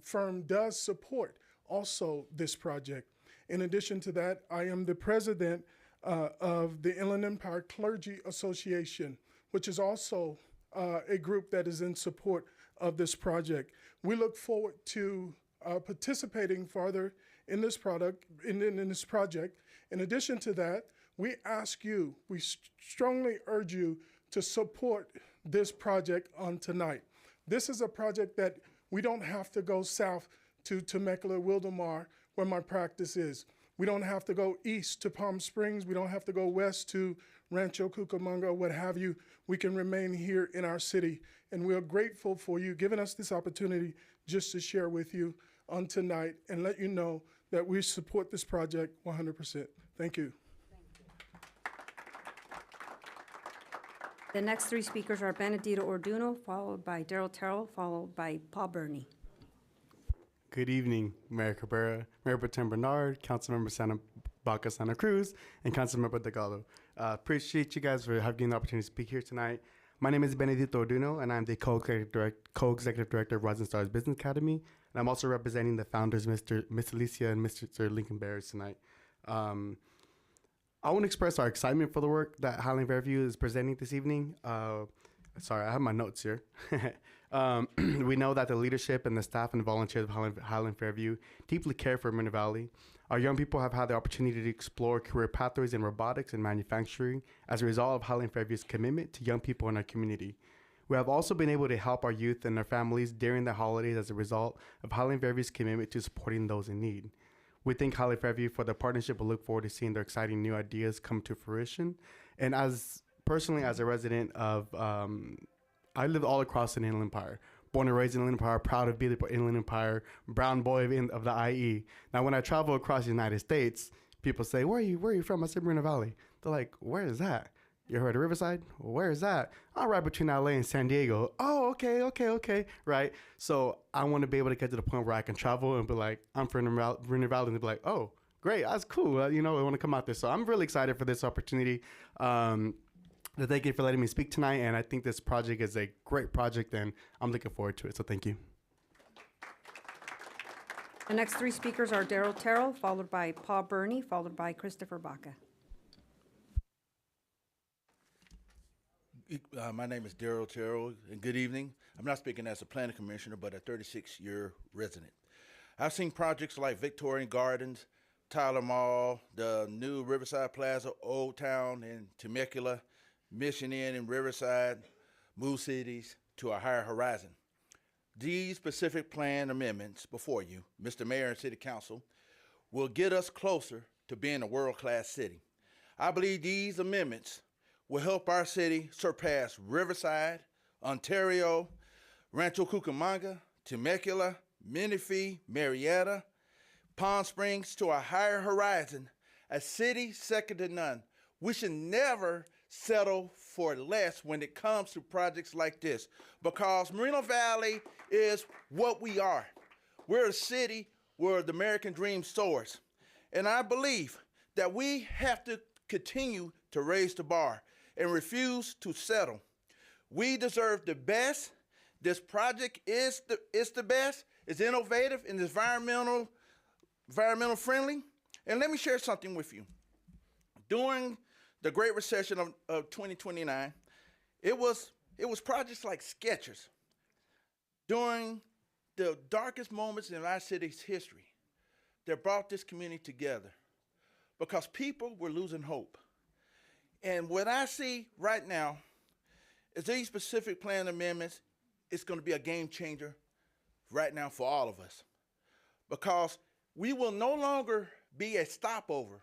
firm does support also this project. In addition to that, I am the president of the Inland Empire Clergy Association, which is also a group that is in support of this project. We look forward to participating further in this in this project. In addition to that, we strongly urge you to support this project on tonight. This is a project that we don't have to go south to Temecula, Wildomar, where my practice is. We don't have to go east to Palm Springs. We don't have to go west to Rancho Cucamonga, what have you. We can remain here in our city. And we are grateful for you giving us this opportunity just to share with you on tonight and let you know that we support this project 100%. Thank you. The next three speakers are Benedito Orduno, followed by Daryl Terrell, followed by Paul Burney. Good evening, Mayor Cabrera, Mayor Pro Tem Bernard, Councilmember Santa Baca Santa Cruz, and Councilmember Delgado. Appreciate you guys for having the opportunity to speak here tonight. My name is Benedito Orduno, and I'm the co-executive director of Rising Stars Business Academy, and I'm also representing the founders, Miss Alicia and Mr. Lincoln Bears tonight. I want to express our excitement for the work that Highland Fairview is presenting this evening. Sorry, I have my notes here. We know that the leadership and the staff and volunteers of Highland Fairview deeply care for Moreno Valley. Our young people have had the opportunity to explore career pathways in robotics and manufacturing as a result of Highland Fairview's commitment to young people in our community. We have also been able to help our youth and their families during the holidays as a result of Highland Fairview's commitment to supporting those in need. We thank Highland Fairview for the partnership and look forward to seeing their exciting new ideas come to fruition. And personally, as a resident of, I live all across the Inland Empire. Born and raised in Inland Empire, proud to be the Inland Empire, brown boy of the IE. Now, when I travel across the United States, people say, where are you from? I said, Moreno Valley. They're like, where is that? You heard of Riverside? Well, where is that? I'm right between LA and San Diego. Oh, okay, right? So I want to be able to get to the point where I can travel and be like, I'm from Moreno Valley, and be like, oh, great, that's cool. I want to come out there. So I'm really excited for this opportunity. Thank you for letting me speak tonight, and I think this project is a great project, and I'm looking forward to it, so thank you. The next three speakers are Daryl Terrell, followed by Paul Burney, followed by Christopher Baca. My name is Daryl Terrell, and good evening. I'm not speaking as a planning commissioner, but a 36-year resident. I've seen projects like Victorian Gardens, Tyler Mall, the new Riverside Plaza, Old Town in Temecula, Mission Inn in Riverside, move cities to a higher horizon. These specific plan amendments before you, Mr. Mayor and City Council, will get us closer to being a world-class city. I believe these amendments will help our city surpass Riverside, Ontario, Rancho Cucamonga, Temecula, Menifee, Marietta, Palm Springs to a higher horizon, a city second to none. We should never settle for less when it comes to projects like this, because Moreno Valley is what we are. We're a city where the American dream soars. And I believe that we have to continue to raise the bar and refuse to settle. We deserve the best. This project is the best. It's innovative and environmental friendly. And let me share something with you. During the Great Recession of 2029, it was projects like Skechers. During the darkest moments in our city's history, that brought this community together because people were losing hope. And what I see right now is these specific plan amendments, it's going to be a game changer right now for all of us, because we will no longer be a stopover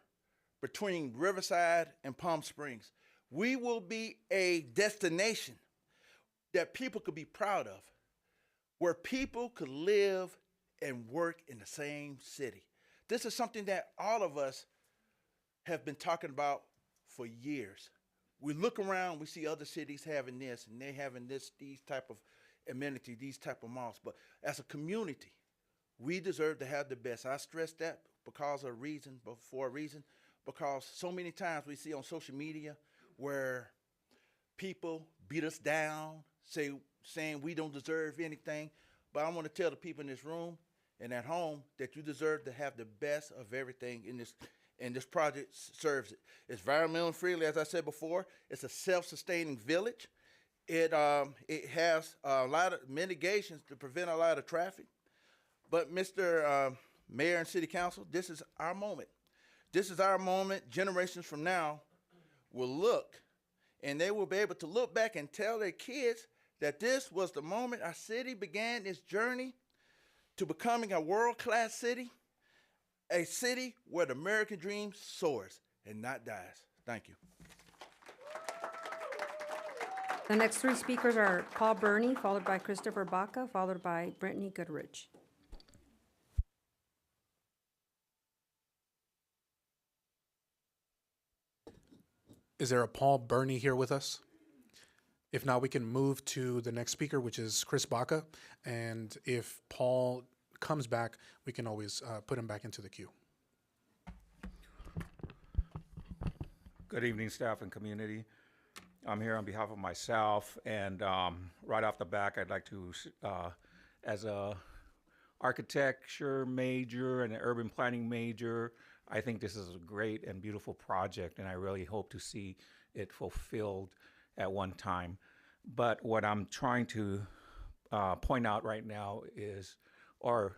between Riverside and Palm Springs. We will be a destination that people could be proud of, where people could live and work in the same city. This is something that all of us have been talking about for years. We look around, we see other cities having this, and they having these type of amenities, these type of malls. But as a community, we deserve to have the best. I stress that because of a reason, but for a reason, because so many times we see on social media where people beat us down, saying we don't deserve anything. But I want to tell the people in this room and at home that you deserve to have the best of everything in this. And this project serves it. It's environmental friendly, as I said before. It's a self-sustaining village. It has a lot of mitigations to prevent a lot of traffic. But Mr. Mayor and City Council, this is our moment. This is our moment. Generations from now will look, and they will be able to look back and tell their kids that this was the moment our city began its journey to becoming a world-class city. A city where the American dream soars and not dies. Thank you. The next three speakers are Paul Burney, followed by Christopher Baca, followed by Brittany Goodrich. Is there a Paul Burney here with us? If not, we can move to the next speaker, which is Chris Baca. And if Paul comes back, we can always put him back into the queue. Good evening, staff and community. I'm here on behalf of myself, and right off the back, I'd like to, as a architecture major and an urban planning major, I think this is a great and beautiful project, and I really hope to see it fulfilled at one time. But what I'm trying to point out right now is, or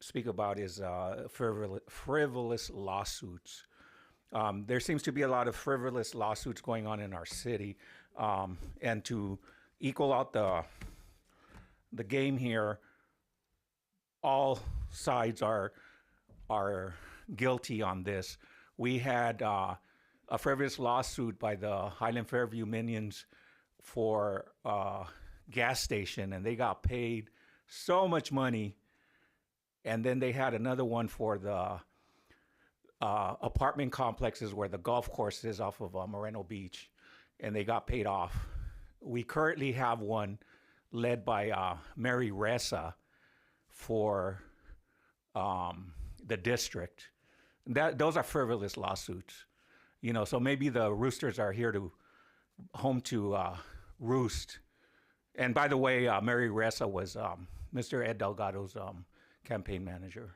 speak about, is frivolous lawsuits. There seems to be a lot of frivolous lawsuits going on in our city, and to equal out the game here, all sides are guilty on this. We had a frivolous lawsuit by the Highland Fairview Minions for a gas station, and they got paid so much money. And then they had another one for the apartment complexes where the golf course is off of Moreno Beach, and they got paid off. We currently have one led by Mary Ressa for the district. Those are frivolous lawsuits, you know. So maybe the Roosters are here to home to roost. And by the way, Mary Ressa was Mr. Ed Delgado's campaign manager.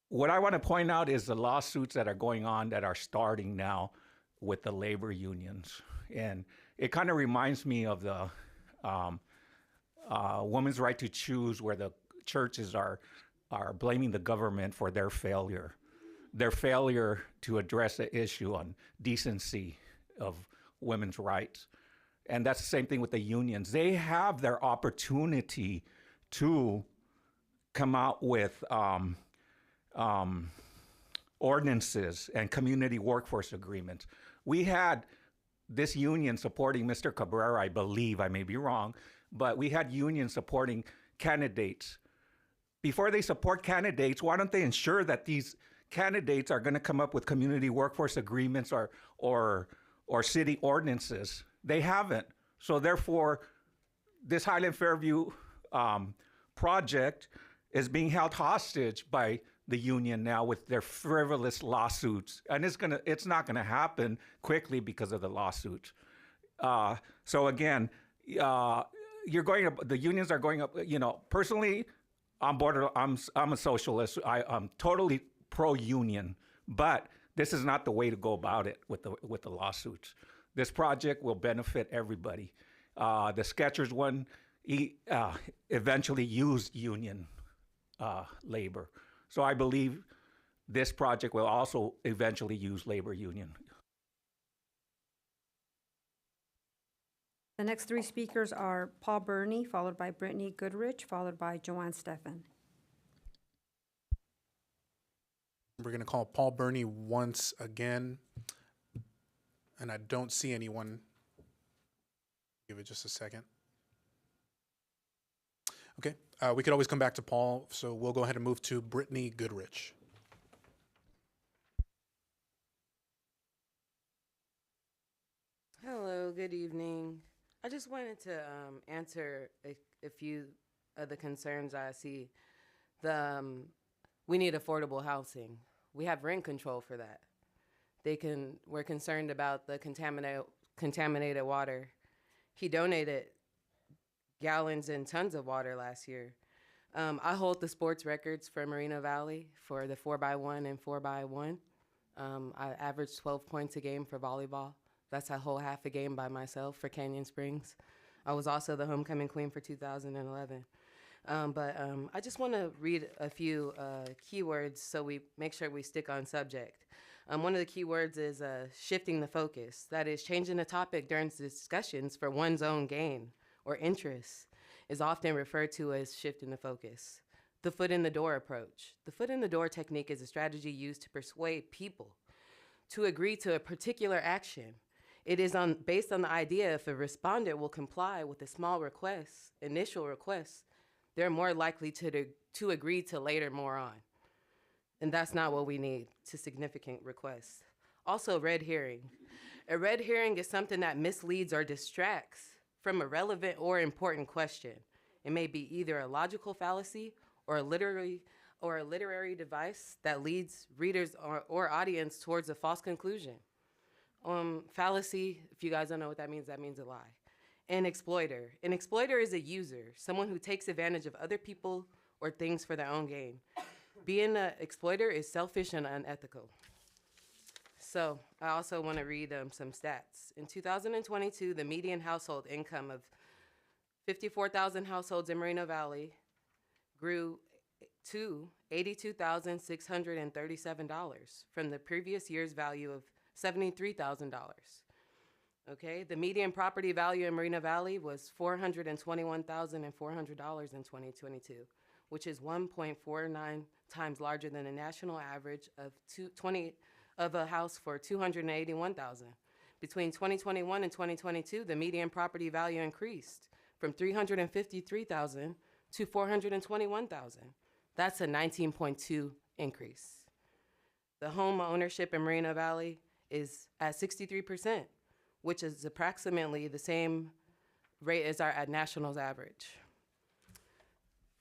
What I want to point out is the lawsuits that are going on that are starting now with the labor unions. And it kind of reminds me of the women's right to choose, where the churches are blaming the government for their failure to address the issue on decency of women's rights. And that's the same thing with the unions. They have their opportunity to come out with ordinances and community workforce agreements. We had this union supporting Mr. Cabrera, I believe, I may be wrong, but we had unions supporting candidates. Before they support candidates, why don't they ensure that these candidates are going to come up with community workforce agreements or city ordinances? They haven't. So therefore, this Highland Fairview project is being held hostage by the union now with their frivolous lawsuits, and it's not gonna happen quickly because of the lawsuits. So again, you're going up. The unions are going up. You know, personally, I'm a socialist. I'm totally pro-union, but this is not the way to go about it with the lawsuits. This project will benefit everybody. The Skechers one eventually used union labor, so I believe this project will also eventually use labor union. The next three speakers are Paul Burney, followed by Brittany Goodrich, followed by Joanne Stephan. We're going to call Paul Burney once again, and I don't see anyone. Give it just a second. Okay, we could always come back to Paul, so we'll go ahead and move to Brittany Goodrich. Hello, good evening. I just wanted to answer a few of the concerns I see. We need affordable housing. We have rent control for that. We're concerned about the contaminated water. He donated gallons and tons of water last year. I hold the sports records for Moreno Valley for the 4x1 and 4x1. I averaged 12 points a game for volleyball. That's a whole half a game by myself for Canyon Springs. I was also the homecoming queen for 2011. I just want to read a few keywords so we make sure we stick on subject. One of the keywords is shifting the focus. That is, changing the topic during discussions for one's own gain or interest is often referred to as shifting the focus. The foot in the door approach. The foot in the door technique is a strategy used to persuade people to agree to a particular action. It is based on the idea if a respondent will comply with a small initial request, they're more likely to agree to later more on. And that's not what we need to significant requests. Also, red herring. A red herring is something that misleads or distracts from a relevant or important question. It may be either a logical fallacy or a literary device that leads readers or audience towards a false conclusion. Fallacy, if you guys don't know what that means a lie. An exploiter. An exploiter is a user, someone who takes advantage of other people or things for their own gain. Being an exploiter is selfish and unethical. So I also want to read some stats. In 2022, the median household income of 54,000 households in Moreno Valley grew to $82,637 from the previous year's value of $73,000. Okay, the median property value in Moreno Valley was $421,400 in 2022, which is 1.49 times larger than the national average of a house for $281,000. Between 2021 and 2022, the median property value increased from $353,000 to $421,000. That's a 19.2 increase. The home ownership in Moreno Valley is at 63%, which is approximately the same rate as our national's average.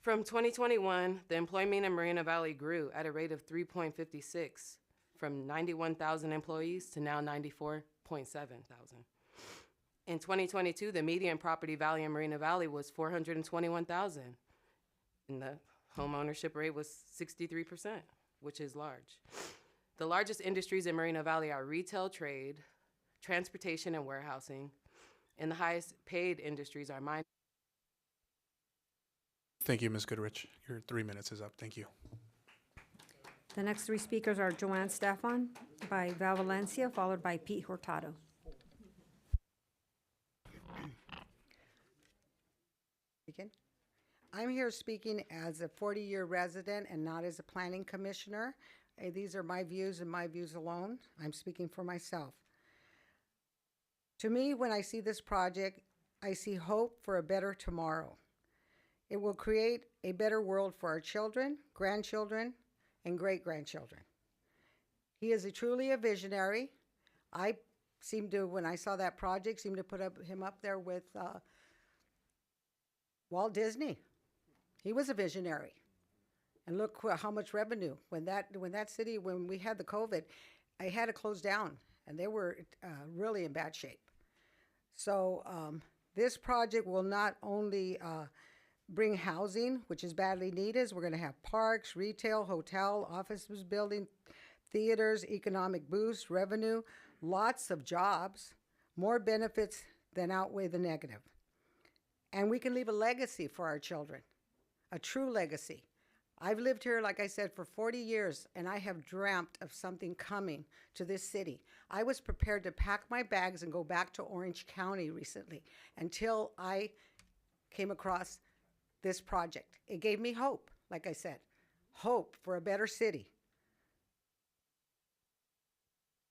From 2021, the employment in Moreno Valley grew at a rate of 3.56, from 91,000 employees to now 94,700. In 2022, the median property value in Moreno Valley was $421,000, and the home ownership rate was 63%, which is large. The largest industries in Moreno Valley are retail, trade, transportation, and warehousing, and the highest paid industries are mining. Thank you, Ms. Goodrich. Your 3 minutes is up. Thank you. The next three speakers are Joanne Stephan by Val Valencia, followed by Pete Hurtado. I'm here speaking as a 40-year resident and not as a planning commissioner. These are my views and my views alone. I'm speaking for myself. To me, when I see this project, I see hope for a better tomorrow. It will create a better world for our children, grandchildren, and great-grandchildren. He is truly a visionary. I seem to, when I saw that project, seem to put him up there with Walt Disney, he was a visionary. And look how much revenue. When we had the COVID, I had to close down, and they were really in bad shape. So this project will not only bring housing, which is badly needed. We're going to have parks, retail, hotel, offices, building, theaters, economic boost, revenue, lots of jobs, more benefits than outweigh the negative. And we can leave a legacy for our children, a true legacy. I've lived here, like I said, for 40 years, and I have dreamt of something coming to this city. I was prepared to pack my bags and go back to Orange County recently until I came across this project. It gave me hope, like I said, hope for a better city.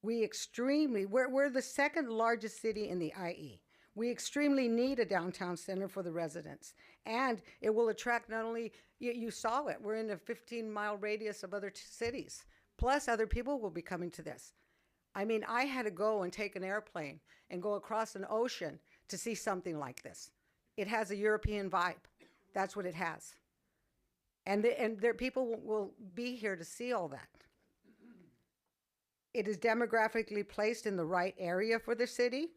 We're the second largest city in the IE. We extremely need a downtown center for the residents. And it will attract not only, you saw it, we're in a 15-mile radius of other cities. Plus other people will be coming to this. I mean, I had to go and take an airplane and go across an ocean to see something like this. It has a European vibe. That's what it has. And people will be here to see all that. It is demographically placed in the right area for the city.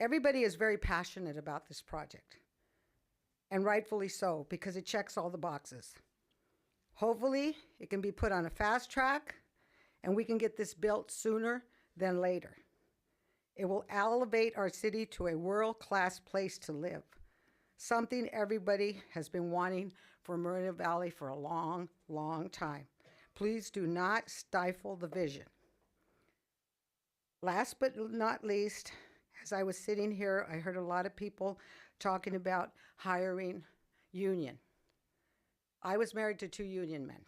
Everybody is very passionate about this project, and rightfully so, because it checks all the boxes. Hopefully, it can be put on a fast track, and we can get this built sooner than later. It will elevate our city to a world-class place to live, something everybody has been wanting for Moreno Valley for a long, long time. Please do not stifle the vision. Last but not least, as I was sitting here, I heard a lot of people talking about hiring union. I was married to 2 union men,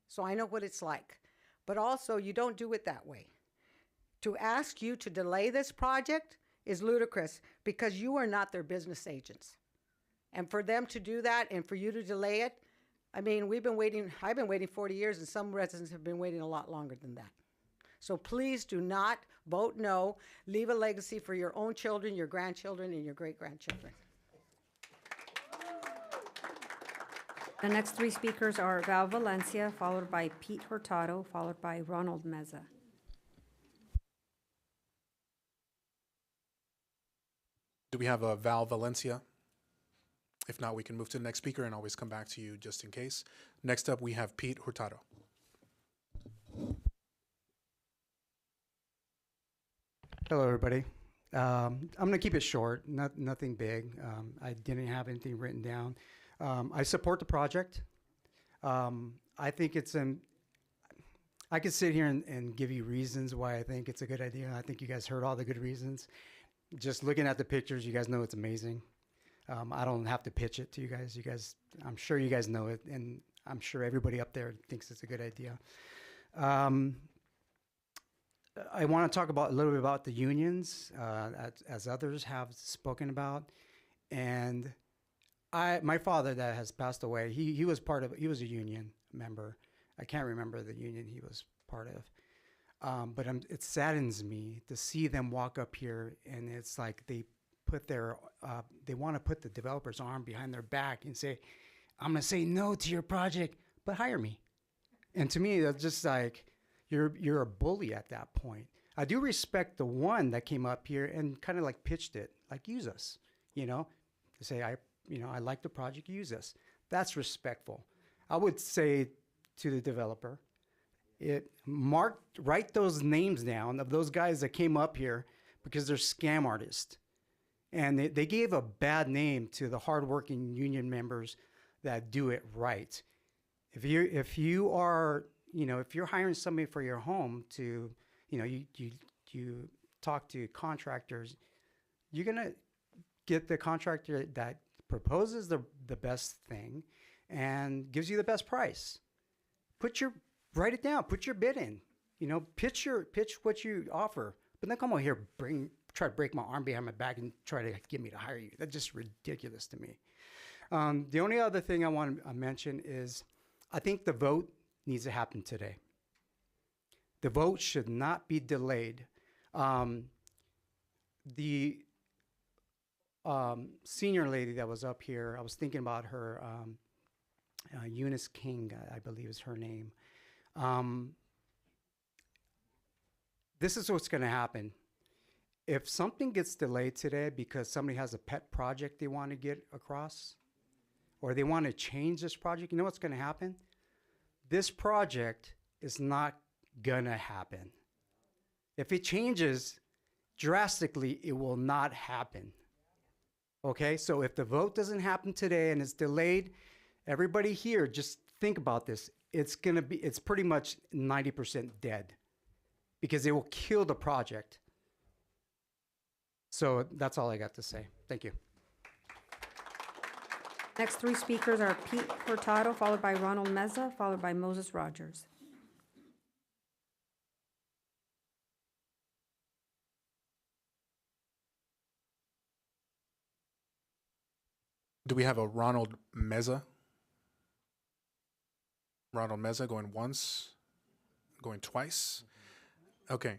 so I know what it's like. But also, you don't do it that way. To ask you to delay this project is ludicrous because you are not their business agents. And for them to do that and for you to delay it, I mean, I've been waiting 40 years, and some residents have been waiting a lot longer than that. So please do not vote no. Leave a legacy for your own children, your grandchildren, and your great-grandchildren. The next 3 speakers are Val Valencia, followed by Pete Hurtado, followed by Ronald Meza. Do we have a Val Valencia? If not, we can move to the next speaker and always come back to you just in case. Next up, we have Pete Hurtado. Hello, everybody. I'm going to keep it short, nothing big. I didn't have anything written down. I support the project. I think it's I could sit here and give you reasons why I think it's a good idea. I think you guys heard all the good reasons. Just looking at the pictures, you guys know it's amazing. I don't have to pitch it to you guys. I'm sure you guys know it, and I'm sure everybody up there thinks it's a good idea. I want to talk a little bit about the unions, as others have spoken about. And my father that has passed away, he was a union member. I can't remember the union he was part of. But it saddens me to see them walk up here, and it's like they want to put the developer's arm behind their back and say, I'm going to say no to your project, but hire me. And to me, that's just like, you're a bully at that point. I do respect the one that came up here and kind of like pitched it, like use us, to say, I like the project, use us. That's respectful. I would say to the developer, write those names down of those guys that came up here because they're scam artists. And they gave a bad name to the hardworking union members that do it right. If you are, if you're hiring somebody for your home to, you talk to contractors, you're gonna get the contractor that proposes the best thing and gives you the best price. Write it down, put your bid in, pitch what you offer, but then come over here, try to break my arm behind my back and try to get me to hire you. That's just ridiculous to me. The only other thing I want to mention is I think the vote needs to happen today. The vote should not be delayed. senior lady that was up here, I was thinking about her, Eunice King, I believe is her name. This is what's going to happen. If something gets delayed today because somebody has a pet project they want to get across, or they want to change this project, you know what's going to happen? This project is not going to happen. If it changes drastically, it will not happen. Okay, so if the vote doesn't happen today and it's delayed, everybody here, just think about this. It's pretty much 90% dead because it will kill the project. So that's all I got to say. Thank you. Next three speakers are Pete Hurtado, followed by Ronald Meza, followed by Moses Rogers. Do we have a Ronald Meza? Ronald Meza going once, going twice. Okay.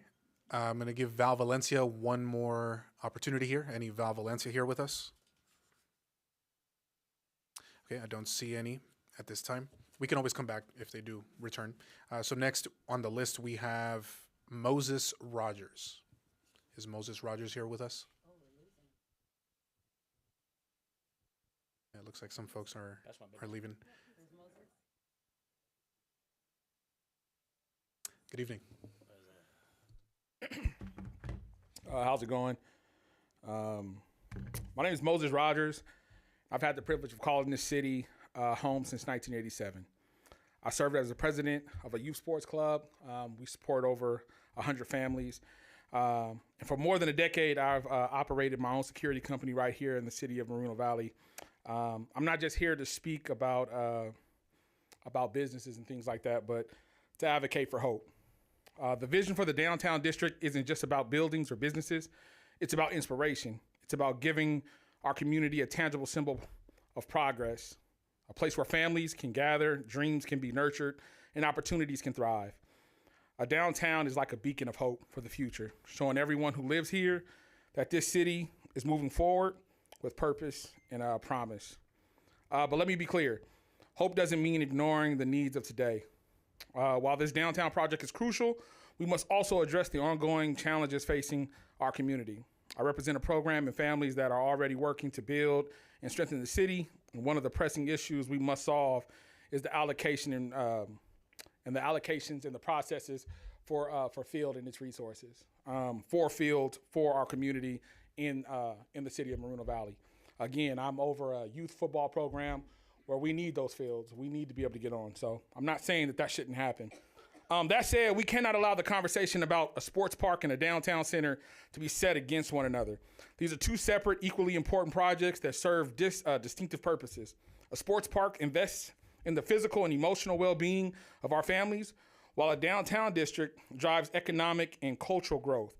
I'm going to give Val Valencia one more opportunity here. Any Val Valencia here with us? Okay, I don't see any at this time. We can always come back if they do return. So next on the list, we have Moses Rogers. Is Moses Rogers here with us? Yeah, it looks like some folks are leaving. Good evening. How's it going? My name is Moses Rogers. I've had the privilege of calling this city home since 1987. I served as the president of a youth sports club. We support over 100 families. And for more than a decade, I've operated my own security company right here in the city of Moreno Valley. I'm not just here to speak about businesses and things like that, but to advocate for hope. The vision for the downtown district isn't just about buildings or businesses. It's about inspiration. It's about giving our community a tangible symbol of progress, a place where families can gather, dreams can be nurtured, and opportunities can thrive. A downtown is like a beacon of hope for the future, showing everyone who lives here that this city is moving forward with purpose and promise. But let me be clear, hope doesn't mean ignoring the needs of today. While this downtown project is crucial, we must also address the ongoing challenges facing our community. I represent a program and families that are already working to build and strengthen the city. And one of the pressing issues we must solve is the allocation and the allocations and the processes for field and its resources, for fields for our community in the city of Moreno Valley. Again, I'm over a youth football program where we need those fields. We need to be able to get on. So I'm not saying that shouldn't happen. That said, we cannot allow the conversation about a sports park and a downtown center to be set against one another. These are two separate, equally important projects that serve distinctive purposes. A sports park invests in the physical and emotional well-being of our families, while a downtown district drives economic and cultural growth.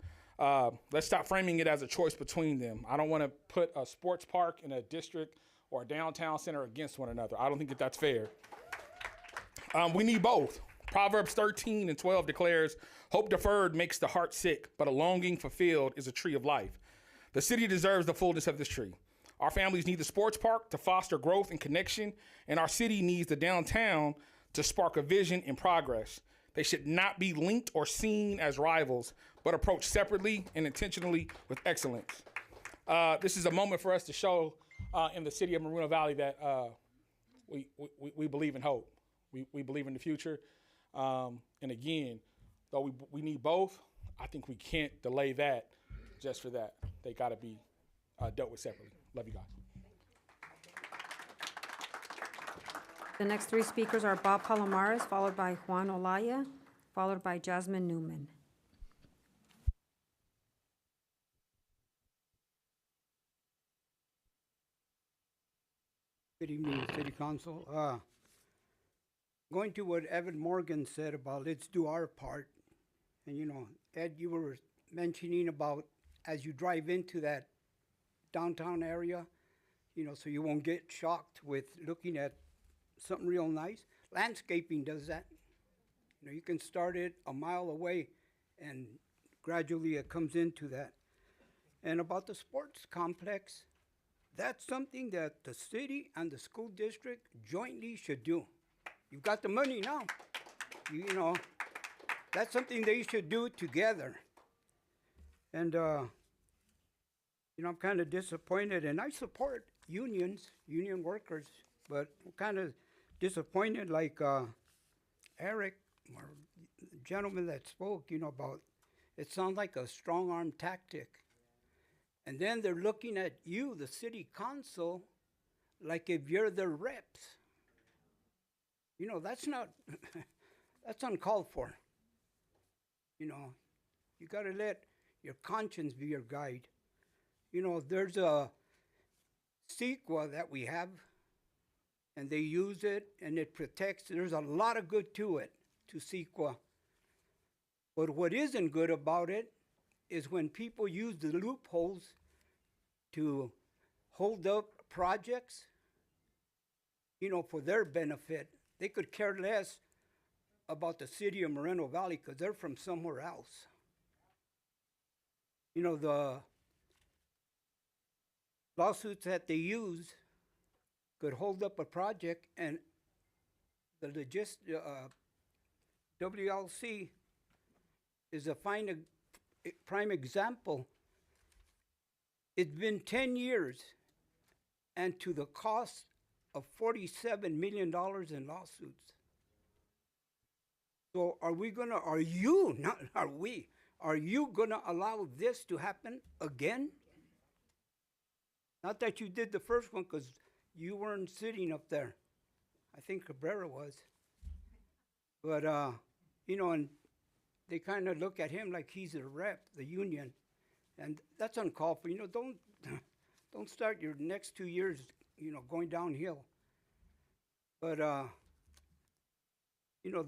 Let's stop framing it as a choice between them. I don't want to put a sports park in a district or a downtown center against one another. I don't think that's fair. We need both. Proverbs 13:12 declares, "Hope deferred makes the heart sick, but a longing fulfilled is a tree of life." The city deserves the fullness of this tree. Our families need the sports park to foster growth and connection, and our city needs the downtown to spark a vision and progress. They should not be linked or seen as rivals, but approached separately and intentionally with excellence. This is a moment for us to show in the city of Moreno Valley that we believe in hope. We believe in the future. And again, though we need both, I think we can't delay that just for that. They got to be dealt with separately. Love you guys. The next three speakers are Bob Palomares, followed by Juan Olaya, followed by Jasmine Newman. Good evening, City Council. Going to what Evan Morgan said about let's do our part. And you know, Ed, you were mentioning about as you drive into that downtown area, you know, so you won't get shocked with looking at something real nice. Landscaping does that. You know, you can start it a mile away and gradually it comes into that. And about the sports complex, That's something that the city and the school district jointly should do. You've got the money now. You know, that's something they should do together. And, you know, I'm kind of disappointed, and I support unions, union workers, but I'm kind of disappointed, like Eric, or the gentleman that spoke, you know, about it sounds like a strong arm tactic. And then they're looking at you, the city council, like if you're their reps. You know, that's not, that's uncalled for. You know, you got to let your conscience be your guide. You know, there's a CEQA that we have, and they use it, and it protects. There's a lot of good to it, to CEQA. But what isn't good about it is when people use the loopholes to hold up projects, you know, for their benefit. They could care less about the city of Moreno Valley because they're from somewhere else. You know, the lawsuits that they use could hold up a project, and the WLC is a prime example. It's been 10 years, and to the cost of $47 million in lawsuits. So are you gonna allow this to happen again? Not that you did the first one, because you weren't sitting up there. I think Cabrera was. But, you know, and they kind of look at him like he's a rep, the union. And that's uncalled for. You know, don't start your next 2 years, you know, going downhill. But, you know,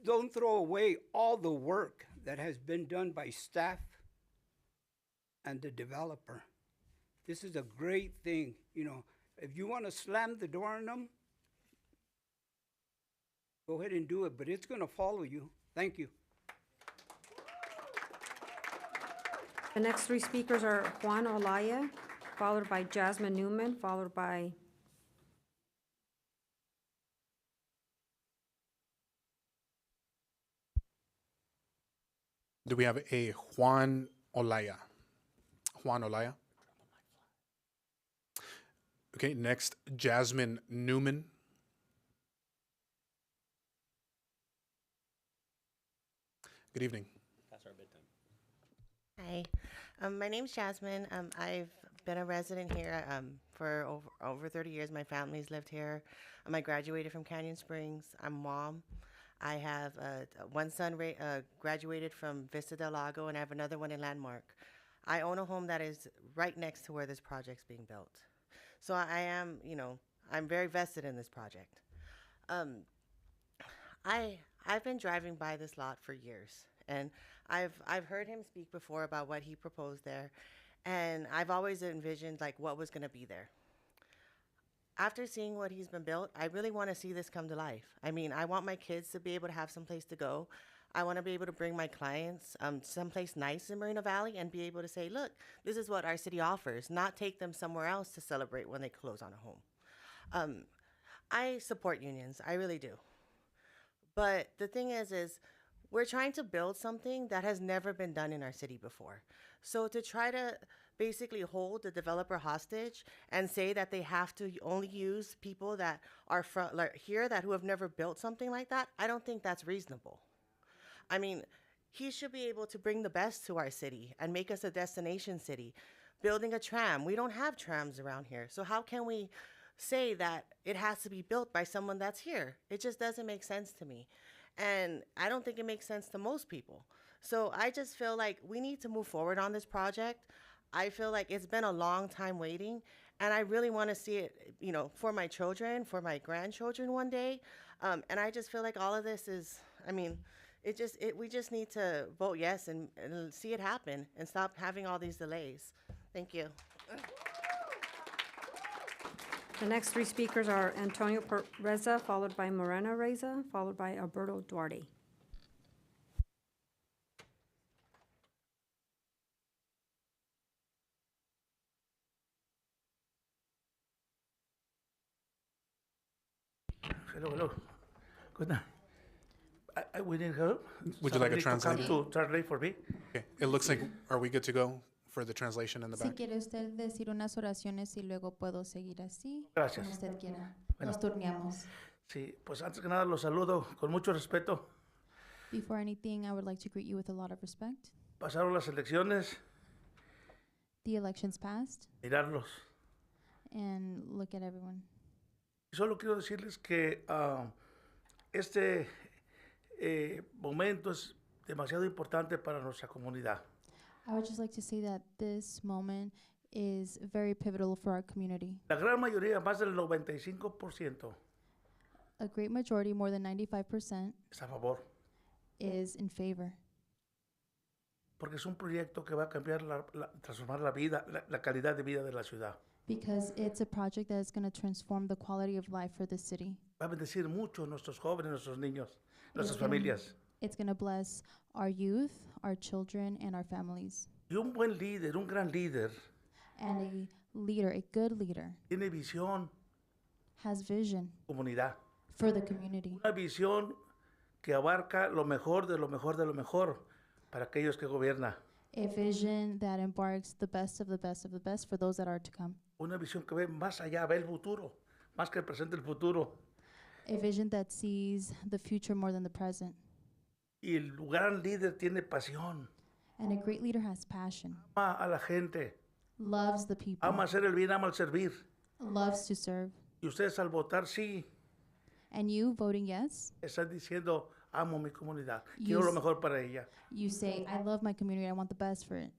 don't throw away all the work that has been done by staff and the developer. This is a great thing. You know, if you want to slam the door on them, go ahead and do it, but it's going to follow you. Thank you. The next three speakers are Juan Olaya, followed by Jasmine Newman, followed by Do we have a Juan Olaya? Juan Olaya. Okay, next, Jasmine Newman. Good evening. That's our bedtime. Hi, my name's Jasmine. I've been a resident here for over 30 years. My family's lived here. I graduated from Canyon Springs. I'm a mom. I have one son graduated from Vista del Lago, and I have another one in Landmark. I own a home that is right next to where this project's being built. So I am, you know, I'm very vested in this project. I've been driving by this lot for years, and I've heard him speak before about what he proposed there, and I've always envisioned like what was going to be there. After seeing what he's been built, I really want to see this come to life. I mean, I want my kids to be able to have someplace to go. I want to be able to bring my clients someplace nice in Moreno Valley and be able to say, look, this is what our city offers, not take them somewhere else to celebrate when they close on a home. I support unions, I really do. But the thing is we're trying to build something that has never been done in our city before. So to try to basically hold the developer hostage and say that they have to only use people that are from here who have never built something like that, I don't think that's reasonable. I mean, he should be able to bring the best to our city and make us a destination city. Building a tram, we don't have trams around here. So how can we say that it has to be built by someone that's here? It just doesn't make sense to me. And I don't think it makes sense to most people. So I just feel like we need to move forward on this project. I feel like it's been a long time waiting, and I really want to see it, you know, for my children, for my grandchildren one day. And I just feel like all of this is, I mean, we just need to vote yes and see it happen and stop having all these delays. Thank you. the next three speakers are Antonio Reza, followed by Morena Reza, followed by Alberto Duarte. Hello. Good night. We need help. Would you like a Somebody to come translator? to translate for me? Okay. It looks like, are we good to go for the translation in the Si back? quiere usted decir unas oraciones y luego puedo seguir así, Gracias. como usted quiera. Bueno. Nos turneamos. Sí, pues antes que nada los saludo con mucho respeto. Before anything, I would like to greet you with a lot of respect. Pasaron las elecciones, The elections passed, mirarlos. and look at everyone. Solo quiero decirles que este momento es demasiado importante para nuestra comunidad. I would just like to say that this moment is very pivotal for our community. La gran mayoría, más del 95%, A great majority, more than 95%, está a favor, is in favor porque es un proyecto que va a cambiar, transformar la vida, la calidad de vida de la ciudad. because it's a project that is going to transform the quality of life for the city. Va a bendecir mucho a nuestros jóvenes, nuestros niños, nuestras It's gonna- familias. It's going to bless our youth, our children, and our families. Y un buen líder, un gran líder, And a leader, a good leader, tiene visión, has vision comunidad. for the community. Una visión que abarca lo mejor de lo mejor de lo mejor para aquellos que gobierna. A vision that embarks the best of the best of the best for those that are to come. Una visión que ve más allá, ve el futuro, más que el presente, el futuro. A vision that sees the future more than the present. Y el gran líder tiene pasión, And a great leader has passion, ama a la gente, loves the people, ama hacer el bien, ama el servir. loves to serve. Y ustedes al votar sí, And you voting yes, están diciendo, amo mi comunidad, quiero lo Yes. mejor para ella. you say, I love my community, I want the best for it.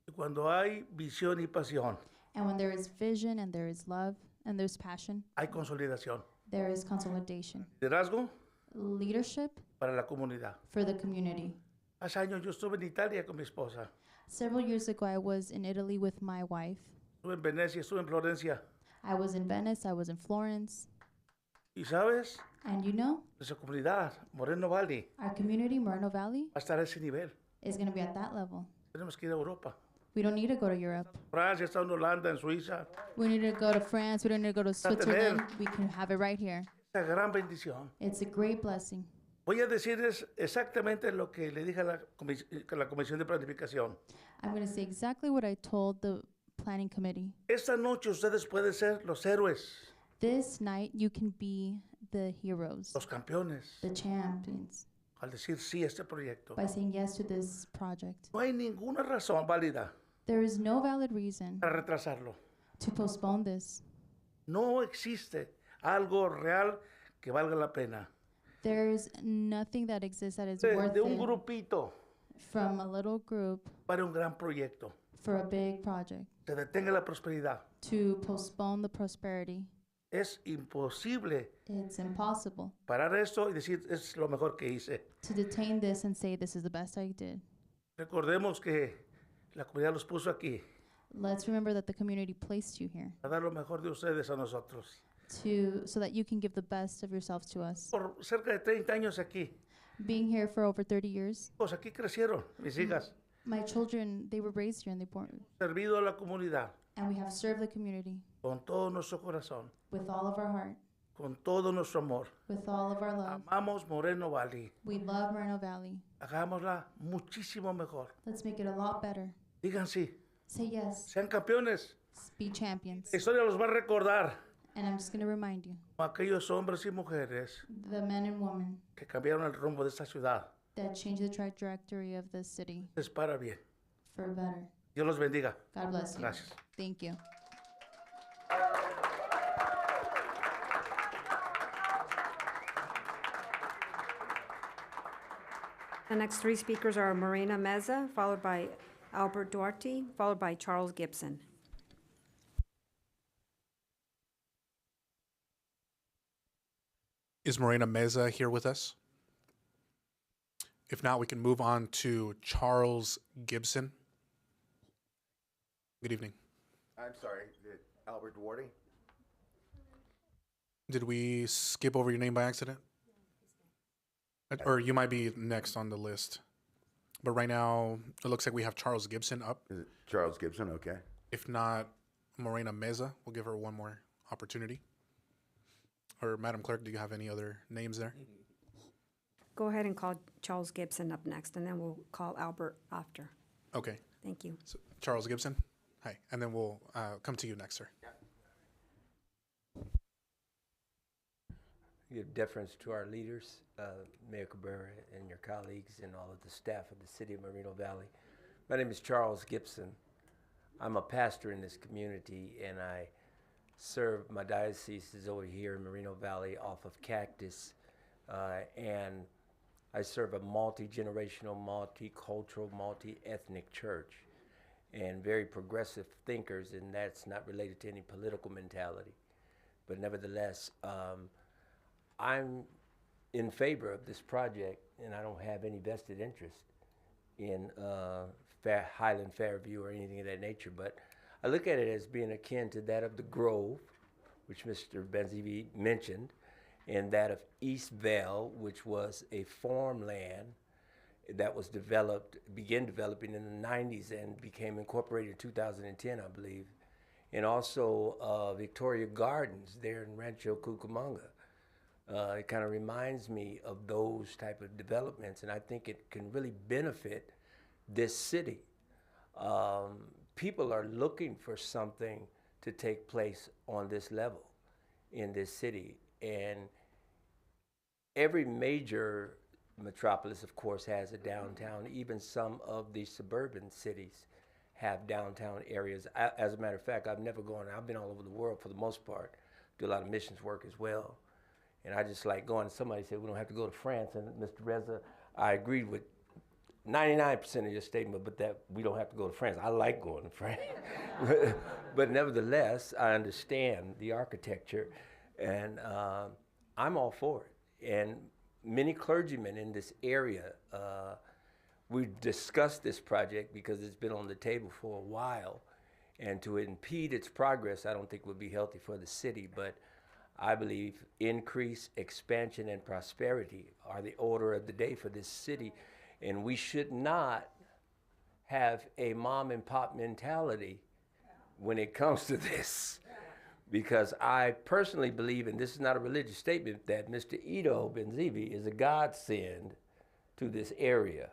Y cuando hay visión y pasión, And when there is vision and there is love and there's passion, hay consolidación. there is consolidation. Liderazgo Leadership para la comunidad. for the community. Hace años yo estuve en Italia con mi esposa. Several years ago, I was in Italy with my wife. Estuve en Venecia, estuve en Florencia. I was in Venice, I was in Florence. Y sabes, And you know, nuestra comunidad, Moreno Valley, our community, Moreno Valley, va a estar a ese nivel. is going to be at that level. Tenemos que ir a Europa. We don't need to go to Europe. Francia, está en Holanda, en Suiza. We need to go to France. We don't need to go to tener- Switzerland. We can have it right here. Esta gran bendición. It's a great blessing. Voy a decirles exactamente lo que le dije a la Comisión de Planificación. I'm going to say exactly what I told the planning committee. Esta noche ustedes pueden ser los héroes, This night, you can be the heroes, los campeones, the champions, al decir sí a este proyecto. by saying yes to this project. No hay ninguna razón válida There is no valid reason para retrasarlo. to postpone this. No existe algo real que valga la pena. There's nothing that exists that is De worth un it grupito from a little group para un gran proyecto. for a big project Se detenga la prosperidad. to postpone the prosperity. Es imposible It's impossible parar esto y decir es lo mejor que hice. to detain this and say this is the best I did. Recordemos que la comunidad los puso aquí Let's remember that the community placed you here a dar lo mejor de ustedes a nosotros. so that you can give the best of yourselves to us. Por cerca de 30 años aquí. Being here for over 30 years, Pues aquí crecieron mis hijas. my children, they were raised here and they born, Servido a la comunidad and we have served the community con todo nuestro corazón, with all of our heart, con todo nuestro amor. with all of our love. Amamos Moreno Valley. We love Moreno Valley. Hagámosla muchísimo mejor. Let's make it a lot better. Digan sí. Say yes. Sean campeones. Be champions. La historia los va a recordar And I'm just going to remind you, como aquellos hombres y mujeres the men and women que cambiaron el rumbo de esta ciudad. that changed the trajectory of this city Es para bien. for better. Dios los bendiga. God bless you. Gracias. Thank you. The next three speakers are Morena Meza, followed by Albert Duarte, followed by Charles Gibson. Is Morena Meza here with us? If not, we can move on to Charles Gibson. Good evening. I'm sorry, Albert Duarte? Did we skip over your name by accident? Or you might be next on the list. But right now, it looks like we have Charles Gibson up. Is it Charles Gibson? Okay. If not, Morena Meza. We'll give her one more opportunity. or Madam Clerk, do you have any other names there? Go ahead and call Charles Gibson up next, and then we'll call Albert after. Okay. Thank you. So Charles Gibson. Hi, and then we'll come to you next, sir. Give deference to our leaders, Mayor Cabrera and your colleagues and all of the staff of the city of Moreno Valley. My name is Charles Gibson. I'm a pastor in this community, and I serve, my diocese is over here in Moreno Valley off of Cactus, and I serve a multi-generational, multicultural, multi-ethnic church, and very progressive thinkers, and that's not related to any political mentality. But nevertheless, I'm in favor of this project, and I don't have any vested interest in Highland Fairview or anything of that nature, but I look at it as being akin to that of the Grove, which Mr. Benzivi mentioned, and that of East Vale, which was a farmland that was began developing in the 90s and became incorporated in 2010, I believe, and also Victoria Gardens there in Rancho Cucamonga. It kind of reminds me of those type of developments, and I think it can really benefit this city. People are looking for something to take place on this level in this city, and every major metropolis, of course, has a downtown. Even some of the suburban cities have downtown areas. As a matter of fact, I've been all over the world for the most part, do a lot of missions work as well. And I just like going, somebody said we don't have to go to France, and Mr. Reza, I agreed with 99% of your statement, but that we don't have to go to France. I like going to France. But nevertheless, I understand the architecture, and I'm all for it. And many clergymen in this area, we've discussed this project because it's been on the table for a while, and to impede its progress, I don't think would be healthy for the city, but I believe increase, expansion, and prosperity are the order of the day for this city. And we should not have a mom and pop mentality when it comes to this. Because I personally believe, and this is not a religious statement, that Mr. Ito Benzivi is a godsend to this area.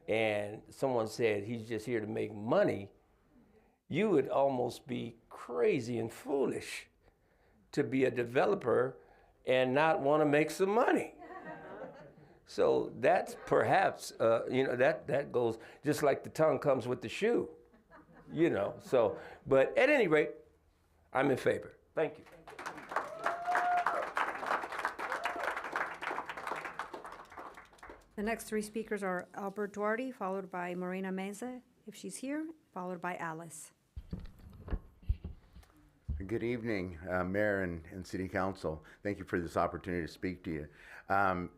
And someone said he's just here to make money. You would almost be crazy and foolish to be a developer and not want to make some money. So that's perhaps, that goes just like the tongue comes with the shoe, So, but at any rate, I'm in favor. Thank you. The next three speakers are Albert Duarte, followed by Morena Meza, if she's here, followed by Alice. Good evening, Mayor and City Council. Thank you for this opportunity to speak to you.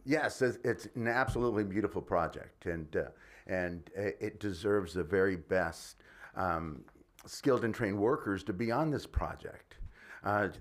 Yes, it's an absolutely beautiful project, and it deserves the very best skilled and trained workers to be on this project.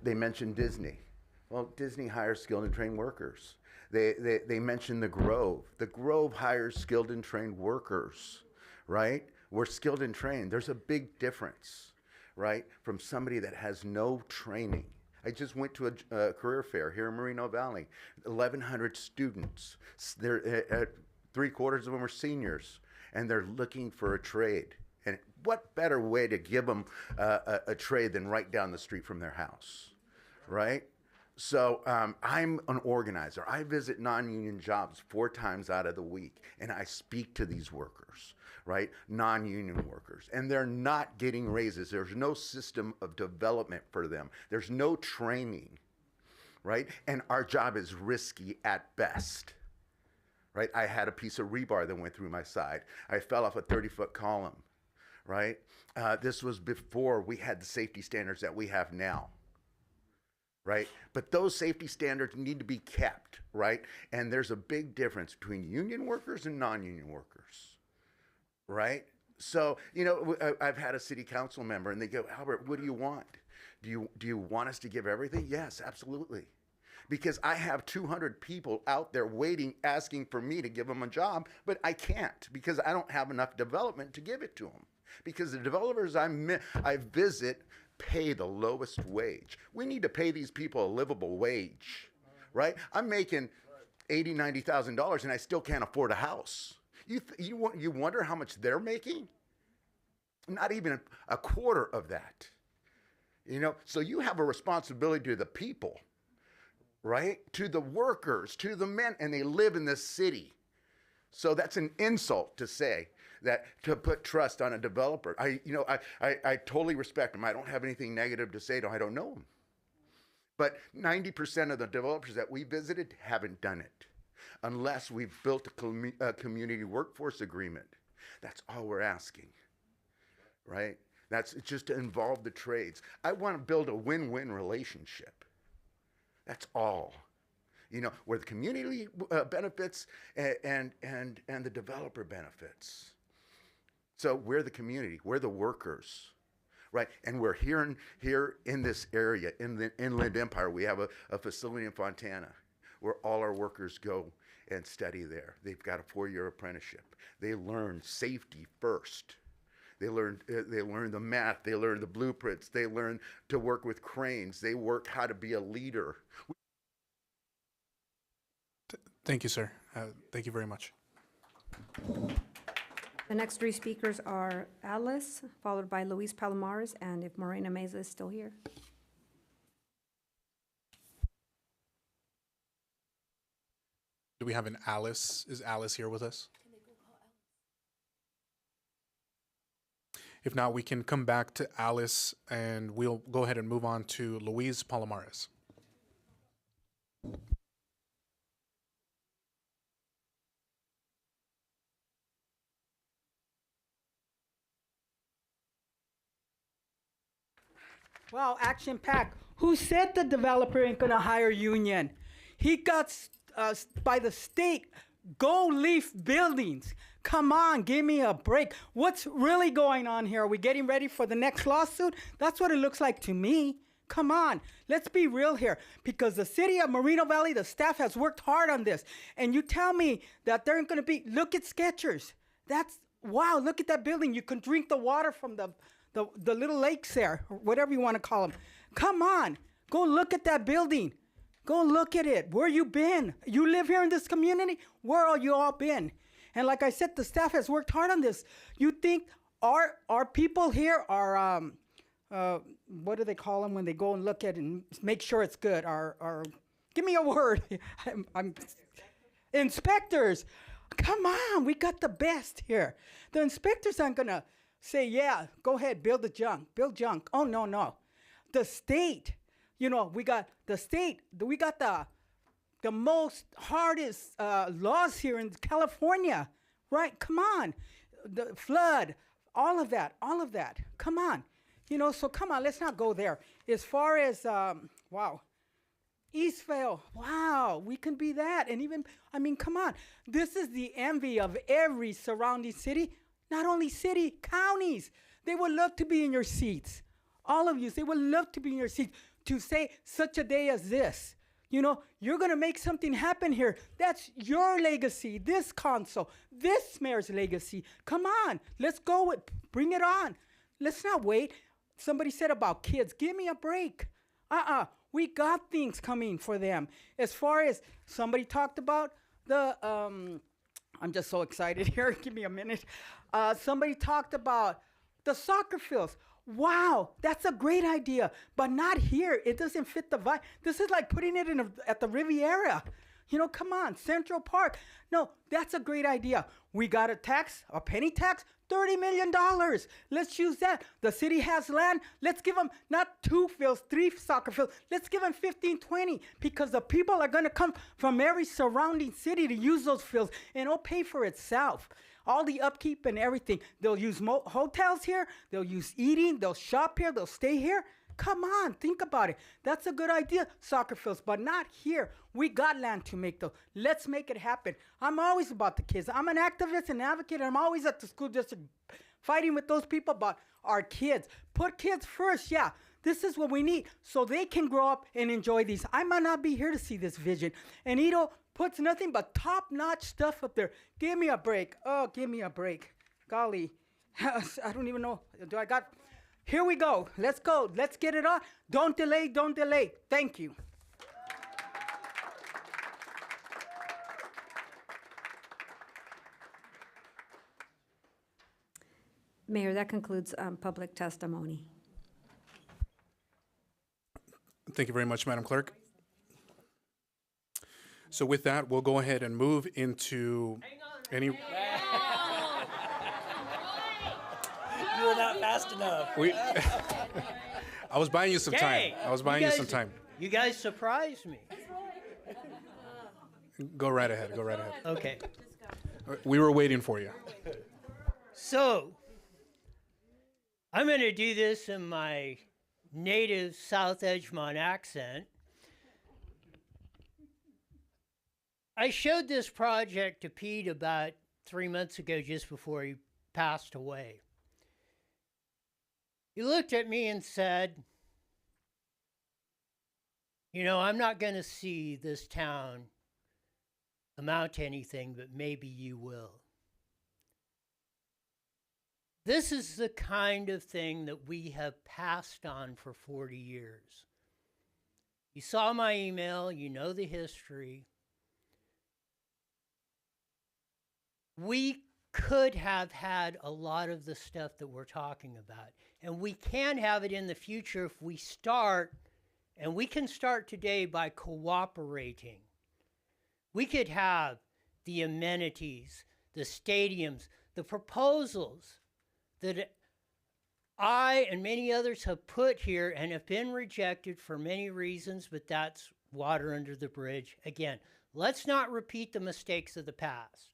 They mentioned Disney. Well, Disney hires skilled and trained workers. They mentioned the Grove. The Grove hires skilled and trained workers, right? We're skilled and trained. There's a big difference, right, from somebody that has no training. I just went to a career fair here in Moreno Valley. 1,100 students. They're 3/4 of them are seniors, and they're looking for a trade. And what better way to give them a trade than right down the street from their house, right? So I'm an organizer. I visit non-union jobs 4 times out of the week, and I speak to these workers, right? Non-union workers, and they're not getting raises. There's no system of development for them. There's no training, right? And our job is risky at best, right? I had a piece of rebar that went through my side. I fell off a 30-foot column, right? This was before we had the safety standards that we have now, right? But those safety standards need to be kept, right? And there's a big difference between union workers and non-union workers, right? So, I've had a city council member and they go, Albert, what do you want? Do you want us to give everything? Yes, absolutely. because I have 200 people out there waiting, asking for me to give them a job, but I can't because I don't have enough development to give it to them. Because the developers I visit pay the lowest wage. We need to pay these people a livable wage, right? I'm making $80,000, $90,000 and I still can't afford a house. You wonder how much they're making? Not even a quarter of that. You know, so you have a responsibility to the people, right? To the workers, to the men, and they live in this city. So that's an insult to say that, to put trust on a developer. I totally respect them. I don't have anything negative to say to them. I don't know them. But 90% of the developers that we visited haven't done it unless we've built a community workforce agreement. That's all we're asking, right? That's just to involve the trades. I want to build a win-win relationship. That's all. You know, where the community benefits and the developer benefits. So we're the community, we're the workers, right? And we're here in this area, in the Inland Empire. We have a facility in Fontana where all our workers go and study there. They've got a 4-year apprenticeship. They learn safety first. They learn the math. They learn the blueprints. They learn to work with cranes. They work how to be a leader. Thank you, sir. Thank you very much. The next three speakers are Alice, followed by Luis Palomares, and if Morena Meza is still here. Do we have an Alice? Is Alice here with us? If not, we can come back to Alice and we'll go ahead and move on to Luis Palomares. Wow, action-packed. Who said the developer ain't gonna hire union? He got by the state, gold leaf buildings. Come on, give me a break. What's really going on here? Are we getting ready for the next lawsuit? That's what it looks like to me. Come on, let's be real here. Because the city of Moreno Valley, the staff has worked hard on this. And you tell me that there ain't gonna be, look at Skechers. That's, wow, look at that building. You can drink the water from the little lakes there, or whatever you want to call them. Come on, go look at that building. Go look at it. Where you been? You live here in this community? Where are you all been? And like I said, the staff has worked hard on this. You think our people here are, what do they call them when they go and look at it and make sure it's good? Give me a word. I'm inspectors. Come on, we got the best here. The inspectors aren't gonna say, yeah, go ahead, build junk. Oh, no. The state, you know, we got the state, we got the most hardest laws here in California, right? Come on. The flood, all of that. Come on. You know, so come on, let's not go there. As far as, wow, Eastvale, wow, we can be that. And even, I mean, come on. This is the envy of every surrounding city. Not only city, counties. They would love to be in your seats. All of you, they would love to be in your seats to say such a day as this. You know, you're going to make something happen here. That's your legacy, this council, this mayor's legacy. Come on, let's go with, bring it on. Let's not wait. Somebody said about kids, give me a break. We got things coming for them. As far as somebody talked about the, I'm just so excited here. Give me a minute. Somebody talked about the soccer fields. Wow, that's a great idea, but not here. It doesn't fit the vibe. This is like putting it at the Riviera. You know, come on, Central Park. No, that's a great idea. We got a penny tax, $30 million. Let's use that. The city has land. Let's give them not 2 fields, 3 soccer fields. Let's give them 15, 20, because the people are going to come from every surrounding city to use those fields, and it'll pay for itself. All the upkeep and everything. They'll use hotels here. They'll use eating. They'll shop here. They'll stay here. Come on, think about it. That's a good idea, soccer fields, but not here. We got land to make those. Let's make it happen. I'm always about the kids. I'm an activist and advocate, and I'm always at the school district fighting with those people about our kids. Put kids first, yeah. This is what we need so they can grow up and enjoy these. I might not be here to see this vision. And Ito puts nothing but top-notch stuff up there. Give me a break. Oh, give me a break. Golly. I don't even know. Do I got... Here we go. Let's go. Let's get it on. Don't delay. Don't delay. Thank you. Mayor, that concludes public testimony. Thank you very much, Madam Clerk. So with that, we'll go ahead and move into any... You were not fast enough. I was buying you some time. I was buying you some time. You guys surprised me. Go right ahead. Go right ahead. Okay. We were waiting for you. So, I'm going to do this in my native South Edgemont accent. I showed this project to Pete about 3 months ago, just before he passed away. He looked at me and said, you know, I'm not going to see this town amount to anything, but maybe you will. This is the kind of thing that we have passed on for 40 years. You saw my email, you know the history. We could have had a lot of the stuff that we're talking about, and we can have it in the future if we start, and we can start today by cooperating. We could have the amenities, the stadiums, the proposals that I and many others have put here and have been rejected for many reasons, but that's water under the bridge. Again, let's not repeat the mistakes of the past.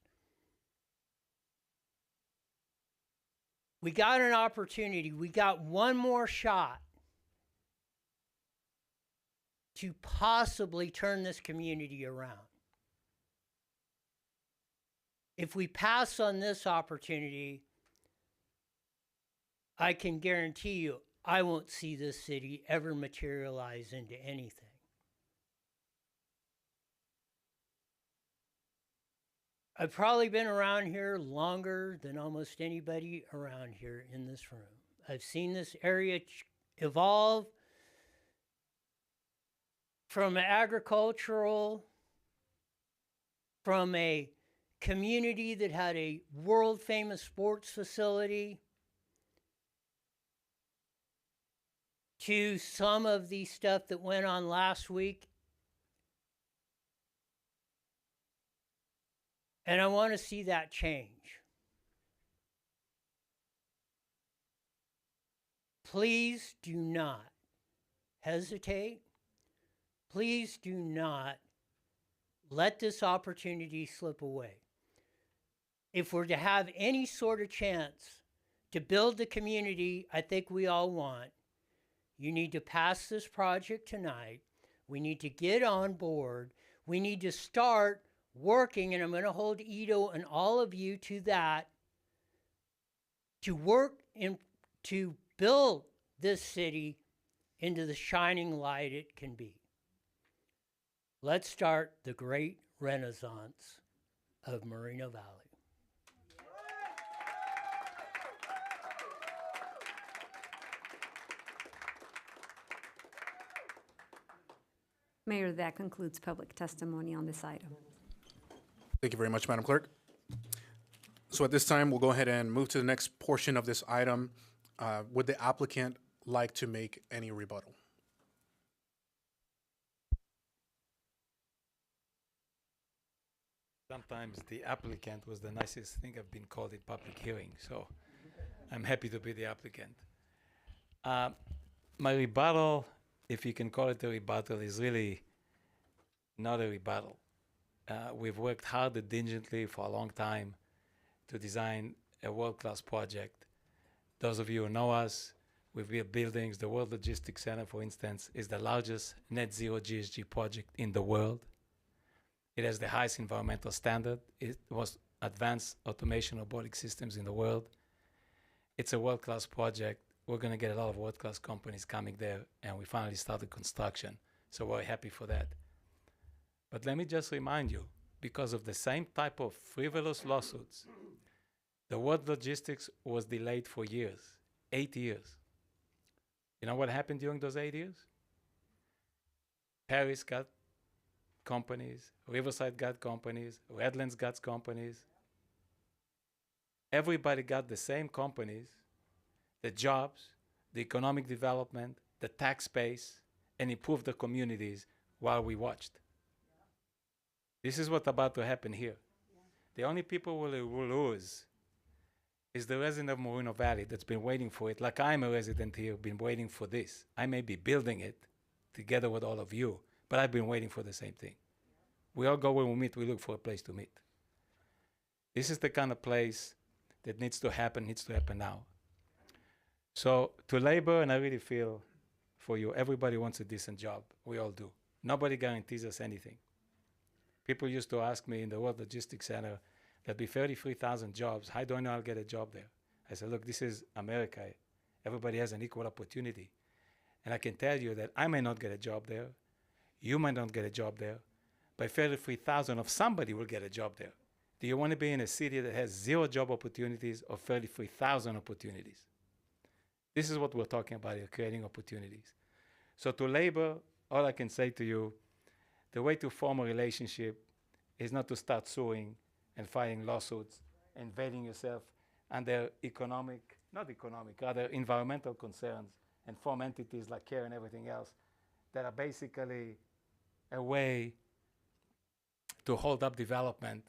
We got an opportunity. We got one more shot to possibly turn this community around. If we pass on this opportunity, I can guarantee you I won't see this city ever materialize into anything. I've probably been around here longer than almost anybody around here in this room. I've seen this area evolve from agricultural, from a community that had a world-famous sports facility, to some of the stuff that went on last week. And I want to see that change. Please do not hesitate. Please do not let this opportunity slip away. If we're to have any sort of chance to build the community I think we all want, you need to pass this project tonight. We need to get on board. We need to start working, and I'm going to hold Ito and all of you to that, to work to build this city into the shining light it can be. Let's start the great renaissance of Moreno Valley. Mayor, that concludes public testimony on this item. Thank you very much, Madam Clerk. So at this time, we'll go ahead and move to the next portion of this item. Would the applicant like to make any rebuttal? Sometimes the applicant was the nicest thing I've been called in public hearing, so I'm happy to be the applicant. My rebuttal, if you can call it a rebuttal, is really not a rebuttal. We've worked hard and diligently for a long time to design a world-class project. Those of you who know us, we've built buildings. The World Logistics Center, for instance, is the largest net zero GHG project in the world. It has the highest environmental standard. It was advanced automation robotic systems in the world. It's a world-class project we're going to get a lot of world-class companies coming there, and we finally started construction. So we're happy for that. But let me just remind you, because of the same type of frivolous lawsuits, the World Logistics was delayed for years, 8 years. You know what happened during those 8 years? Paris got companies, Riverside got companies, Redlands got companies. Everybody got the same companies, the jobs, the economic development, the tax base, and improved the communities while we watched. This is what's about to happen here. The only people who will lose is the resident of Moreno Valley that's been waiting for it, like I'm a resident here, been waiting for this. I may be building it together with all of you, but I've been waiting for the same thing. We all go when we meet, we look for a place to meet. This is the kind of place that needs to happen now. So to labor, and I really feel for you, everybody wants a decent job. We all do. Nobody guarantees us anything. People used to ask me in the World Logistics Center, there'll be 33,000 jobs. How do I know I'll get a job there? I said, look, this is America. Everybody has an equal opportunity. And I can tell you that I may not get a job there. You might not get a job there. But 33,000 of somebody will get a job there. Do you want to be in a city that has 0 job opportunities or 33,000 opportunities? This is what we're talking about here, creating opportunities. So to labor, all I can say to you, the way to form a relationship is not to start suing and filing lawsuits, invading yourself under rather environmental concerns, and form entities like CARE and everything else that are basically a way to hold up development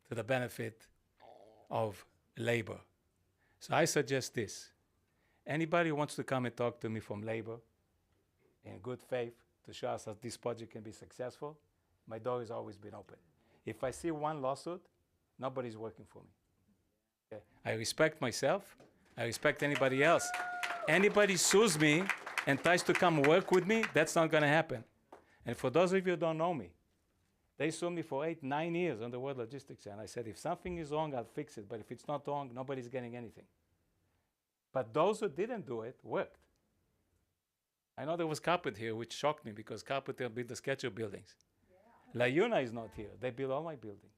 to the benefit of labor. So I suggest this. Anybody who wants to come and talk to me from labor in good faith to show us that this project can be successful, my door has always been open. If I see one lawsuit, nobody's working for me. Okay? I respect myself. I respect anybody else. Anybody sues me and tries to come work with me, that's not going to happen. And for those of you who don't know me, they sued me for 8, 9 years on the World Logistics, and I said, if something is wrong, I'll fix it. But if it's not wrong, nobody's getting anything. But those who didn't do it worked. I know there was Carpet here, which shocked me because Carpet built the SketchUp buildings. Yeah. LaYuna is not here. They build all my buildings.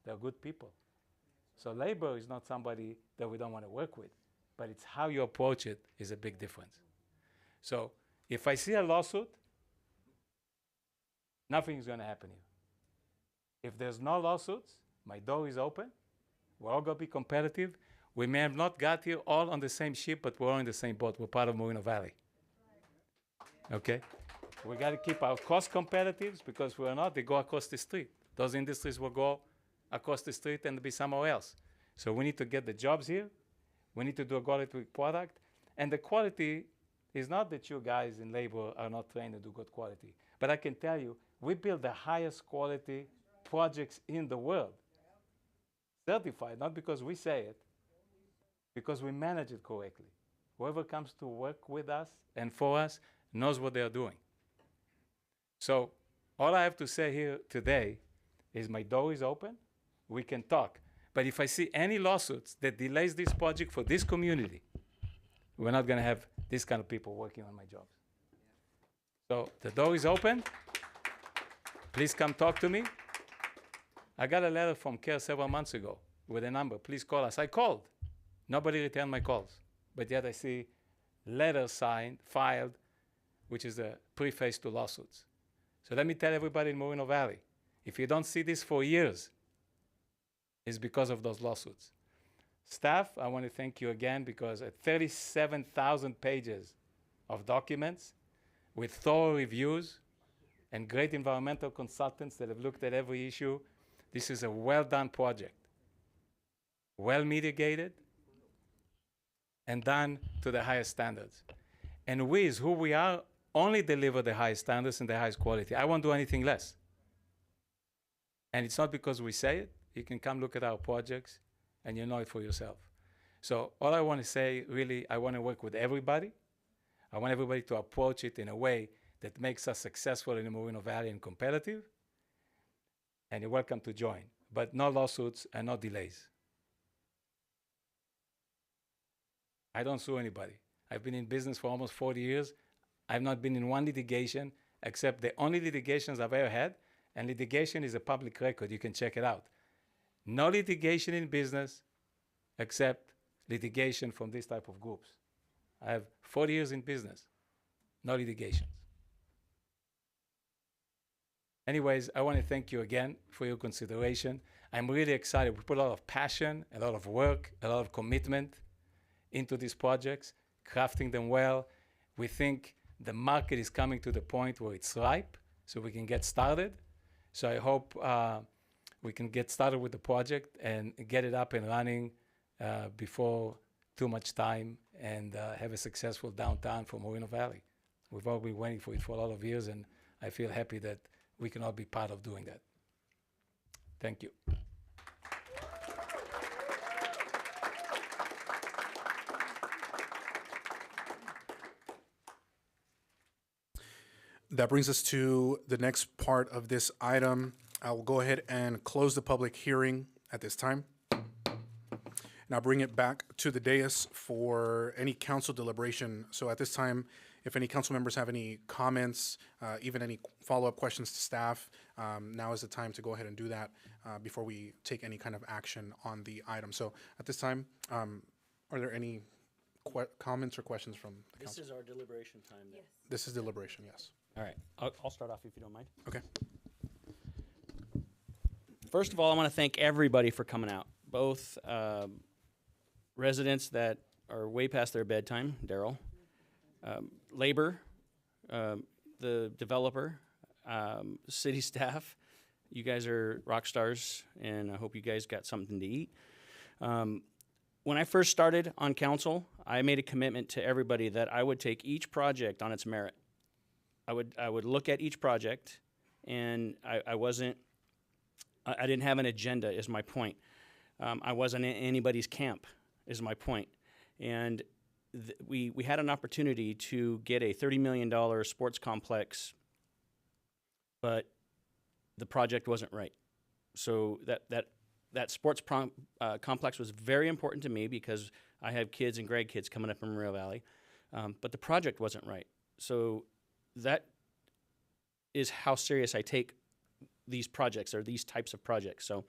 They're good people. So labor is not somebody that we don't want to work with, but it's how you approach it is a big difference. So if I see a lawsuit, nothing is going to happen here. If there's no lawsuits, my door is open. We're all going to be competitive. We may have not got here all on the same ship, but we're all in the same boat. We're part of Moreno Valley. Okay? We got to keep our cost competitive because if we're not, they go across the street. Those industries will go across the street and be somewhere else. So we need to get the jobs here. We need to do a quality product. And the quality is not that you guys in labor are not trained to do good quality. But I can tell you, we build the highest quality projects in the world. Certified, not because we say it, because we manage it correctly. Whoever comes to work with us and for us knows what they're doing. So all I have to say here today is my door is open. We can talk. But if I see any lawsuits that delays this project for this community, we're not going to have this kind of people working on my jobs. So the door is open. Please come talk to me. I got a letter from CARE several months ago with a number. Please call us. I called. Nobody returned my calls. But yet I see letters signed, filed, which is a preface to lawsuits. So let me tell everybody in Moreno Valley, if you don't see this for years, it's because of those lawsuits. Staff, I want to thank you again because at 37,000 pages of documents with thorough reviews and great environmental consultants that have looked at every issue, this is a well-done project, well mitigated, and done to the highest standards. And we, as who we are, only deliver the highest standards and the highest quality. I won't do anything less. And it's not because we say it. You can come look at our projects and you know it for yourself. So all I want to say, really, I want to work with everybody. I want everybody to approach it in a way that makes us successful in the Moreno Valley and competitive. And you're welcome to join. But no lawsuits and no delays. I don't sue anybody. I've been in business for almost 40 years. I've not been in one litigation, except the only litigations I've ever had, and litigation is a public record. You can check it out. No litigation in business, except litigation from this type of groups. I have 40 years in business, no litigations. Anyways, I want to thank you again for your consideration. I'm really excited. We put a lot of passion, a lot of work, a lot of commitment into these projects, crafting them well. We think the market is coming to the point where it's ripe, so we can get started. So I hope we can get started with the project and get it up and running before too much time, and have a successful downtown for Moreno Valley. We've all been waiting for it for a lot of years, and I feel happy that we can all be part of doing that. Thank you. That brings us to the next part of this item. I will go ahead and close the public hearing at this time. Now bring it back to the dais for any council deliberation. So at this time, if any council members have any comments, even any follow-up questions to staff, now is the time to go ahead and do that before we take any kind of action on the item. So at this time, are there any comments or questions from the council? This is our deliberation time. Yes. This is deliberation, yes. All right, I'll start off if you don't mind. Okay. First of all, I want to thank everybody for coming out, both residents that are way past their bedtime, Daryl, labor, the developer, city staff. You guys are rock stars, and I hope you guys got something to eat. When I first started on council, I made a commitment to everybody that I would take each project on its merit. I would look at each project, and I didn't have an agenda, is my point. I wasn't in anybody's camp, is my point. And we had an opportunity to get a $30 million sports complex, but the project wasn't right. So that sports complex was very important to me because I have kids and grandkids coming up in Moreno Valley, but the project wasn't right. So that is how serious I take these projects, or these types of projects. So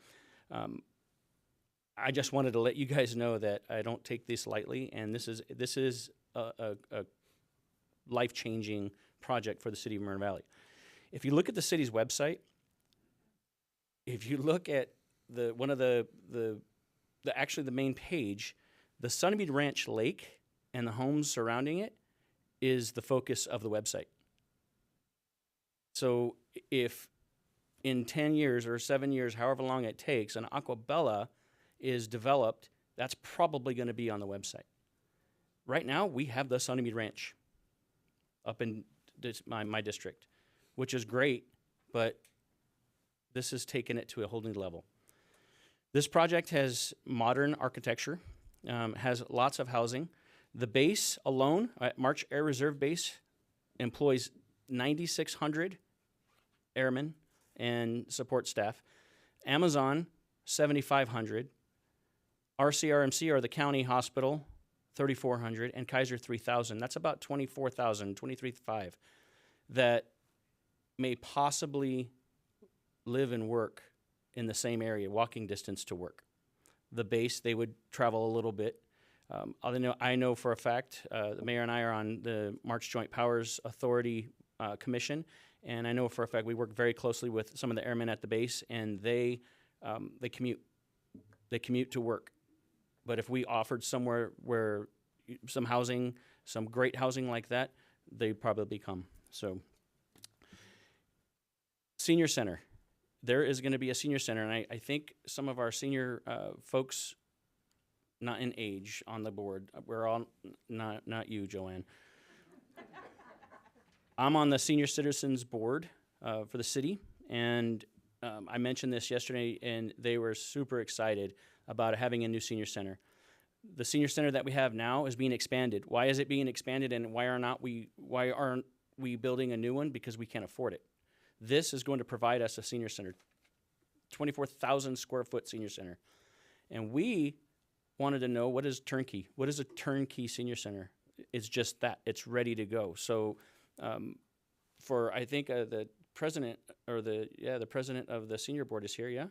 I just wanted to let you guys know that I don't take this lightly, and this is a life-changing project for the city of Moreno Valley. If you look at the city's website, if you look at actually the main page, the Sunnymead Ranch Lake and the homes surrounding it is the focus of the website. So if in 10 years or 7 years, however long it takes, an Aquabella is developed, that's probably going to be on the website. Right now, we have the Sunnymead Ranch up in my district, which is great, but this has taken it to a whole new level. This project has modern architecture, has lots of housing. The base alone, March Air Reserve Base, employs 9,600 airmen and support staff. Amazon, 7,500. RCRMC, or the county hospital, 3,400. And Kaiser, 3,000. That's about 24,000, 23,500 that may possibly live and work in the same area, walking distance to work. The base, they would travel a little bit. I know for a fact, the mayor and I are on the March Joint Powers Authority Commission, and I know for a fact we work very closely with some of the airmen at the base, and they commute. They commute to work. But if we offered somewhere where some housing, some great housing like that, they'd probably come. So, senior center. There is going to be a senior center, and I think some of our senior folks, not in age, on the board. We're all not you, Joanne. I'm on the senior citizens board for the city, and I mentioned this yesterday, and they were super excited about having a new senior center. The senior center that we have now is being expanded. Why is it being expanded, and why aren't we building a new one? Because we can't afford it. This is going to provide us a senior center, 24,000 square foot senior center. And we wanted to know, what is turnkey? What is a turnkey senior center? it's just that it's ready to go. So, for I think the president or the president of the senior board is here. Yeah.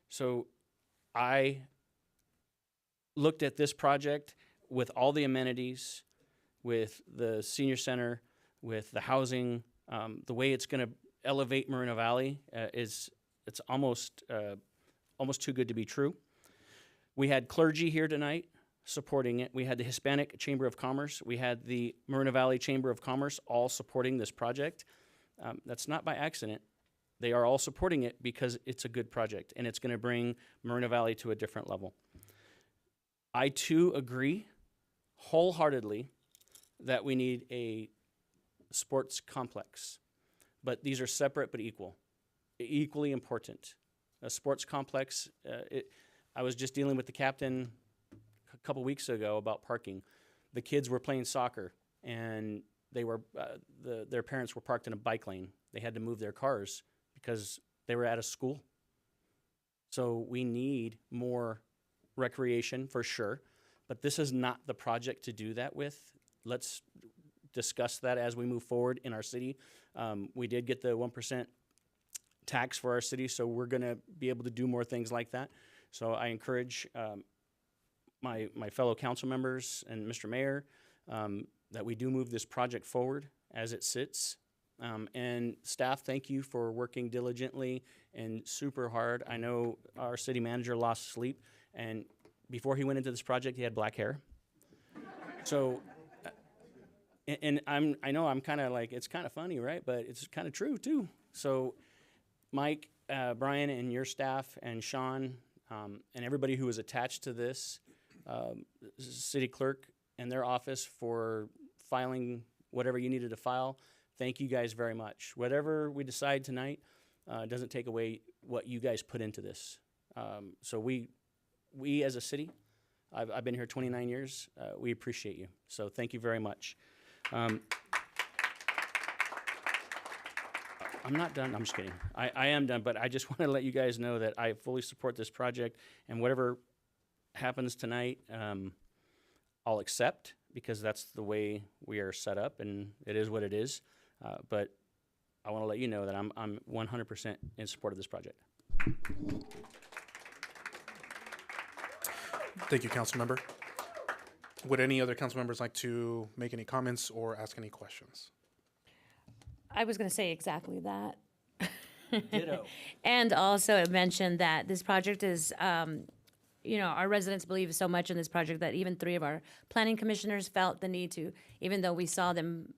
So, I looked at this project with all the amenities, with the senior center, with the housing, the way it's going to elevate Moreno Valley it's almost too good to be true. We had clergy here tonight supporting it. We had the Hispanic Chamber of Commerce. We had the Moreno Valley Chamber of Commerce all supporting this project. That's not by accident. They are all supporting it because it's a good project and it's going to bring Moreno Valley to a different level. I too agree wholeheartedly that we need a sports complex, but these are separate but equally important. A sports complex, I was just dealing with the captain a couple weeks ago about parking. The kids were playing soccer and they were their parents were parked in a bike lane. They had to move their cars because they were at a school. So we need more recreation for sure, but this is not the project to do that with. Let's discuss that as we move forward in our city. We did get the 1% tax for our city, so we're going to be able to do more things like that. So I encourage my fellow council members and Mr. Mayor that we do move this project forward as it sits. And staff, thank you for working diligently and super hard. I know our city manager lost sleep, and before he went into this project, he had black hair. So, and I know I'm kind of like, it's kind of funny, right? But it's kind of true too. So Mike, Brian, and your staff, and Sean, and everybody who was attached to this, city clerk and their office for filing whatever you needed to file, thank you guys very much. Whatever we decide tonight doesn't take away what you guys put into this. So we as a city, I've been here 29 years, we appreciate you. So thank you very much. I'm not done. I'm just kidding. I am done, but I just want to let you guys know that I fully support this project, and whatever happens tonight, I'll accept because that's the way we are set up, and it is what it is. But I want to let you know that I'm 100% in support of this project. Thank you, council member. Would any other council members like to make any comments or ask any questions? I was going to say exactly that. Ditto. And also mention that this project is, our residents believe so much in this project that even 3 of our planning commissioners felt the need to, even though we saw them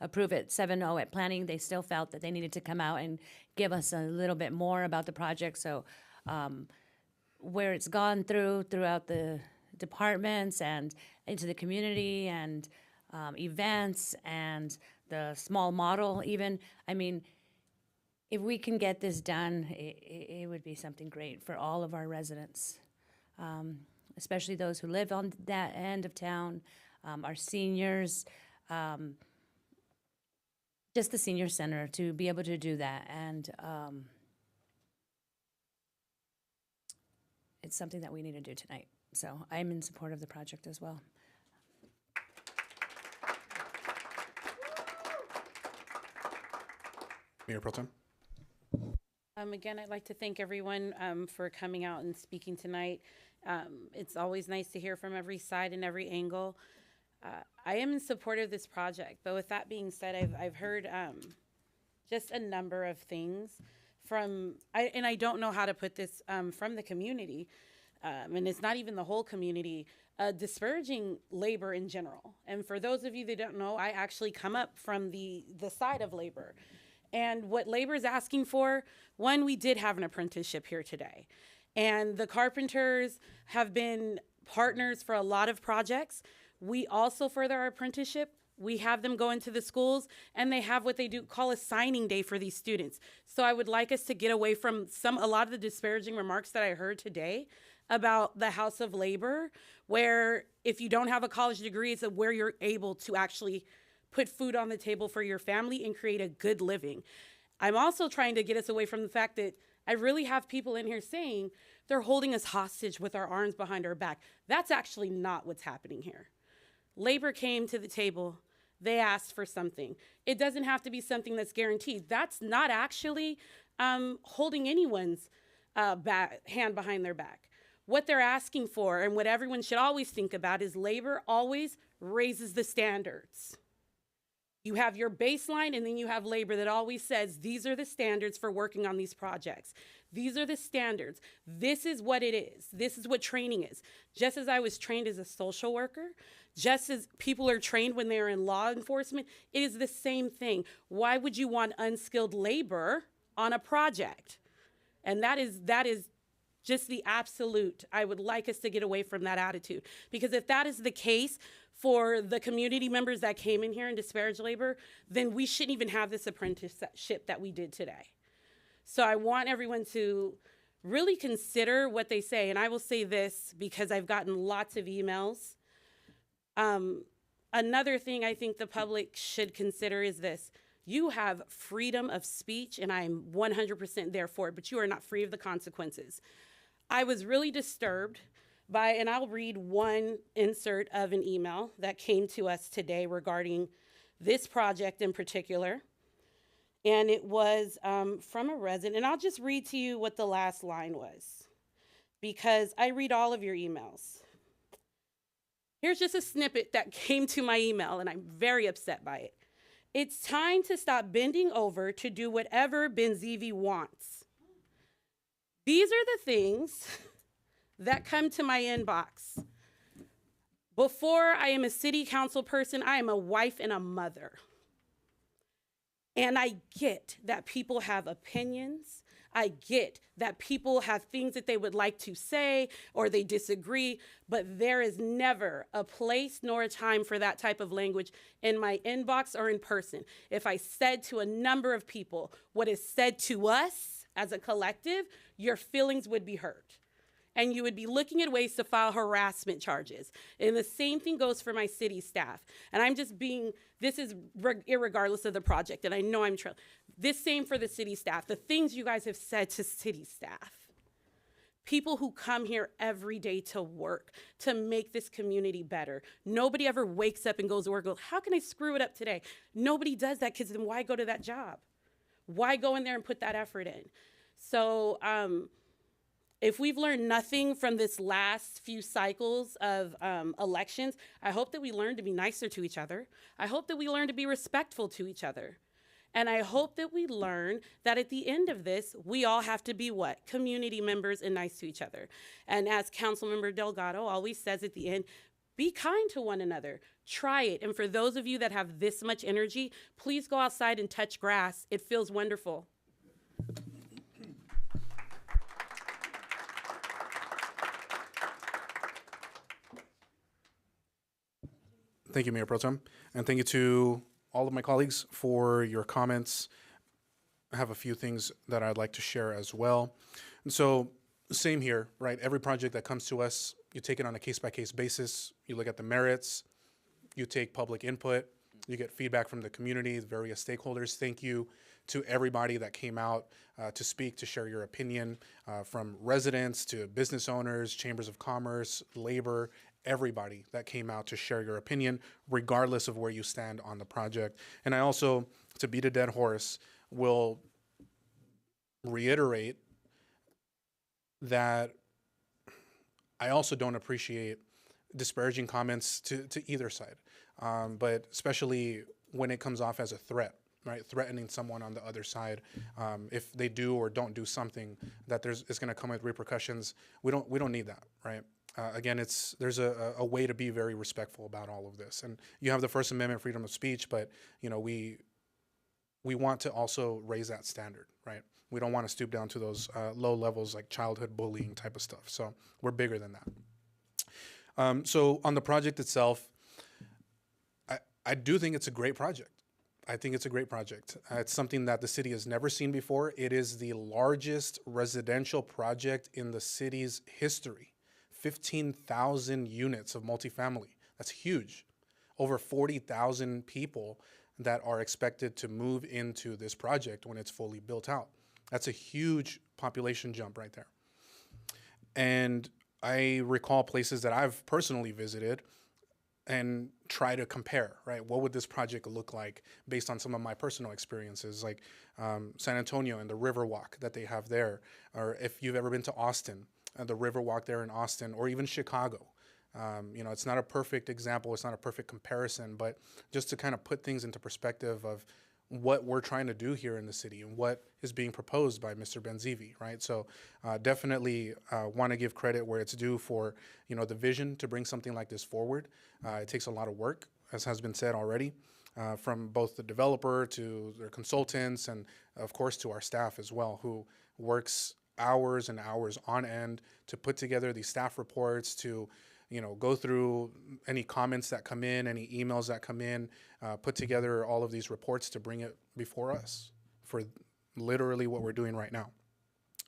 approve it 7-0 at planning, they still felt that they needed to come out and give us a little bit more about the project. So where it's gone throughout the departments and into the community and events and the small model even, I mean, if we can get this done, it would be something great for all of our residents, especially those who live on that end of town, our seniors, just the senior center to be able to do that. And it's something that we need to do tonight. So I'm in support of the project as well. Mayor Pro Tem. Again, I'd like to thank everyone for coming out and speaking tonight. It's always nice to hear from every side and every angle. I am in support of this project, but with that being said, I've heard just a number of things and I don't know how to put this from the community, and it's not even the whole community, disparaging labor in general. And for those of you that don't know, I actually come up from the side of labor. And what labor is asking for, one, we did have an apprenticeship here today. And the carpenters have been partners for a lot of projects. We also further our apprenticeship. We have them go into the schools, and they have what they do call a signing day for these students. So I would like us to get away from a lot of the disparaging remarks that I heard today about the House of Labor, where if you don't have a college degree, it's where you're able to actually put food on the table for your family and create a good living. I'm also trying to get us away from the fact that I really have people in here saying they're holding us hostage with our arms behind our back. That's actually not what's happening here. Labor came to the table. They asked for something. It doesn't have to be something that's guaranteed. That's not actually holding anyone's hand behind their back. What they're asking for, and what everyone should always think about, is labor always raises the standards. You have your baseline, and then you have labor that always says, these are the standards for working on these projects. These are the standards. This is what it is. This is what training is. Just as I was trained as a social worker, just as people are trained when they're in law enforcement, it is the same thing. Why would you want unskilled labor on a project? And that is just the absolute. I would like us to get away from that attitude. Because if that is the case for the community members that came in here and disparaged labor, then we shouldn't even have this apprenticeship that we did today. So I want everyone to really consider what they say. And I will say this because I've gotten lots of emails. Another thing I think the public should consider is this. You have freedom of speech, and I'm 100% there for it, but you are not free of the consequences. I was really disturbed by, and I'll read one insert of an email that came to us today regarding this project in particular. And it was from a resident, and I'll just read to you what the last line was, because I read all of your emails. Here's just a snippet that came to my email, and I'm very upset by it. It's time to stop bending over to do whatever Benzivi wants. These are the things that come to my inbox. Before I am a city council person, I am a wife and a mother. And I get that people have opinions. I get that people have things that they would like to say or they disagree, but there is never a place nor a time for that type of language in my inbox or in person. If I said to a number of people what is said to us as a collective, your feelings would be hurt. And you would be looking at ways to file harassment charges. And the same thing goes for my city staff. And I'm just being, this is irregardless of the project, and I know I'm this same for the city staff, the things you guys have said to city staff. People who come here every day to work, to make this community better. Nobody ever wakes up and goes to work and goes, how can I screw it up today? Nobody does that, because then why go to that job? Why go in there and put that effort in? So, if we've learned nothing from this last few cycles of elections, I hope that we learn to be nicer to each other. I hope that we learn to be respectful to each other. And I hope that we learn that at the end of this, we all have to be what? Community members and nice to each other. And as Councilmember Delgado always says at the end, be kind to one another. Try it. And for those of you that have this much energy, please go outside and touch grass. It feels wonderful. Thank you, Mayor Pro Tem, and thank you to all of my colleagues for your comments. I have a few things that I'd like to share as well. And so, same here, right? Every project that comes to us, you take it on a case-by-case basis. You look at the merits, you take public input, you get feedback from the community, the various stakeholders. Thank you to everybody that came out to speak, to share your opinion, from residents to business owners, chambers of commerce, labor, everybody that came out to share your opinion, regardless of where you stand on the project. And I also, to beat a dead horse, will reiterate that I also don't appreciate disparaging comments to either side, but especially when it comes off as a threat, right? Threatening someone on the other side. If they do or don't do something that it's going to come with repercussions, we don't need that, right? Again, there's a way to be very respectful about all of this, and you have the First Amendment, freedom of speech, but we want to also raise that standard, right? We don't want to stoop down to those low levels like childhood bullying type of stuff. So we're bigger than that. So on the project itself, I do think it's a great project. I think it's a great project. It's something that the city has never seen before. It is the largest residential project in the city's history. 15,000 units of multifamily. That's huge. Over 40,000 people that are expected to move into this project when it's fully built out. That's a huge population jump right there. And I recall places that I've personally visited, and try to compare, right? What would this project look like based on some of my personal experiences, like San Antonio and the Riverwalk that they have there, or if you've ever been to Austin, the Riverwalk there in Austin, or even Chicago. It's not a perfect example, it's not a perfect comparison, but just to kind of put things into perspective of what we're trying to do here in the city and what is being proposed by Mr. Benzivi, right? So definitely want to give credit where it's due for, the vision to bring something like this forward. It takes a lot of work, as has been said already, from both the developer to their consultants and, of course, to our staff as well, who works hours and hours on end to put together these staff reports, to go through any comments that come in, any emails that come in, put together all of these reports to bring it before us for literally what we're doing right now.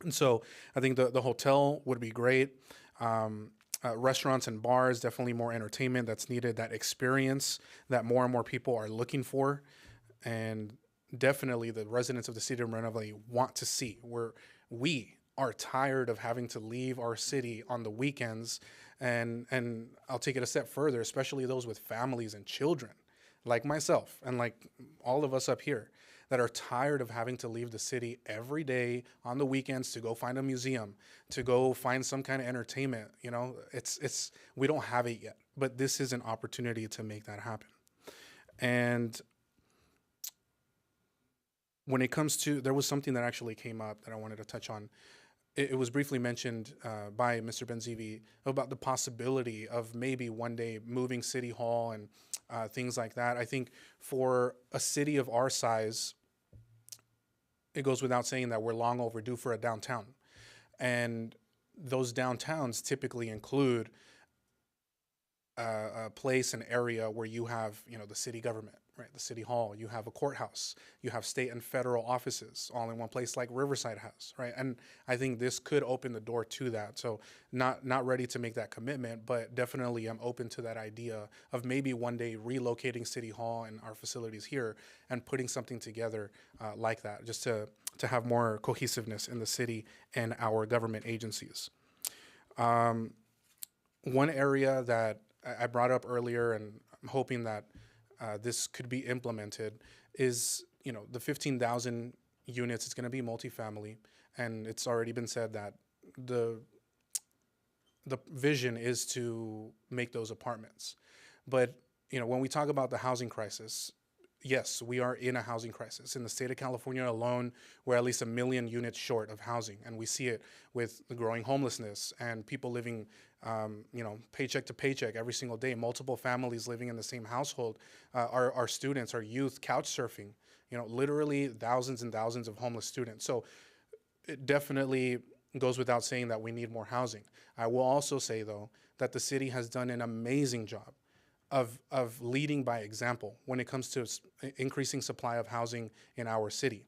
And so I think the hotel would be great. Restaurants and bars, definitely more entertainment that's needed, that experience that more and more people are looking for. And definitely the residents of the city of Moreno Valley want to see. We are tired of having to leave our city on the weekends. And I'll take it a step further, especially those with families and children, like myself and like all of us up here, that are tired of having to leave the city every day on the weekends to go find a museum, to go find some kind of entertainment. It's we don't have it yet, but this is an opportunity to make that happen. And when it comes to, there was something that actually came up that I wanted to touch on. It was briefly mentioned by Mr. Benzivi about the possibility of maybe one day moving City Hall and things like that. I think for a city of our size, it goes without saying that we're long overdue for a downtown. And those downtowns typically include a place, an area where you have, the city government, right? The city hall, you have a courthouse, you have state and federal offices all in one place, like Riverside has, right? And I think this could open the door to that. So not ready to make that commitment, but definitely I'm open to that idea of maybe one day relocating City Hall and our facilities here and putting something together like that, just to have more cohesiveness in the city and our government agencies. One area that I brought up earlier, and I'm hoping that this could be implemented, is the 15,000 units. It's going to be multifamily, and it's already been said that the vision is to make those apartments. But when we talk about the housing crisis, yes, we are in a housing crisis. In the state of California alone, we're at least 1 million units short of housing, and we see it with the growing homelessness and people living paycheck to paycheck every single day, multiple families living in the same household, our students, our youth, couch surfing, literally thousands and thousands of homeless students. So it definitely goes without saying that we need more housing. I will also say, though, that the city has done an amazing job of leading by example when it comes to increasing supply of housing in our city.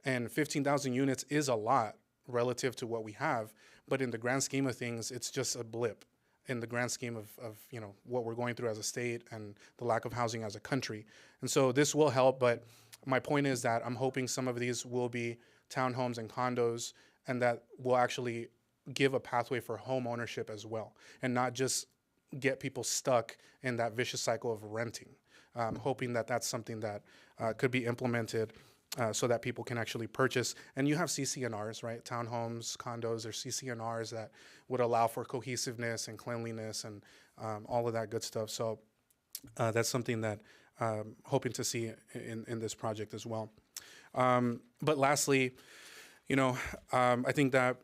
And 15,000 units is a lot relative to what we have, but in the grand scheme of things, it's just a blip in the grand scheme of what we're going through as a state and the lack of housing as a country. And so this will help, but my point is that I'm hoping some of these will be townhomes and condos, and that will actually give a pathway for home ownership as well, and not just get people stuck in that vicious cycle of renting. Hoping that that's something that could be implemented so that people can actually purchase. And you have CCNRs, right? Townhomes, condos, or CCNRs that would allow for cohesiveness and cleanliness and all of that good stuff. So that's something that hoping to see in this project as well. But lastly, I think that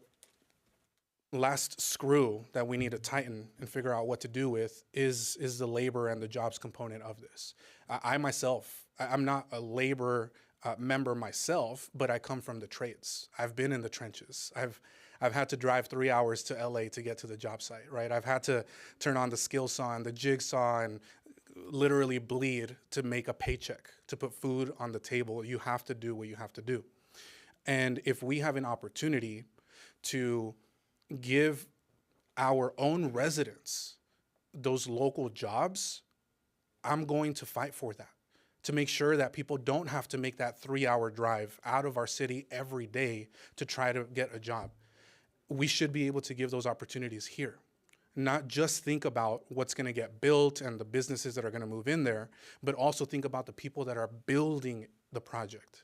last screw that we need to tighten and figure out what to do with is the labor and the jobs component of this. I myself, I'm not a labor member myself, but I come from the trades. I've been in the trenches. I've had to drive 3 hours to LA to get to the job site, right? I've had to turn on the skill saw and the jigsaw and literally bleed to make a paycheck, to put food on the table. You have to do what you have to do. And if we have an opportunity to give our own residents those local jobs, I'm going to fight for that, to make sure that people don't have to make that 3-hour drive out of our city every day to try to get a job. We should be able to give those opportunities here. not just think about what's going to get built and the businesses that are going to move in there, but also think about the people that are building the project.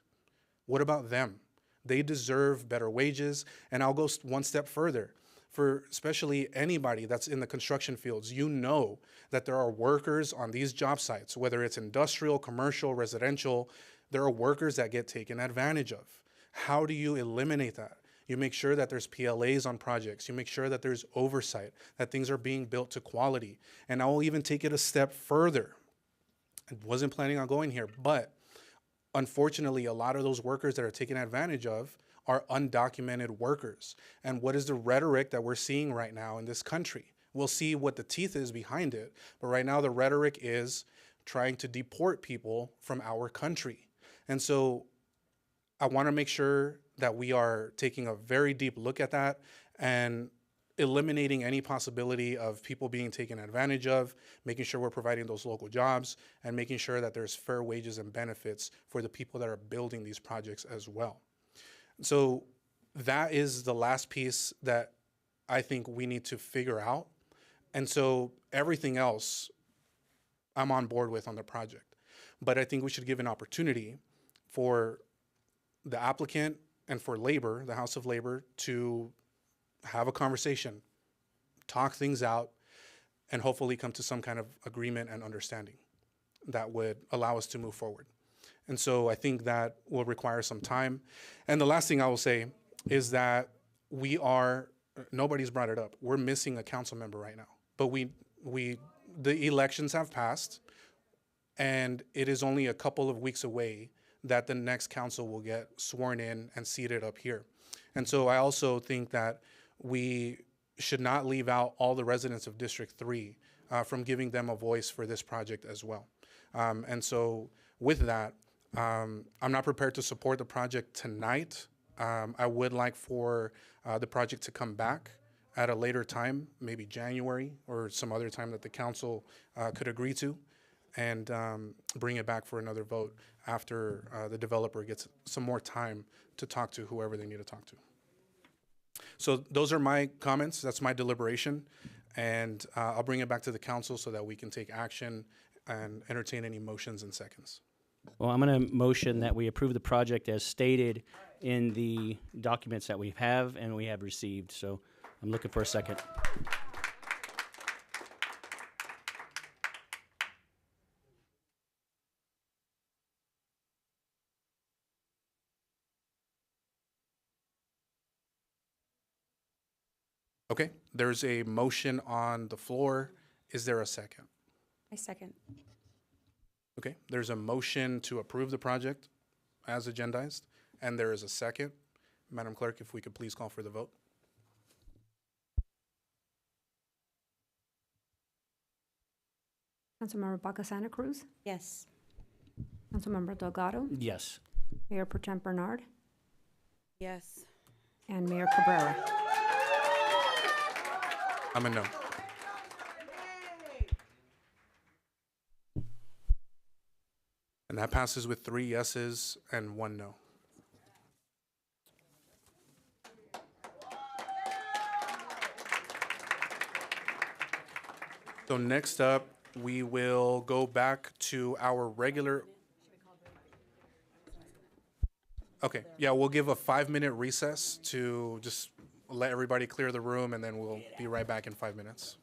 What about them? They deserve better wages. And I'll go one step further. For especially anybody that's in the construction fields, you know that there are workers on these job sites, whether it's industrial, commercial, residential, there are workers that get taken advantage of. How do you eliminate that? You make sure that there's PLAs on projects. You make sure that there's oversight, that things are being built to quality. And I will even take it a step further. I wasn't planning on going here, but unfortunately, a lot of those workers that are taken advantage of are undocumented workers. And what is the rhetoric that we're seeing right now in this country? We'll see what the teeth is behind it. But right now, the rhetoric is trying to deport people from our country. And so I want to make sure that we are taking a very deep look at that and eliminating any possibility of people being taken advantage of, making sure we're providing those local jobs, and making sure that there's fair wages and benefits for the people that are building these projects as well. So that is the last piece that I think we need to figure out. And so everything else I'm on board with on the project. But I think we should give an opportunity for the applicant and for labor, the House of Labor, to have a conversation, talk things out, and hopefully come to some kind of agreement and understanding that would allow us to move forward. And so I think that will require some time. And the last thing I will say is that nobody's brought it up. We're missing a council member right now. But the elections have passed, and it is only a couple of weeks away that the next council will get sworn in and seated up here. And so I also think that we should not leave out all the residents of District 3 from giving them a voice for this project as well. And so with that, I'm not prepared to support the project tonight. I would like for the project to come back at a later time, maybe January or some other time that the council could agree to, and bring it back for another vote after the developer gets some more time to talk to whoever they need to talk to. So those are my comments. That's my deliberation. And I'll bring it back to the council so that we can take action and entertain any motions and seconds. Well, I'm going to motion that we approve the project as stated in the documents that we have and we have received. So I'm looking for a second. Okay, there's a motion on the floor. Is there a second? I second. Okay, there's a motion to approve the project as agendized, and there is a second. Madam Clerk, if we could please call for the vote. Councilmember Baca Santa Cruz, Yes. Councilmember Delgado, Yes. Mayor Pro Tem Bernard, Yes. and Mayor Cabrera. I'm a no. And that passes with 3 yeses and 1 no. So next up, we will go back to our regular. Okay, yeah, we'll give a 5-minute recess to just let everybody clear the room, and then we'll be right back in 5 minutes.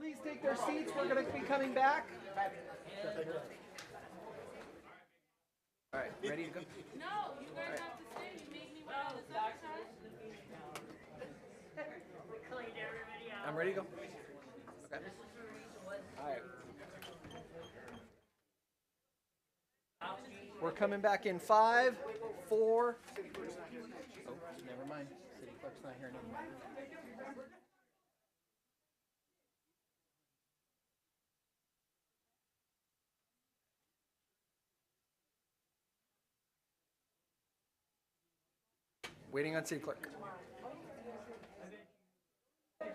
please take their seats. We're going to be coming back. All right, ready to go? No, you guys have to stay. You made me wait on this other side. I'm ready to go. Okay. All right. We're coming back in 5, 4. Oh, never mind. City clerk's not here anymore. Waiting on city clerk. Oh,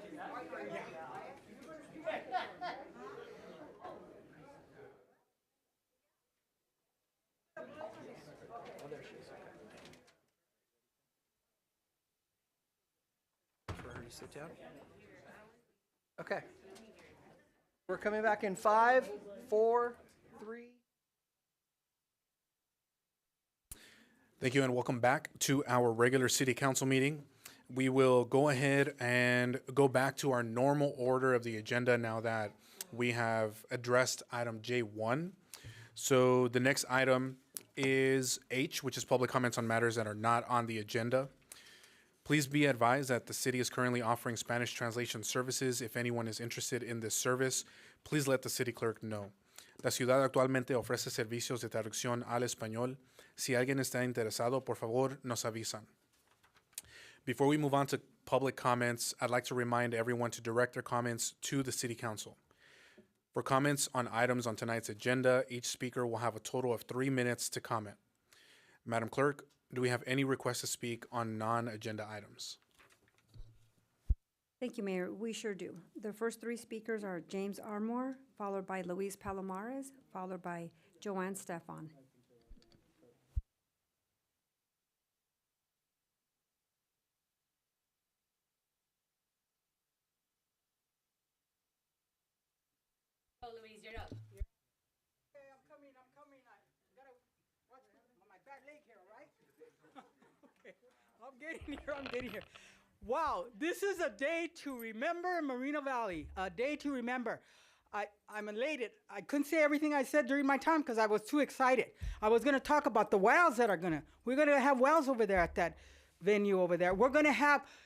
there she is. Okay. For her to sit down. Okay. We're coming back in 5, 4, 3. Thank you and welcome back to our regular city council meeting. We will go ahead and go back to our normal order of the agenda now that we have addressed item J1. So the next item is H, which is public comments on matters that are not on the agenda. Please be advised that the city is currently offering Spanish translation services. If anyone is interested in this service, please let the city clerk know. La ciudad actualmente ofrece servicios de traducción al español. Si alguien está interesado, por favor, nos avisan. Before we move on to public comments, I'd like to remind everyone to direct their comments to the City Council. For comments on items on tonight's agenda, each speaker will have a total of 3 minutes to comment. Madam Clerk, do we have any requests to speak on non-agenda items? Thank you, Mayor. We sure do. The first 3 speakers are James Armour, followed by Luis Palomares, followed by Joanne Stefan. Oh, Luis, you're up. Okay, I'm coming. I gotta watch my bad leg here, all right? Okay, I'm getting here. Wow, this is a day to remember in Moreno Valley. A day to remember. I'm elated. I couldn't say everything I said during my time because I was too excited. I was gonna talk about the wells that we're gonna have wells over there at that venue over there.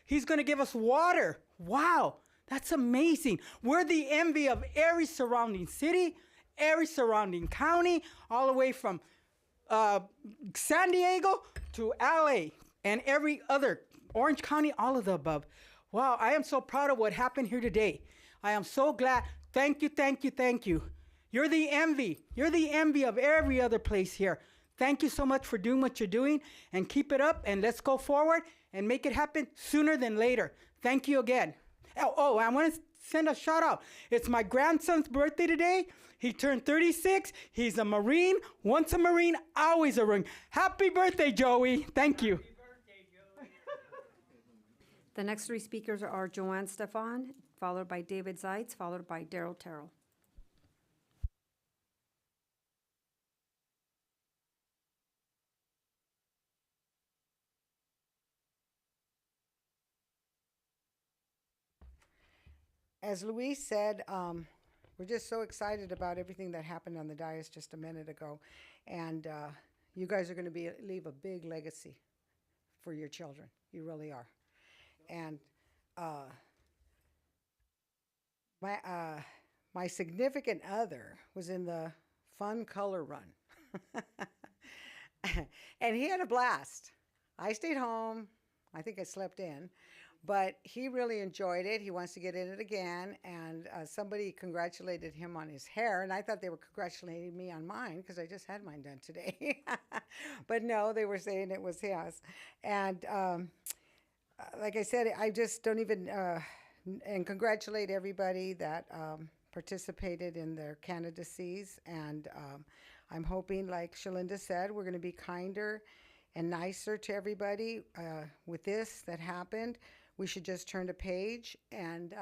He's gonna give us water. Wow. That's amazing. We're the envy of every surrounding city, every surrounding county, all the way from San Diego to LA and every other, Orange County, all of the above. Wow, I am so proud of what happened here today. I am so glad. Thank you, thank you, thank you. You're the envy. You're the envy of every other place here. Thank you so much for doing what you're doing, and keep it up, and let's go forward and make it happen sooner than later. Thank you again. Oh, I want to send a shout out. It's my grandson's birthday today. He turned 36. He's a Marine. Once a Marine, always a Marine. Happy birthday, Joey. Thank you. The next 3 speakers are Joanne Stefan, followed by David Zeitz, followed by Daryl Terrell. As Luis said, we're just so excited about everything that happened on the dais just a minute ago. And you guys are going to leave a big legacy for your children. You really are. And my significant other was in the Fun Color Run. And he had a blast. I stayed home. I think I slept in. But he really enjoyed it. He wants to get in it again. And somebody congratulated him on his hair. And I thought they were congratulating me on mine because I just had mine done today. But no, they were saying it was his. And like I said, I just don't even, and congratulate everybody that participated in their candidacies. And I'm hoping, like Shalinda said, we're going to be kinder and nicer to everybody with this that happened. We should just turn the page and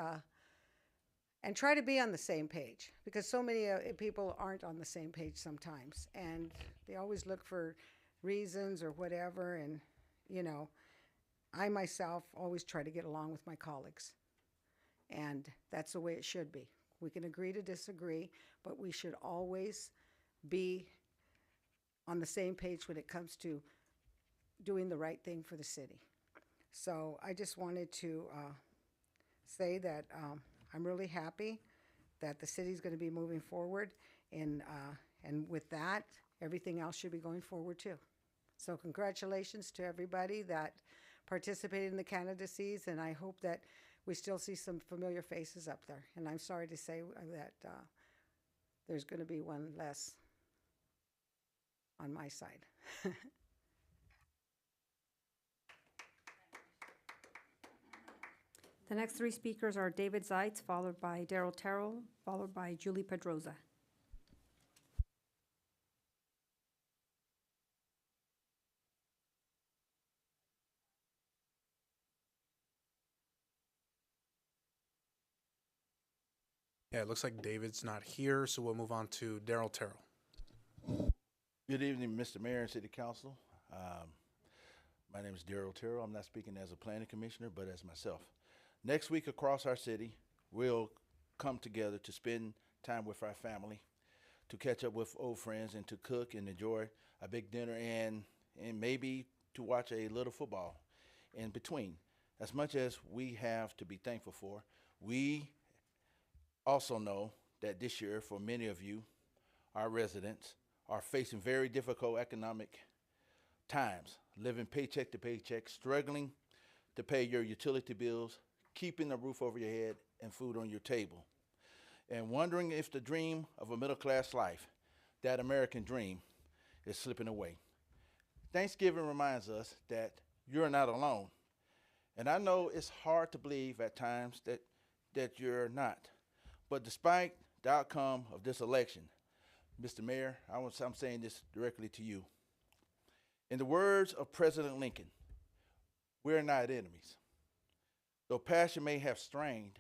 try to be on the same page, because so many people aren't on the same page sometimes, and they always look for reasons or whatever. And you know, I myself always try to get along with my colleagues, and that's the way it should be. We can agree to disagree, but we should always be on the same page when it comes to doing the right thing for the city. So I just wanted to say that I'm really happy that the city's going to be moving forward, and with that, everything else should be going forward too. So congratulations to everybody that participated in the candidacies, and I hope that we still see some familiar faces up there. And I'm sorry to say that there's going to be one less on my side. The next three speakers are David Zeitz, followed by Daryl Terrell, followed by Julie Pedroza. Yeah, it looks like David's not here, so we'll move on to Daryl Terrell. Good evening, Mr. Mayor and City Council. My name is Daryl Terrell. I'm not speaking as a planning commissioner, but as myself. Next week across our city, we'll come together to spend time with our family, to catch up with old friends, and to cook and enjoy a big dinner, and maybe to watch a little football in between. As much as we have to be thankful for, we also know that this year, for many of you, our residents, are facing very difficult economic times, living paycheck to paycheck, struggling to pay your utility bills, keeping a roof over your head and food on your table, and wondering if the dream of a middle-class life, that American dream, is slipping away. Thanksgiving reminds us that you're not alone. And I know it's hard to believe at times that you're not. But despite the outcome of this election, Mr. Mayor, I'm saying this directly to you. In the words of President Lincoln, we're not enemies. Though passion may have strained,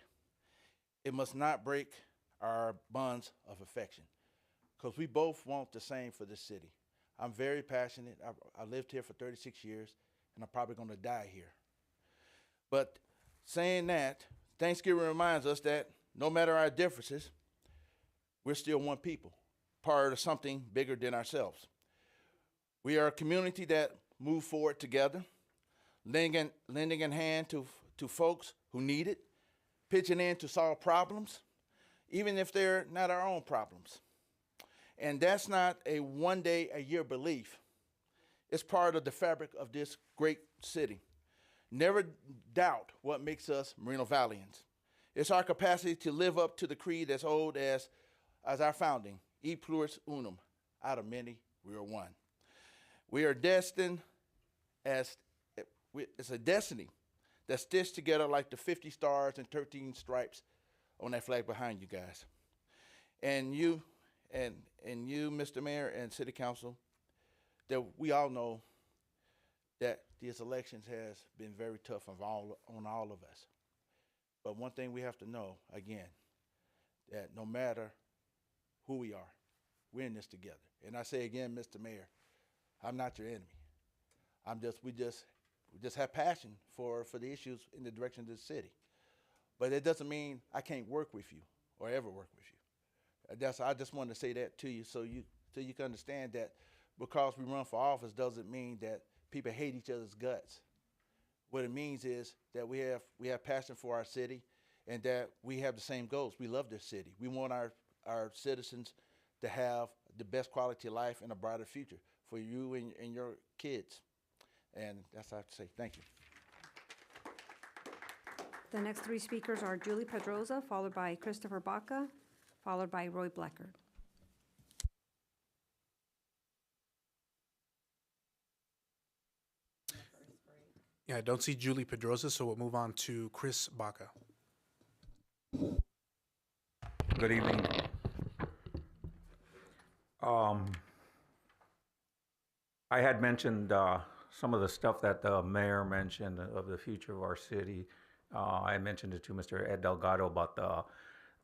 it must not break our bonds of affection, because we both want the same for this city. I'm very passionate. I lived here for 36 years, and I'm probably going to die here. But saying that, Thanksgiving reminds us that no matter our differences, we're still one people, part of something bigger than ourselves. We are a community that move forward together, lending a hand to folks who need it, pitching in to solve problems, even if they're not our own problems. And that's not a one-day-a-year belief. It's part of the fabric of this great city. Never doubt what makes us Moreno Valleyans. It's our capacity to live up to the creed as old as our founding, E pluribus unum, out of many we are one. We are destined it's a destiny that's stitched together like the 50 stars and 13 stripes on that flag behind you guys. And you, Mr. Mayor and City Council, that we all know that these elections has been very tough on all of us. But one thing we have to know, again, that no matter who we are, we're in this together. And I say again, Mr. Mayor, I'm not your enemy. We just have passion for the issues in the direction of the city. But it doesn't mean I can't work with you or ever work with you. I just wanted to say that to you so you can understand that because we run for office doesn't mean that people hate each other's guts. What it means is that we have passion for our city and that we have the same goals. We love this city. We want our citizens to have the best quality of life and a brighter future for you and your kids. And that's all I have to say. Thank you. The next three speakers are Julie Pedroza, followed by Christopher Baca, followed by Roy Bleckert. Yeah, I don't see Julie Pedroza, so we'll move on to Chris Baca. Good evening. I had mentioned some of the stuff that the mayor mentioned of the future of our city. I mentioned it to Mr. Ed Delgado about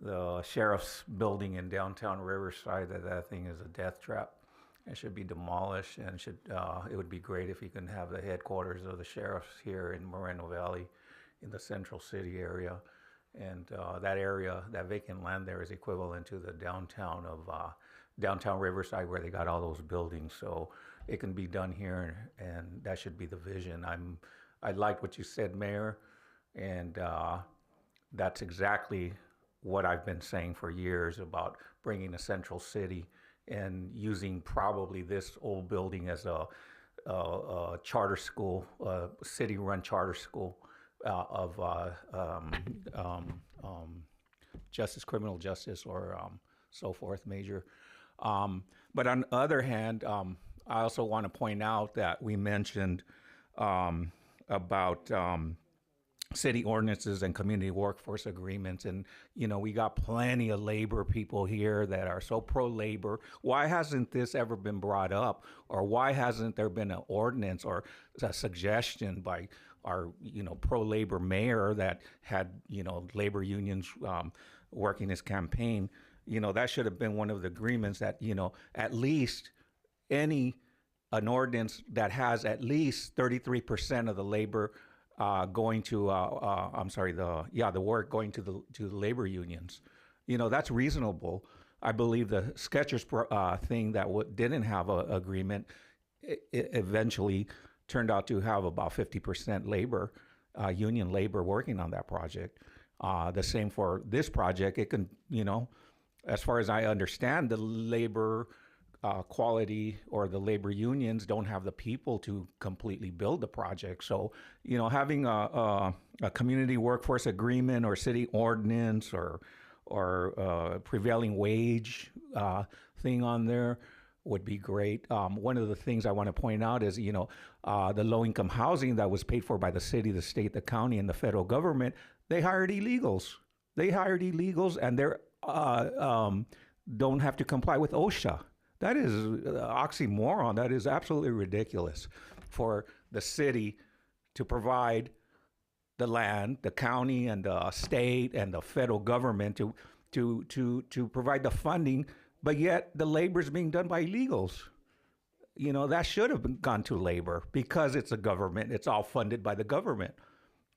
the sheriff's building in downtown Riverside. That thing is a death trap. It should be demolished, and it would be great if you can have the headquarters of the sheriffs here in Moreno Valley in the central city area. And that area, that vacant land there is equivalent to the downtown of downtown Riverside where they got all those buildings. So it can be done here, and that should be the vision. I like what you said, Mayor, and that's exactly what I've been saying for years about bringing a central city and using probably this old building as a charter school, city-run charter school of justice, criminal justice, or so forth, major. But on the other hand, I also want to point out that we mentioned about city ordinances and community workforce agreements. And, you know, we got plenty of labor people here that are so pro-labor. Why hasn't this ever been brought up? Or why hasn't there been an ordinance or a suggestion by our, you know, pro-labor mayor that had, you know, labor unions working his campaign? You know, that should have been one of the agreements that, you know, at least an ordinance that has at least 33% of the labor going to, the work going to the labor unions. You know, that's reasonable. I believe the Skechers thing that didn't have an agreement eventually turned out to have about 50% labor, union labor working on that project. The same for this project. It can, you know, as far as I understand, the labor quality or the labor unions don't have the people to completely build the project. So, you know, having a community workforce agreement or city ordinance or prevailing wage thing on there would be great. One of the things I want to point out is, you know, the low-income housing that was paid for by the city, the state, the county, and the federal government, they hired illegals. And they're don't have to comply with OSHA. That is oxymoron. That is absolutely ridiculous for the city to provide the land, the county and the state and the federal government to provide the funding, but yet the labor is being done by illegals. You know, that should have gone to labor because it's a government. It's all funded by the government.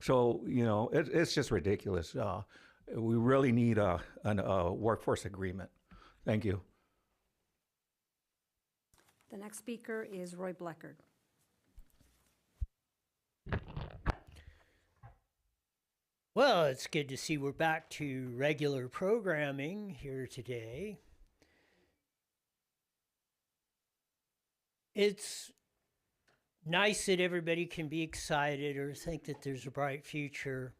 So, you know, it's just ridiculous. We really need a workforce agreement. Thank you. The next speaker is Roy Bleckard. Well, it's good to see we're back to regular programming here today. It's nice that everybody can be excited or think that there's a bright future.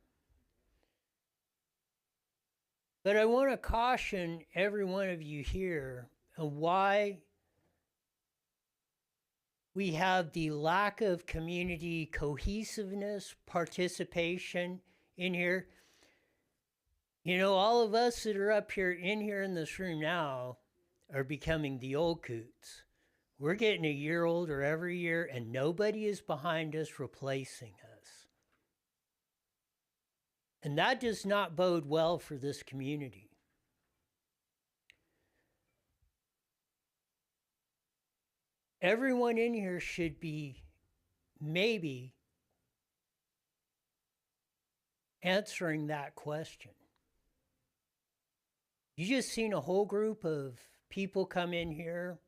But I want to caution every one of you here on why we have the lack of community cohesiveness, participation in here. You know, all of us that are up here in this room now are becoming the old coots. We're getting a year older every year, and nobody is behind us replacing us. And that does not bode well for this community. Everyone in here should be maybe answering that question. You just seen a whole group of people come in here.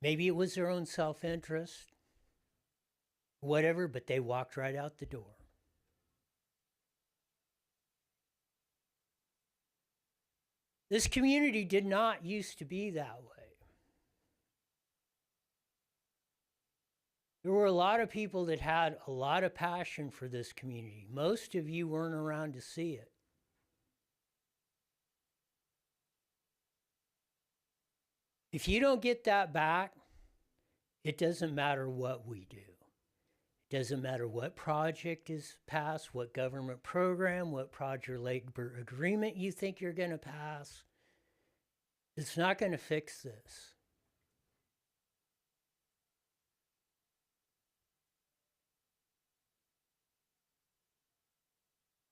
Maybe it was their own self-interest, whatever, but they walked right out the door. This community did not used to be that way. There were a lot of people that had a lot of passion for this community. Most of you weren't around to see it. If you don't get that back, it doesn't matter what we do. It doesn't matter what project is passed, what government program, what project labor agreement you think you're going to pass. It's not going to fix this.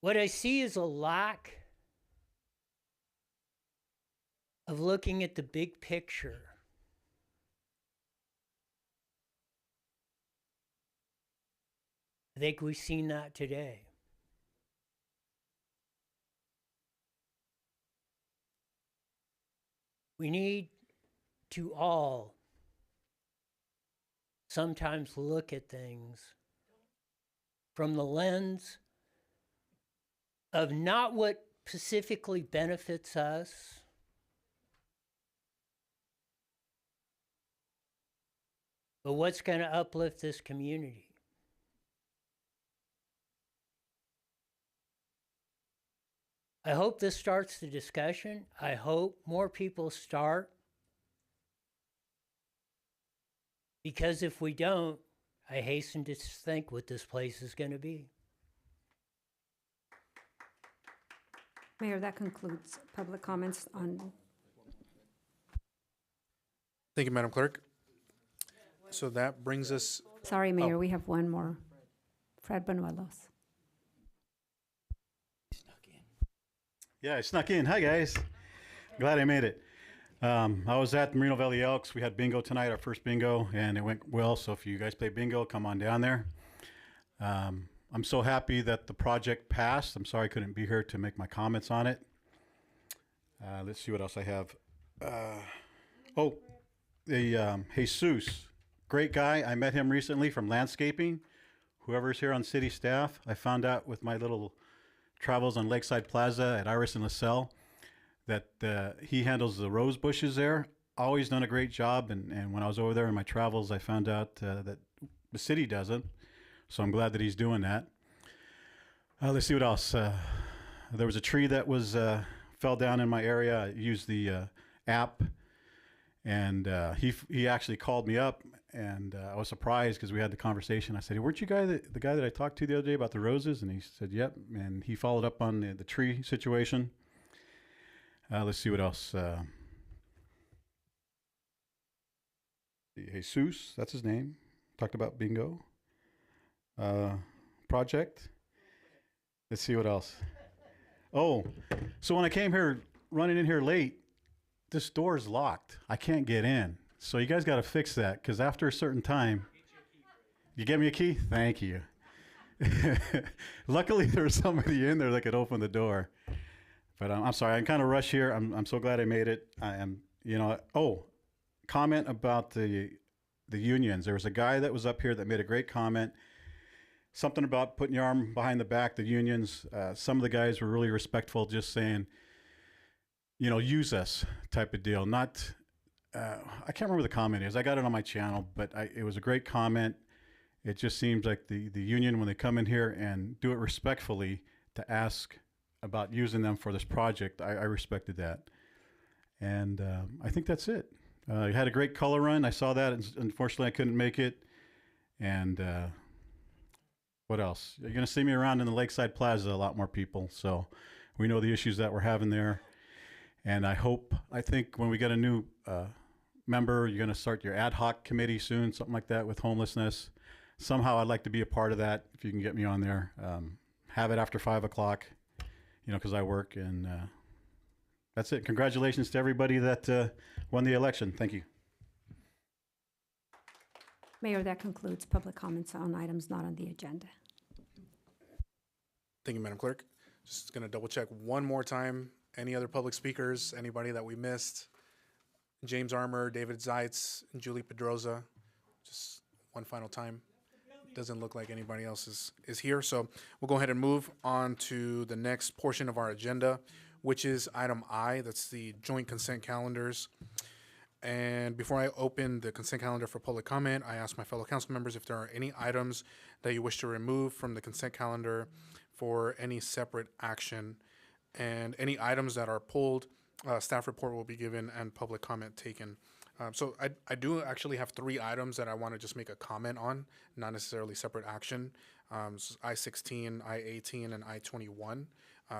What I see is a lack of looking at the big picture. I think we've seen that today. We need to all sometimes look at things from the lens of not what specifically benefits us, but what's going to uplift this community. I hope this starts the discussion. I hope more people start. Because if we don't, I hasten to think what this place is going to be. Mayor, that concludes public comments on. Thank you, Madam Clerk. So that brings us. Sorry, Mayor, Oh. we have one more. Fred Banuelos. Yeah, I snuck in. Hi, guys. Glad I made it. I was at the Moreno Valley Elks. We had bingo tonight, our first bingo, and it went well. So if you guys play bingo, come on down there. I'm so happy that the project passed. I'm sorry I couldn't be here to make my comments on it. Let's see what else I have. Jesus, great guy. I met him recently from landscaping. Whoever's here on city staff, I found out with my little travels on Lakeside Plaza at Iris and LaSalle that he handles the rose bushes there. Always done a great job, and when I was over there in my travels, I found out that the city doesn't. So I'm glad that he's doing that. Let's see what else. There was a tree that was fell down in my area. I used the app, and he actually called me up, and I was surprised because we had the conversation. I said, "Weren't you the guy that I talked to the other day about the roses?" And he said, "Yep." And he followed up on the tree situation. Let's see what else. Jesus, that's his name. Talked about bingo. Project. Let's see what else. Oh, so when I came here, running in here late, this door is locked. I can't get in. So you guys got to fix that, because after a certain time, you get me a key? Thank you. Luckily, there was somebody in there that could open the door. But I'm sorry, I'm kind of rushed here. I'm so glad I made it. I am, comment about the unions. There was a guy that was up here that made a great comment. Something about putting your arm behind the back, the unions. Some of the guys were really respectful, just saying, use us type of deal. Not, I can't remember the comment is. I got it on my channel, but it was a great comment. It just seems like the union, when they come in here and do it respectfully, to ask about using them for this project, I respected that. And I think that's it. You had a great color run. I saw that. Unfortunately, I couldn't make it. And what else? You're going to see me around in the Lakeside Plaza, a lot more people. So we know the issues that we're having there. And I think when we get a new member, you're going to start your ad hoc committee soon, something like that with homelessness. Somehow I'd like to be a part of that if you can get me on there. Have it after 5 o'clock, because I work. And that's it. Congratulations to everybody that won the election. Thank you. Mayor, that concludes public comments on items not on the agenda. Thank you, Madam Clerk. Just going to double check one more time. Any other public speakers? Anybody that we missed? James Armour, David Zeitz, and Julie Pedroza. Just one final time. Doesn't look like anybody else is here. So we'll go ahead and move on to the next portion of our agenda, which is item I. That's the joint consent calendars. And before I open the consent calendar for public comment, I ask my fellow council members if there are any items that you wish to remove from the consent calendar for any separate action. And any items that are pulled, staff report will be given and public comment taken. So I do actually have 3 items that I want to just make a comment on, not necessarily separate action. I-16, I-18, and I-21,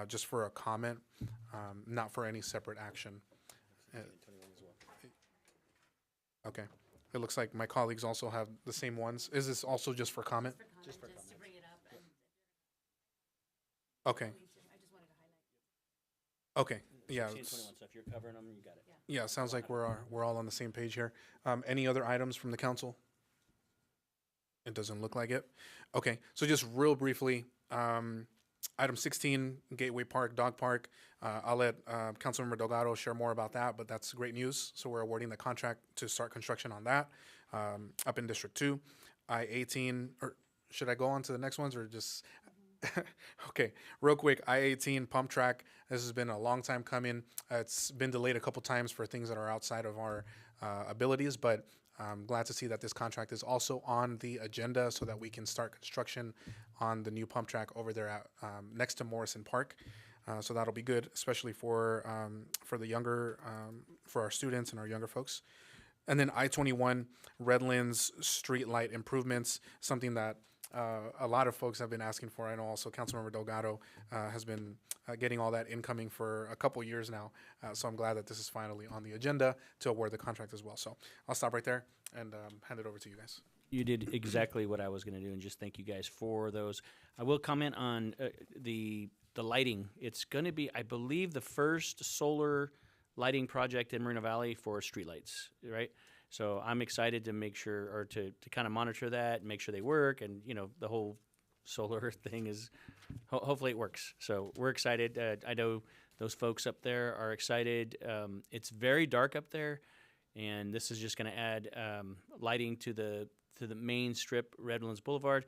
just for a comment, not for any separate action. Okay. It looks like my colleagues also have the same ones. Is this also just for comment? Just to bring it up. Okay. Okay. Yeah. 16, 21, so if you're covering them, you got it. Yeah, sounds like we're all on the same page here. Any other items from the council? It doesn't look like it. Okay, so just real briefly, item 16, Gateway Park, Dog Park. I'll let Councilmember Delgado share more about that, but that's great news. So we're awarding the contract to start construction on that up in District 2. I-18, or should I go on to the next ones or just... Okay, real quick, I-18 pump track. This has been a long time coming. It's been delayed a couple times for things that are outside of our abilities, but I'm glad to see that this contract is also on the agenda so that we can start construction on the new pump track over there at, next to Morrison Park. So that'll be good, especially for the younger, for our students and our younger folks. And then I-21 Redlands street light improvements, something that a lot of folks have been asking for. I know also Councilmember Delgado has been getting all that incoming for a couple years now. So I'm glad that this is finally on the agenda to award the contract as well. So I'll stop right there and hand it over to you guys. You did exactly what I was going to do, and just thank you guys for those. I will comment on the lighting. It's going to be, I believe, the first solar lighting project in Moreno Valley for streetlights, right? So I'm excited to make sure, or to kind of monitor that and make sure they work, and you know, the whole solar thing is, hopefully it works. So we're excited. I know those folks up there are excited. It's very dark up there, and this is just going to add lighting to the main strip, Redlands Boulevard,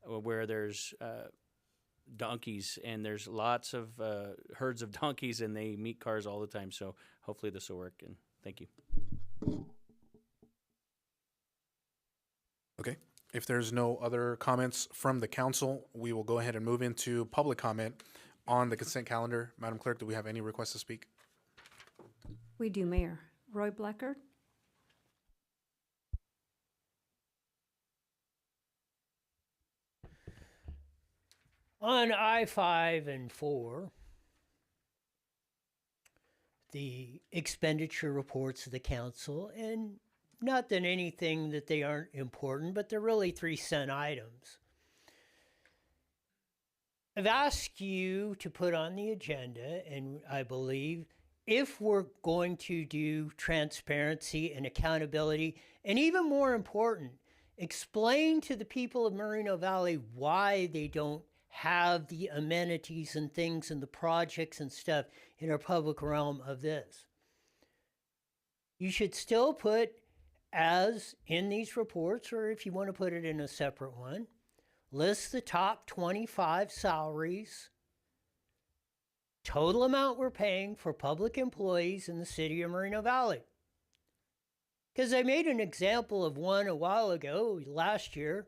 where there's donkeys, and there's lots of herds of donkeys, and they meet cars all the time. So hopefully this will work, and thank you. Okay, if there's no other comments from the council, we will go ahead and move into public comment on the consent calendar. Madam Clerk, do we have any requests to speak? We do, Mayor. Roy Blackard. On I-5 and 4, the expenditure reports of the council, and not that anything that they aren't important, but they're really 3-cent items. I've asked you to put on the agenda, and I believe if we're going to do transparency and accountability, and even more important, explain to the people of Moreno Valley why they don't have the amenities and things and the projects and stuff in our public realm of this. You should still put, as in these reports, or if you want to put it in a separate one, list the top 25 salaries, total amount we're paying for public employees in the city of Moreno Valley. Because I made an example of one a while ago, last year,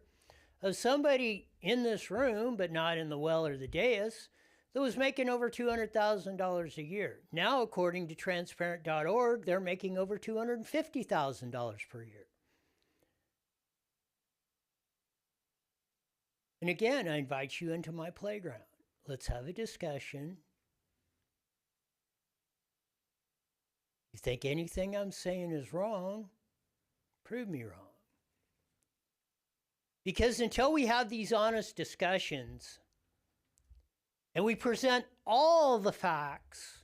of somebody in this room, but not in the well or the dais, that was making over $200,000 a year. Now, according to transparent.org, they're making over $250,000 per year. And again, I invite you into my playground. Let's have a discussion. You think anything I'm saying is wrong, prove me wrong. Because until we have these honest discussions and we present all the facts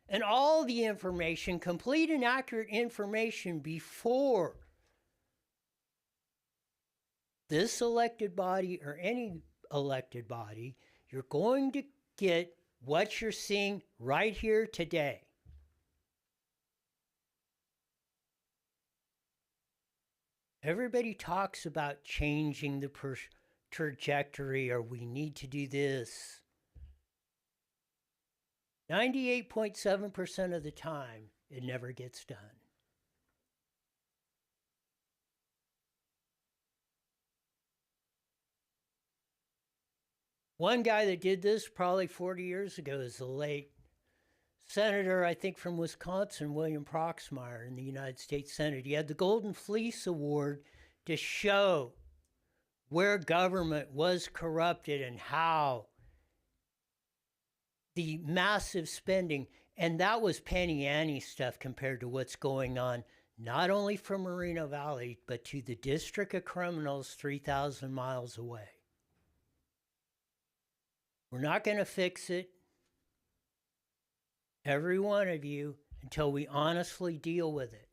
and all the information, complete and accurate information before this elected body or any elected body, you're going to get what you're seeing right here today. Everybody talks about changing the trajectory, or we need to do this. 98.7% of the time, it never gets done. One guy that did this probably 40 years ago is the late Senator, I think from Wisconsin, William Proxmire in the United States Senate. He had the Golden Fleece Award to show where government was corrupted and how the massive spending, and that was penny ante stuff compared to what's going on, not only from Moreno Valley, but to the District of Criminals 3,000 miles away. We're not going to fix it, every one of you, until we honestly deal with it.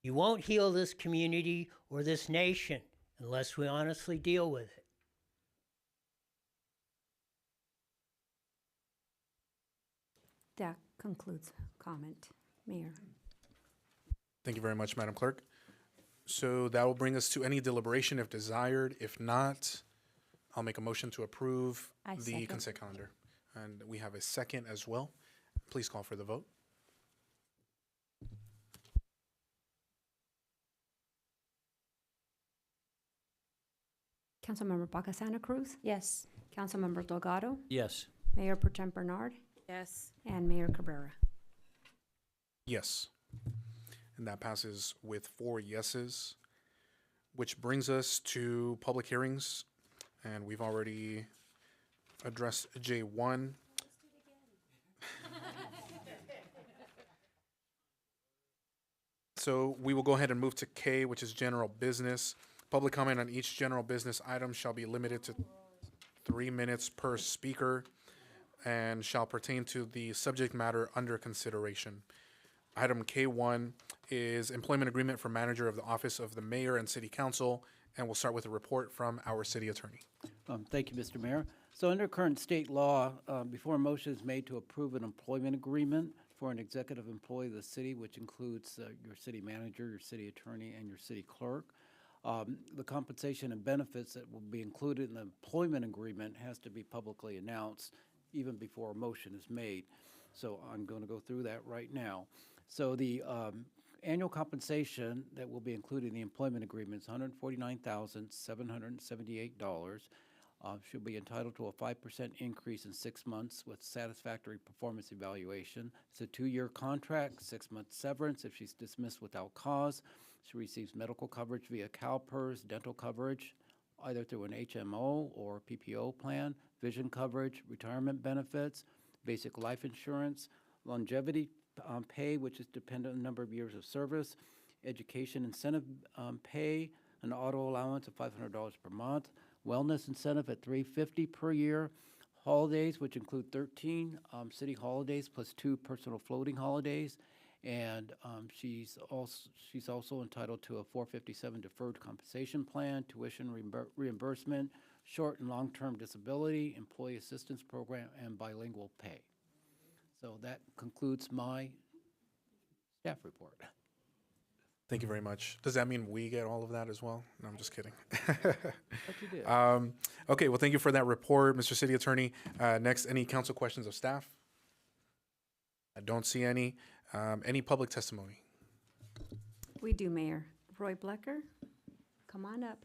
You won't heal this community or this nation unless we honestly deal with it. That concludes comment, Mayor. Thank you very much, Madam Clerk. So that will bring us to any deliberation if desired. If not, I'll make a motion to approve I the second. consent calendar. And we have a second as well. Please call for the vote. Councilmember Baca Santa Cruz, Yes. Councilmember Delgado, Yes. Mayor Pro Tem Bernard, Yes. and Mayor Cabrera. Yes. And that passes with 4 yeses, which brings us to public hearings. And we've already addressed J1. So we will go ahead and move to K, which is general business. Public comment on each general business item shall be limited to 3 minutes per speaker and shall pertain to the subject matter under consideration. Item K1 is employment agreement for manager of the office of the mayor and city council, and we'll start with a report from our city attorney. Thank you, Mr. Mayor. So under current state law, before a motion is made to approve an employment agreement for an executive employee of the city, which includes your city manager, your city attorney, and your city clerk, the compensation and benefits that will be included in the employment agreement has to be publicly announced even before a motion is made. So I'm going to go through that right now. So the annual compensation that will be included in the employment agreement is $149,778. Should be entitled to a 5% increase in 6 months with satisfactory performance evaluation. It's a 2-year contract, 6-month severance if she's dismissed without cause. She receives medical coverage via CalPERS, dental coverage, either through an HMO or PPO plan, vision coverage, retirement benefits, basic life insurance, longevity pay, which is dependent on the number of years of service, education incentive pay, an auto allowance of $500 per month, wellness incentive at $350 per year, holidays, which include 13 city holidays plus 2 personal floating holidays, and she's also entitled to a 457 deferred compensation plan, tuition reimbursement, short and long-term disability, employee assistance program, and bilingual pay. So that concludes my staff report. Thank you very much. Does that mean we get all of that as well? No, I'm just kidding. But you did. Okay, well, thank you for that report, Mr. City Attorney. Next, any council questions of staff? I don't see any. Any public testimony? We do, Mayor. Roy Blecker, come on up.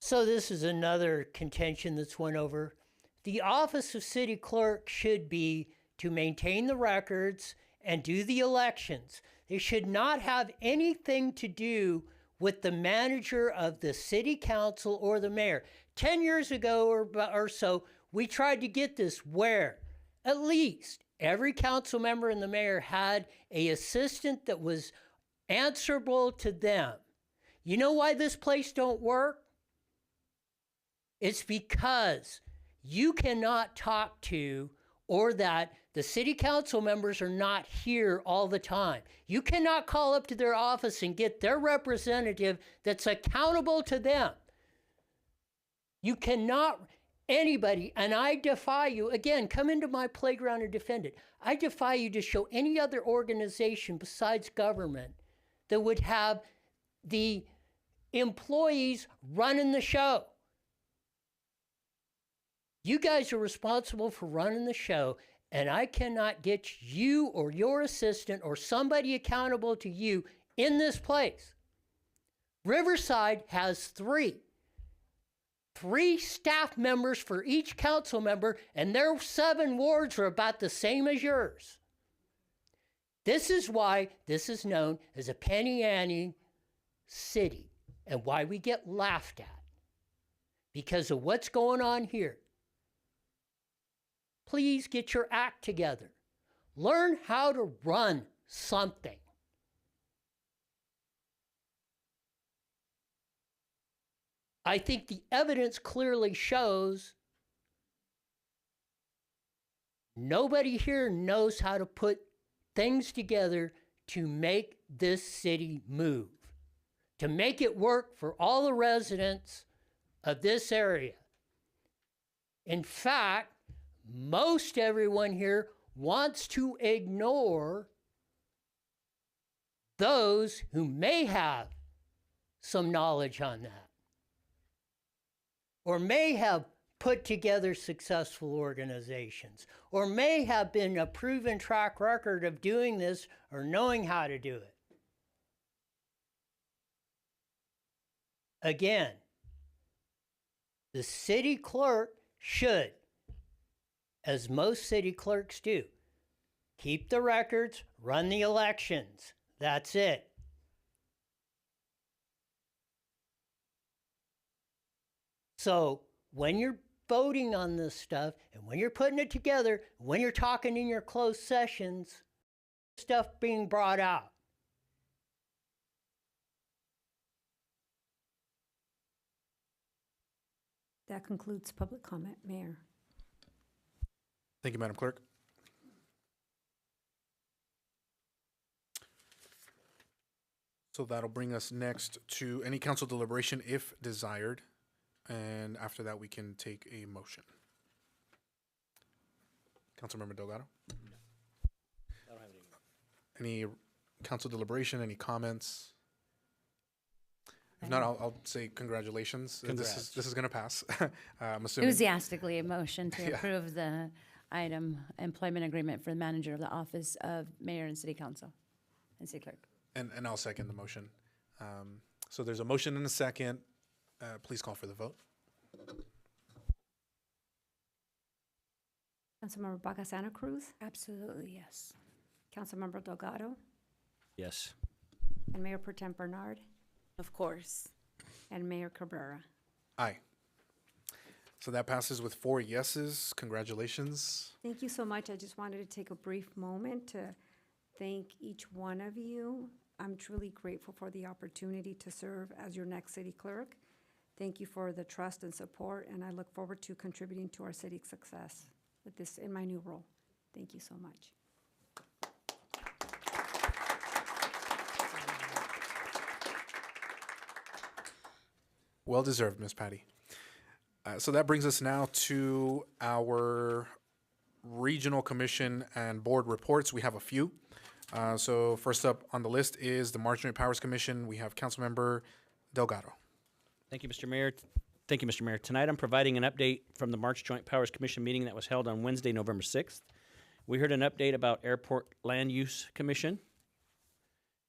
So this is another contention that's went over. The office of city clerk should be to maintain the records and do the elections. They should not have anything to do with the manager of the city council or the mayor. 10 years ago or so, we tried to get this where at least every council member and the mayor had an assistant that was answerable to them. You know why this place don't work? It's because you cannot talk to, or that the city council members are not here all the time. You cannot call up to their office and get their representative that's accountable to them. You cannot, anybody, and I defy you, again, come into my playground and defend it. I defy you to show any other organization besides government that would have the employees running the show. You guys are responsible for running the show, and I cannot get you or your assistant or somebody accountable to you in this place. Riverside has three staff members for each council member, and their 7 wards are about the same as yours. This is why this is known as a penny ante city, and why we get laughed at, because of what's going on here. Please get your act together. Learn how to run something. I think the evidence clearly shows nobody here knows how to put things together to make this city move, to make it work for all the residents of this area. In fact, most everyone here wants to ignore those who may have some knowledge on that, or may have put together successful organizations, or may have been a proven track record of doing this or knowing how to do it. Again, the city clerk should, as most city clerks do, keep the records, run the elections. That's it. So when you're voting on this stuff and when you're putting it together, when you're talking in your closed sessions, stuff being brought out. That concludes public comment, Mayor. Thank you, Madam Clerk. So that'll bring us next to any council deliberation if desired. And after that, we can take a motion. Councilmember Delgado? I don't have any. Any council deliberation, any comments? If not, I'll say congratulations. Congrats. This is going to pass. I'm assuming. Enthusiastically, a motion to Yeah. approve the item employment agreement for the manager of the office of mayor and city council and city clerk. And I'll second the motion. So there's a motion and a second. Please call for the vote. Councilmember Baca Santa Cruz, Absolutely, yes. Councilmember Delgado, Yes. and Mayor Pro Tem Bernard, Of course. and Mayor Cabrera. Aye. So that passes with 4 yeses. Congratulations. Thank you so much. I just wanted to take a brief moment to thank each one of you. I'm truly grateful for the opportunity to serve as your next city clerk. Thank you for the trust and support, and I look forward to contributing to our city's success with this in my new role. Thank you so much. Well deserved, Miss Patty. So that brings us now to our regional commission and board reports. We have a few. So first up on the list is the March Joint Powers Commission. We have Councilmember Delgado. Thank you, Mr. Mayor. Thank you, Mr. Mayor. Tonight I'm providing an update from the March Joint Powers Commission meeting that was held on Wednesday, November 6th. We heard an update about Airport Land Use Commission.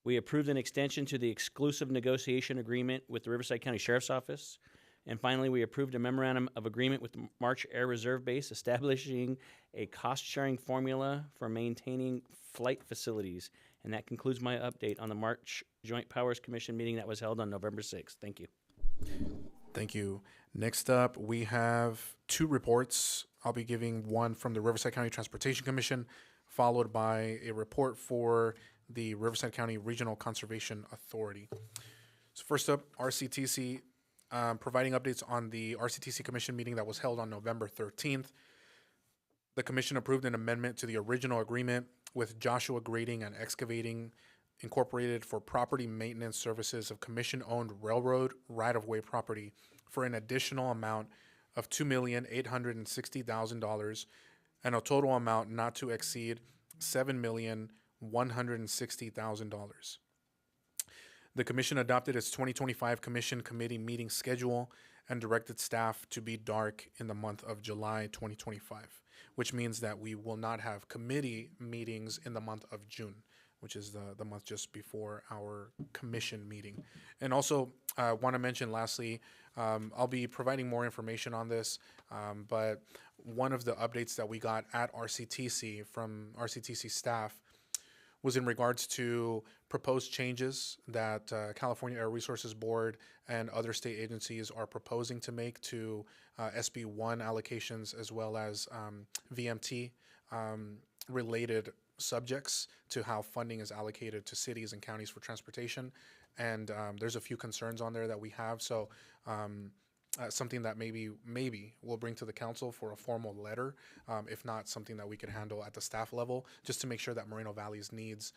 We approved an extension to the exclusive negotiation agreement with the Riverside County Sheriff's Office. And finally, we approved a memorandum of agreement with the March Air Reserve Base establishing a cost-sharing formula for maintaining flight facilities. And that concludes my update on the March Joint Powers Commission meeting that was held on November 6th. Thank you. Thank you. Next up, we have 2 reports. I'll be giving one from the Riverside County Transportation Commission, followed by a report for the Riverside County Regional Conservation Authority. So first up, RCTC, providing updates on the RCTC Commission meeting that was held on November 13th. The commission approved an amendment to the original agreement with Joshua Grading and Excavating Incorporated for property maintenance services of commission-owned railroad right-of-way property for an additional amount of $2,860,000 and a total amount not to exceed $7,160,000. The commission adopted its 2025 Commission Committee meeting schedule and directed staff to be dark in the month of July 2025, which means that we will not have committee meetings in the month of June, which is the month just before our commission meeting. And also, I want to mention lastly, I'll be providing more information on this, but one of the updates that we got at RCTC from RCTC staff was in regards to proposed changes that California Air Resources Board and other state agencies are proposing to make to SB1 allocations as well as VMT related subjects to how funding is allocated to cities and counties for transportation. And there's a few concerns on there that we have. So something that maybe we'll bring to the council for a formal letter, if not something that we can handle at the staff level, just to make sure that Moreno Valley's needs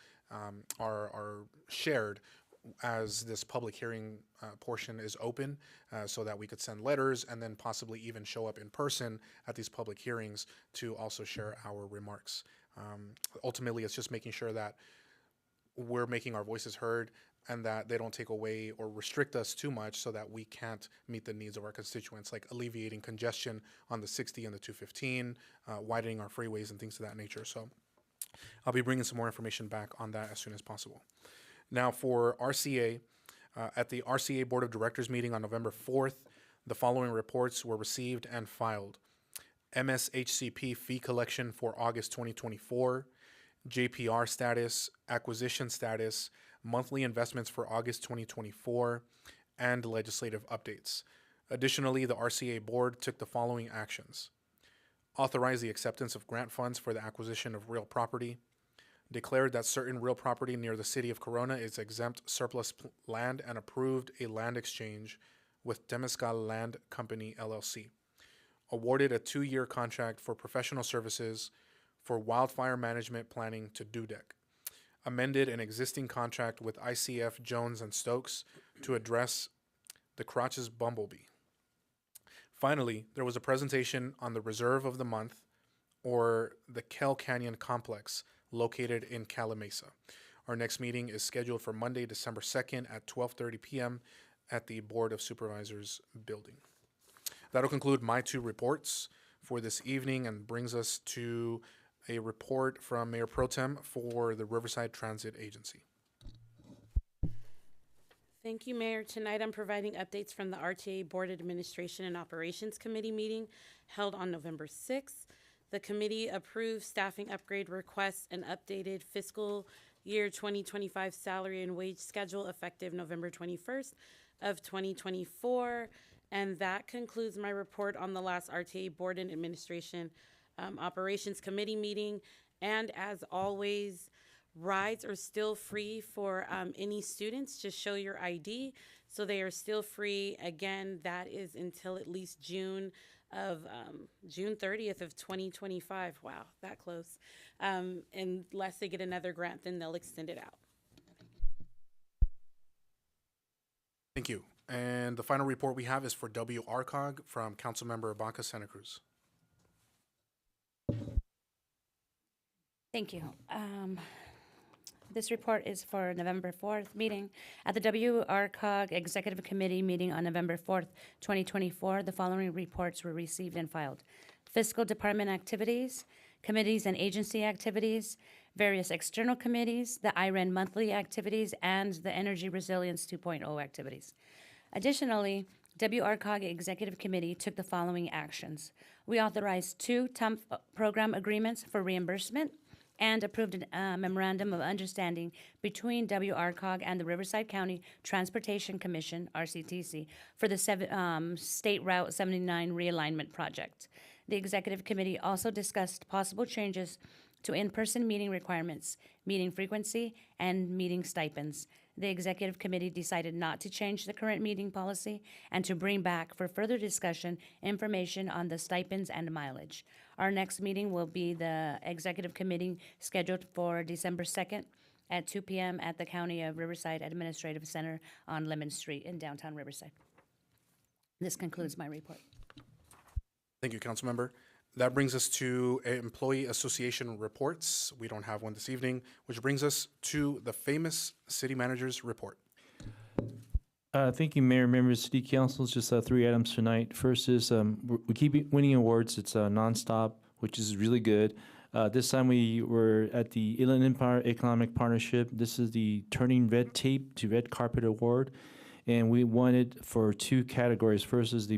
are shared as this public hearing portion is open, so that we could send letters and then possibly even show up in person at these public hearings to also share our remarks. Ultimately, it's just making sure that we're making our voices heard and that they don't take away or restrict us too much so that we can't meet the needs of our constituents, like alleviating congestion on the 60 and the 215, widening our freeways and things of that nature. So I'll be bringing some more information back on that as soon as possible. Now for RCA, at the RCA Board of Directors meeting on November 4th, the following reports were received and filed. MSHCP fee collection for August 2024, JPR status, acquisition status, monthly investments for August 2024, and legislative updates. Additionally, the RCA Board took the following actions. Authorize the acceptance of grant funds for the acquisition of real property. Declared that certain real property near the city of Corona is exempt surplus land and approved a land exchange with Temescal Land Company, LLC. Awarded a 2-year contract for professional services for wildfire management planning to Dudek. Amended an existing contract with ICF Jones and Stokes to address the Crotches Bumblebee. Finally, there was a presentation on the Reserve of the Month, or the Kell Canyon Complex, located in Calimesa. Our next meeting is scheduled for Monday, December 2nd at 12:30 p.m. at the Board of Supervisors building. That'll conclude my 2 reports for this evening and brings us to a report from Mayor Pro Tem for the Riverside Transit Agency. Thank you, Mayor. Tonight I'm providing updates from the RTA Board Administration and Operations Committee meeting held on November 6th. The committee approved staffing upgrade requests and updated fiscal year 2025 salary and wage schedule effective November 21st of 2024. And that concludes my report on the last RTA Board and Administration Operations Committee meeting. And as always, rides are still free for any students. Just show your ID. So they are still free. Again, that is until at least June 30th of 2025. Wow, that close. Unless they get another grant, then they'll extend it out. Thank you. And the final report we have is for WRCOG from Councilmember Baca Santa Cruz. Thank you. This report is for November 4th meeting. At the WRCOG Executive Committee meeting on November 4th, 2024, the following reports were received and filed. Fiscal Department activities, committees and agency activities, various external committees, the IREN monthly activities, and the Energy Resilience 2.0 activities. Additionally, WRCOG Executive Committee took the following actions. We authorized 2 TUMP program agreements for reimbursement and approved a memorandum of understanding between WRCOG and the Riverside County Transportation Commission, RCTC, for the State Route 79 realignment project. The Executive Committee also discussed possible changes to in-person meeting requirements, meeting frequency, and meeting stipends. The Executive Committee decided not to change the current meeting policy and to bring back for further discussion information on the stipends and mileage. Our next meeting will be the Executive Committee scheduled for December 2nd at 2 p.m. at the County of Riverside Administrative Center on Lemon Street in downtown Riverside. This concludes my report. Thank you, Councilmember. That brings us to Employee Association reports. We don't have one this evening, which brings us to the famous City Manager's report. Thank you, Mayor, members, City Council. It's just 3 items tonight. First is we keep winning awards. It's nonstop, which is really good. This time we were at the Inland Empire Economic Partnership. This is the Turning Red Tape to Red Carpet Award. And we won it for 2 categories. First is the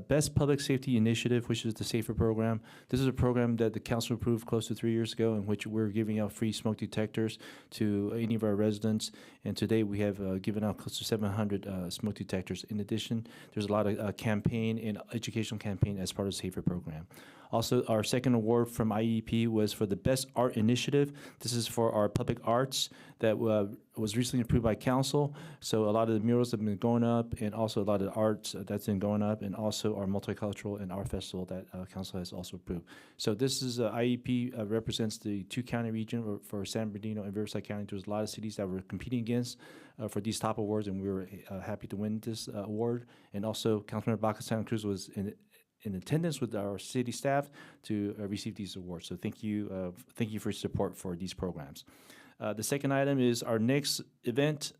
Best Public Safety Initiative, which is the SAFER program. This is a program that the council approved close to 3 years ago, in which we're giving out free smoke detectors to any of our residents. And today we have given out close to 700 smoke detectors. In addition, there's a lot of campaign and educational campaign as part of the SAFER program. Also, our second award from IEP was for the Best Art Initiative. This is for our public arts that was recently approved by council. So a lot of the murals have been going up, and also a lot of the arts that's been going up, and also our multicultural and art festival that council has also approved. So this is IEP represents the two-county region for San Bernardino and Riverside County. There's a lot of cities that were competing against for these top awards, and we were happy to win this award. And also, Councilmember Baca Santa Cruz was in attendance with our city staff to receive these awards. So thank you for your support for these programs. The second item is our next event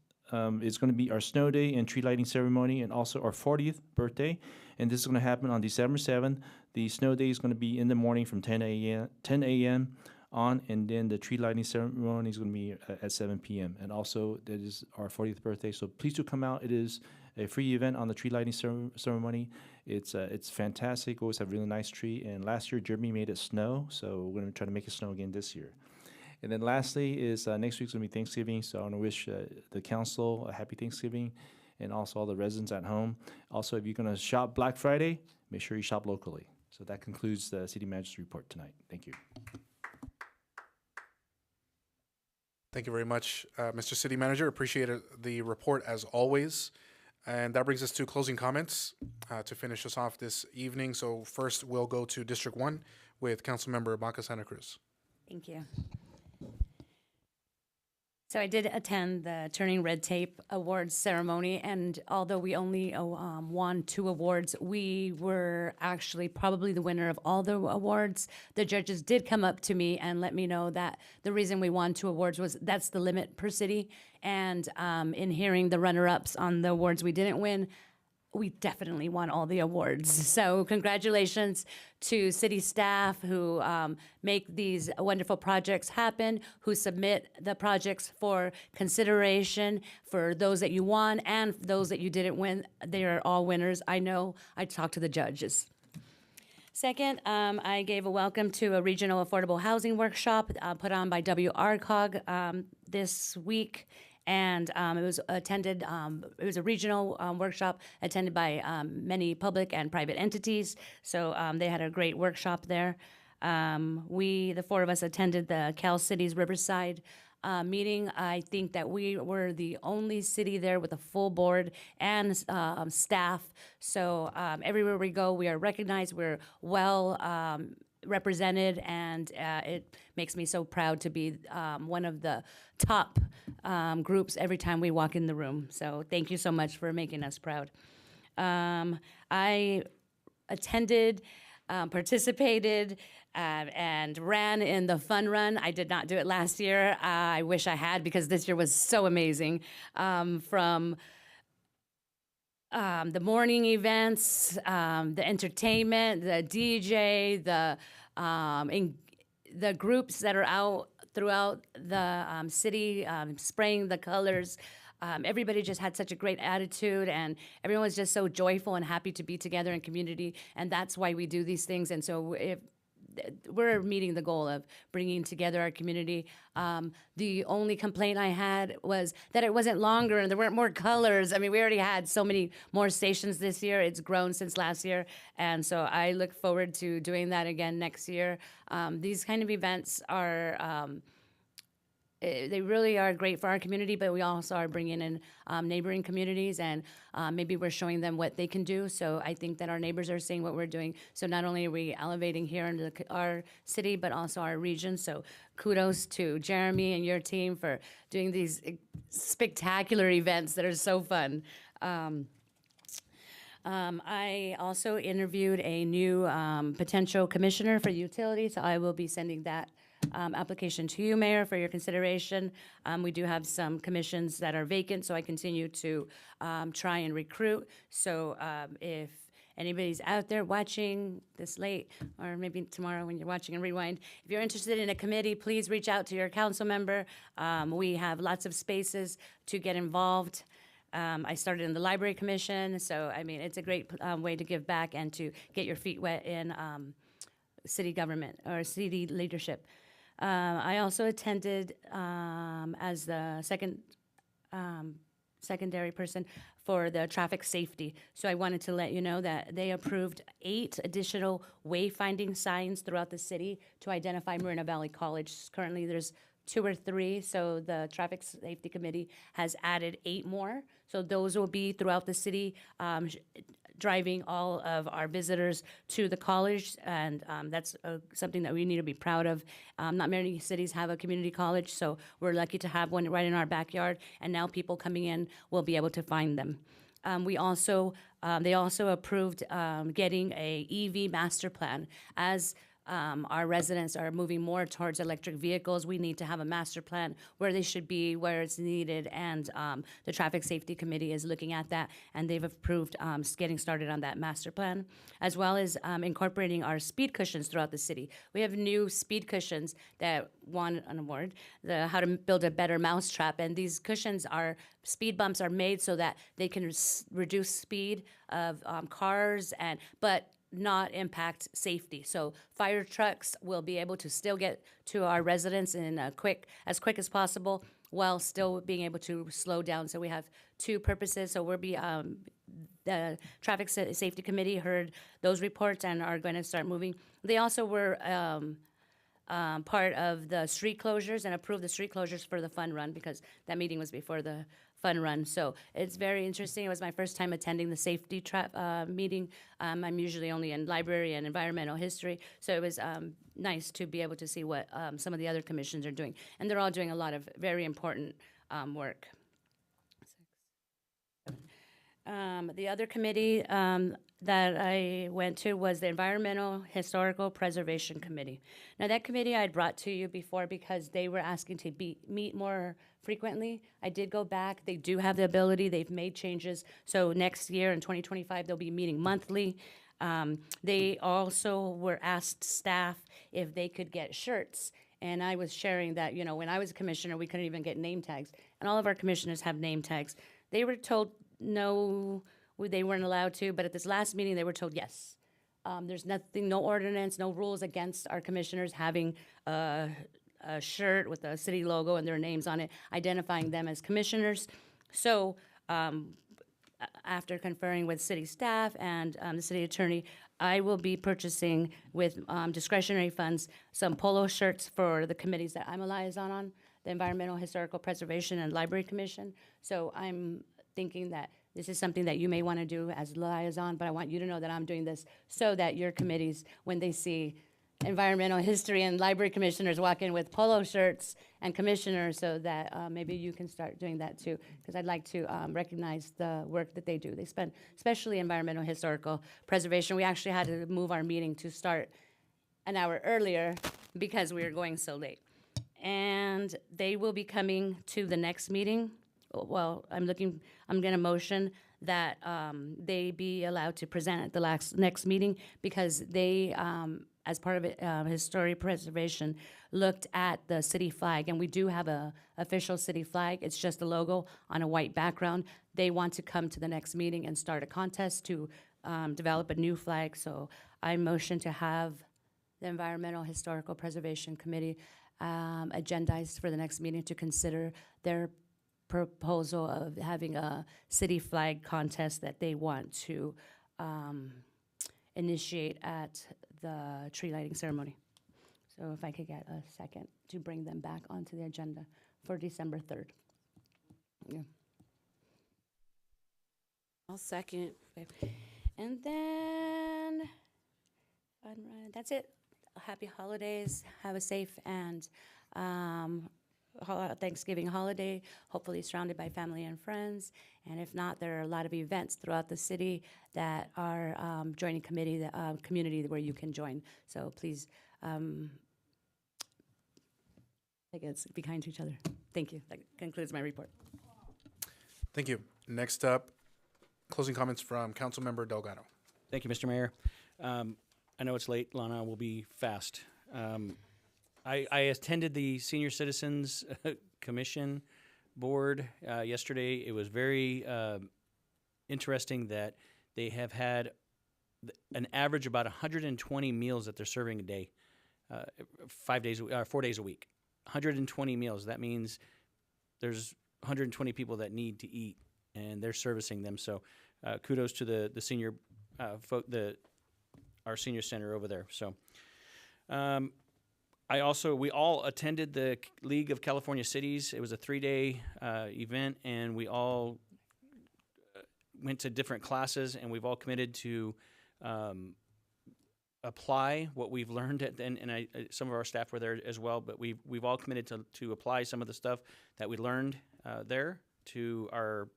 is going to be our snow day and tree lighting ceremony, and also our 40th birthday. And this is going to happen on December 7th. The snow day is going to be in the morning from 10 a.m. on, and then the tree lighting ceremony is going to be at 7 p.m. And also, that is our 40th birthday. So please do come out. It is a free event on the tree lighting ceremony. It's fantastic. Always have a really nice tree. And last year, Jeremy made it snow, so we're going to try to make it snow again this year. And then lastly is next week's going to be Thanksgiving, so I want to wish the council a happy Thanksgiving, and also all the residents at home. Also, if you're going to shop Black Friday, make sure you shop locally. So that concludes the city manager's report tonight. Thank you. Thank you very much, Mr. City Manager. Appreciate the report as always. And that brings us to closing comments to finish us off this evening. So first, we'll go to District 1 with Councilmember Baca Santa Cruz. Thank you. So I did attend the Turning Red Tape Awards ceremony, and although we only won 2 awards, we were actually probably the winner of all the awards. The judges did come up to me and let me know that the reason we won 2 awards was that's the limit per city. And in hearing the runner-ups on the awards we didn't win, we definitely won all the awards. So congratulations to city staff who make these wonderful projects happen, who submit the projects for consideration for those that you won and those that you didn't win. They are all winners. I know. I talked to the judges. Second, I gave a welcome to a regional affordable housing workshop put on by WRCOG this week. And it was attended, it was a regional workshop attended by many public and private entities. So they had a great workshop there. The 4 of us, attended the Cal Cities Riverside meeting. I think that we were the only city there with a full board and staff. So everywhere we go, we are recognized. We're well represented, and it makes me so proud to be one of the top groups every time we walk in the room. So thank you so much for making us proud. I attended, participated, and ran in the fun run. I did not do it last year. I wish I had, because this year was so amazing. From the morning events, the entertainment, the DJ, the groups that are out throughout the city, spraying the colors. Everybody just had such a great attitude, and everyone was just so joyful and happy to be together in community. And that's why we do these things. And so if we're meeting the goal of bringing together our community. The only complaint I had was that it wasn't longer and there weren't more colors. I mean, we already had so many more stations this year. It's grown since last year. And so I look forward to doing that again next year. These kind of events are, they really are great for our community, but we also are bringing in neighboring communities, and maybe we're showing them what they can do. So I think that our neighbors are seeing what we're doing. So not only are we elevating here in our city, but also our region. So kudos to Jeremy and your team for doing these spectacular events that are so fun. I also interviewed a new potential commissioner for utilities. So I will be sending that application to you, Mayor, for your consideration. We do have some commissions that are vacant, so I continue to try and recruit. So if anybody's out there watching this late, or maybe tomorrow when you're watching and rewind, if you're interested in a committee, please reach out to your council member. We have lots of spaces to get involved. I started in the Library Commission, so I mean, it's a great way to give back and to get your feet wet in city government or city leadership. I also attended as the second secondary person for the traffic safety. So I wanted to let you know that they approved 8 additional wayfinding signs throughout the city to identify Moreno Valley College. Currently, there's 2 or 3, so the Traffic Safety Committee has added 8 more. So those will be throughout the city, driving all of our visitors to the college, and that's something that we need to be proud of. Not many cities have a community college, so we're lucky to have one right in our backyard, and now people coming in will be able to find them. They also approved getting a EV master plan. As our residents are moving more towards electric vehicles, we need to have a master plan where they should be, where it's needed, and the Traffic Safety Committee is looking at that, and they've approved getting started on that master plan, as well as incorporating our speed cushions throughout the city. We have new speed cushions that won an award, the How to Build a Better Mousetrap, and these cushions are, speed bumps are made so that they can reduce speed of cars, but not impact safety. So fire trucks will be able to still get to our residents in as quick as possible, while still being able to slow down. So we have 2 purposes. So we'll be the Traffic Safety Committee heard those reports and are going to start moving. They also were part of the street closures and approved the street closures for the fun run, because that meeting was before the fun run. So it's very interesting. It was my first time attending the safety meeting. I'm usually only in library and environmental history, so it was nice to be able to see what some of the other commissions are doing. And they're all doing a lot of very important work. The other committee that I went to was the Environmental Historical Preservation Committee. Now, that committee I had brought to you before because they were asking to meet more frequently. I did go back. They do have the ability. They've made changes. So next year in 2025, they'll be meeting monthly. They also were asked staff if they could get shirts. And I was sharing that, when I was a commissioner, we couldn't even get name tags. And all of our commissioners have name tags. They were told no, they weren't allowed to, but at this last meeting, they were told yes. There's nothing, no ordinance, no rules against our commissioners having a shirt with the city logo and their names on it, identifying them as commissioners. So after conferring with city staff and the city attorney, I will be purchasing with discretionary funds some polo shirts for the committees that I'm a liaison on, the Environmental Historical Preservation and Library Commission. So I'm thinking that this is something that you may want to do as liaison, but I want you to know that I'm doing this so that your committees, when they see environmental history and library commissioners walk in with polo shirts and commissioners, so that maybe you can start doing that too, because I'd like to recognize the work that they do. They spend, especially environmental historical preservation. We actually had to move our meeting to start an hour earlier because we were going so late. And they will be coming to the next meeting. Well, I'm going to motion that they be allowed to present at the next meeting, because they, as part of it, history preservation, looked at the city flag, and we do have a official city flag. It's just a logo on a white background. They want to come to the next meeting and start a contest to develop a new flag. So I motion to have the Environmental Historical Preservation Committee agendized for the next meeting to consider their proposal of having a city flag contest that they want to initiate at the tree lighting ceremony. So if I could get a second to bring them back onto the agenda for December 3rd. Yeah. I'll second. And then that's it. Happy holidays. Have a safe and Thanksgiving holiday, hopefully surrounded by family and friends. And if not, there are a lot of events throughout the city that are joining community where you can join. So please, I guess, be kind to each other. Thank you. That concludes my report. Thank you. Next up, closing comments from Councilmember Delgado. Thank you, Mr. Mayor. I know it's late, Lana. We'll be fast. I attended the Senior Citizens Commission board yesterday. It was very interesting that they have had an average about 120 meals that they're serving a day, 4 days a week. 120 meals. That means there's 120 people that need to eat and they're servicing them. So kudos to the senior our senior center over there. So we all attended the League of California Cities. It was a 3-day event, and we all went to different classes, and we've all committed to apply what we've learned and some of our staff were there as well, but we've all committed to apply some of the stuff that we learned there to our